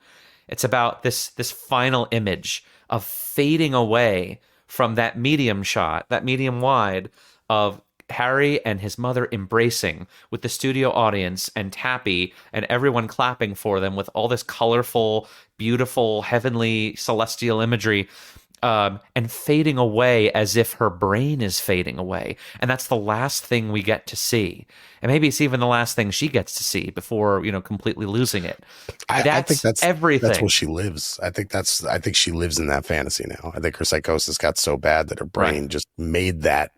It's about this final image of fading away from that medium shot, that medium wide of Harry and his mother embracing with the studio audience and Tappy and everyone clapping for them with all this colorful, beautiful, heavenly, celestial imagery, and fading away as if her brain is fading away. And that's the last thing we get to see. And maybe it's even the last thing she gets to see before, completely losing it. I think that's everything. That's where she lives. I think she lives in that fantasy now. I think her psychosis got so bad that her brain just made that.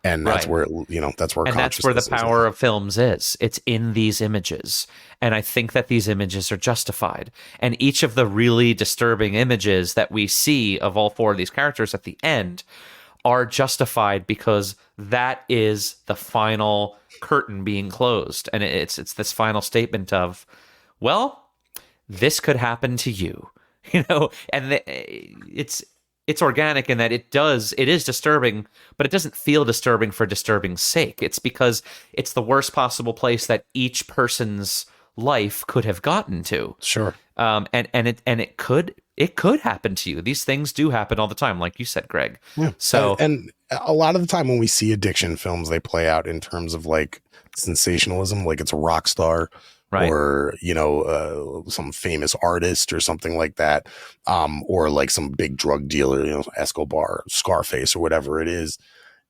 And that's where, that's where the power of films is. It's in these images. And I think that these images are justified. And each of the really disturbing images that we see of all four of these characters at the end are justified because that is the final curtain being closed. And it's this final statement of, well, this could happen to you, and it's organic in that it is disturbing, but it doesn't feel disturbing for disturbing's sake. It's because it's the worst possible place that each person's life could have gotten to. Sure. And it could happen to you. These things do happen all the time, like you said, Greg. Yeah. So and a lot of the time when we see addiction films, they play out in terms of like sensationalism, like it's a rock star. Right. Or, some famous artist or something like that. Or like some big drug dealer, Escobar, Scarface or whatever it is.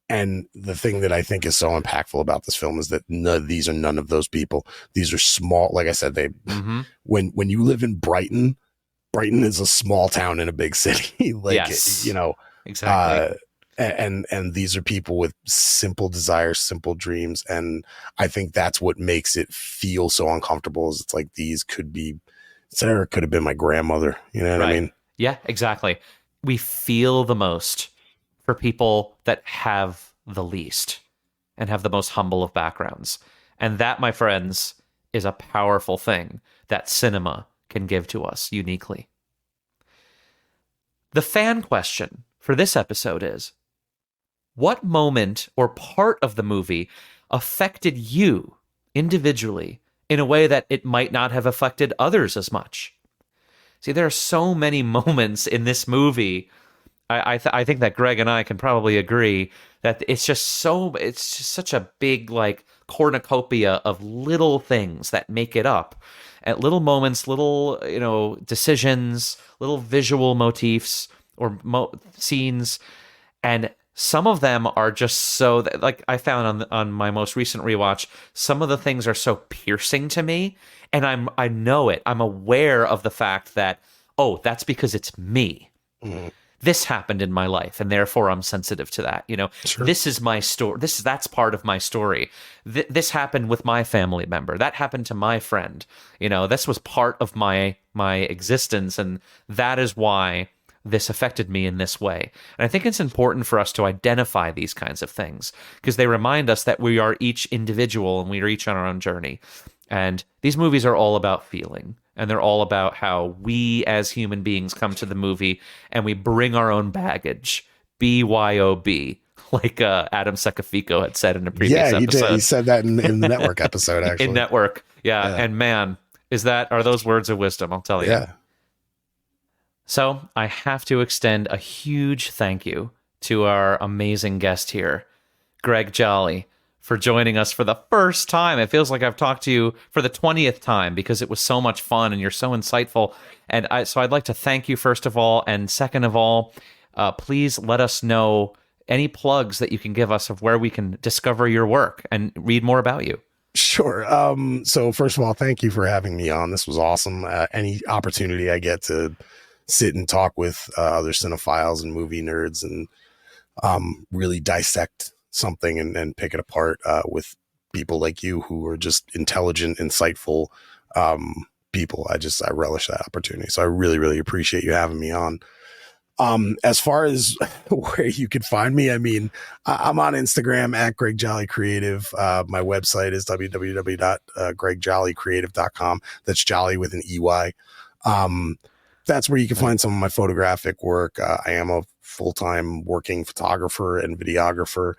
And the thing that I think is so impactful about this film is that these are none of those people. These are small. Like I said, when you live in Brighton is a small town in a big city. Exactly. And these are people with simple desires, simple dreams. And I think that's what makes it feel so uncomfortable is it's like Sarah could have been my grandmother. You know what I mean? Yeah, exactly. We feel the most for people that have the least and have the most humble of backgrounds. And that, my friends, is a powerful thing that cinema can give to us uniquely. The fan question for this episode is, what moment or part of the movie affected you individually in a way that it might not have affected others as much? See, there are so many moments in this movie. I think that Greg and I can probably agree that it's just such a big like cornucopia of little things that make it up. At little moments, little decisions, little visual motifs or scenes, and some of them are just so that, like I found on my most recent rewatch, some of the things are so piercing to me, and I know it. I'm aware of the fact that, oh, that's because it's me. Mm. This happened in my life, and therefore I'm sensitive to that. Sure. This is my story. That's part of my story. This happened with my family member. That happened to my friend. This was part of my existence, and that is why this affected me in this way. And I think it's important for us to identify these kinds of things because they remind us that we are each individual and we are each on our own journey. And these movies are all about feeling, and they're all about how we as human beings come to the movie and we bring our own baggage, BYOB, like Adam Sekafico had said in a previous episode. Yeah, he said that in the Network episode, actually. In Network, yeah. And man, are those words of wisdom, I'll tell you. Yeah. So I have to extend a huge thank you to our amazing guest here, Greg Jolley, for joining us for the first time. It feels like I've talked to you for the 20th time because it was so much fun and you're so insightful. And so I'd like to thank you, first of all. And second of all, please let us know any plugs that you can give us of where we can discover your work and read more about you. Sure. So first of all, thank you for having me on. This was awesome. Any opportunity I get to sit and talk with other cinephiles and movie nerds and really dissect something and pick it apart with people like you who are just intelligent, insightful people. I relish that opportunity. So I really, really appreciate you having me on. As far as where you can find me, I mean, I'm on Instagram at Greg Jolley Creative. My website is www.gregjollycreative.com. That's Jolley with an EY. that's where you can find some of my photographic work. I am a full-time working photographer and videographer.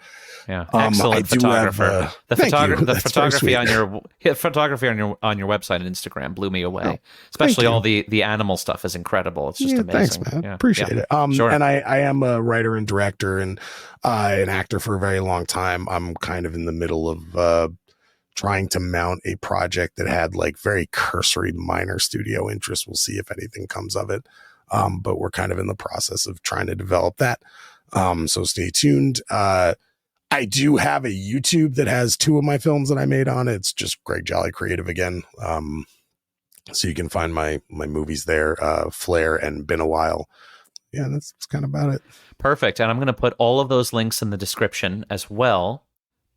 Yeah, excellent photographer. The photography on your website and Instagram blew me away. Especially all the animal stuff is incredible. It's just amazing. Thanks, man. Yeah. Appreciate it. Sure. And I am a writer and director and an actor for a very long time. I'm kind of in the middle of trying to mount a project that had like very cursory minor studio interest. We'll see if anything comes of it. But we're kind of in the process of trying to develop that. So stay tuned. I do have a YouTube that has 2 of my films that I made on it. It's just Greg Jolley Creative again. So you can find my movies there, Flare and Been a While. Yeah, that's kind of about it. Perfect. And I'm going to put all of those links in the description as well.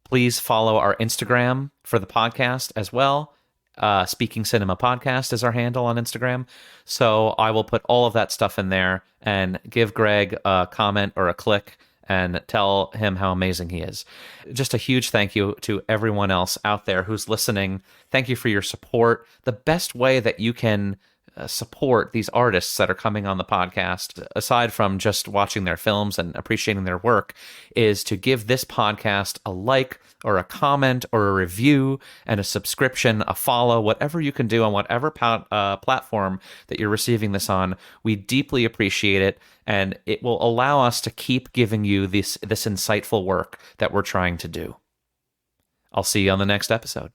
Please follow our Instagram for the podcast as well. Speaking Cinema Podcast is our handle on Instagram. So I will put all of that stuff in there and give Greg a comment or a click and tell him how amazing he is. Just a huge thank you to everyone else out there who's listening. Thank you for your support. The best way that you can support these artists that are coming on the podcast, aside from just watching their films and appreciating their work, is to give this podcast a like or a comment or a review and a subscription, a follow, whatever you can do on whatever platform that you're receiving this on. We deeply appreciate it, and it will allow us to keep giving you this insightful work that we're trying to do. I'll see you on the next episode.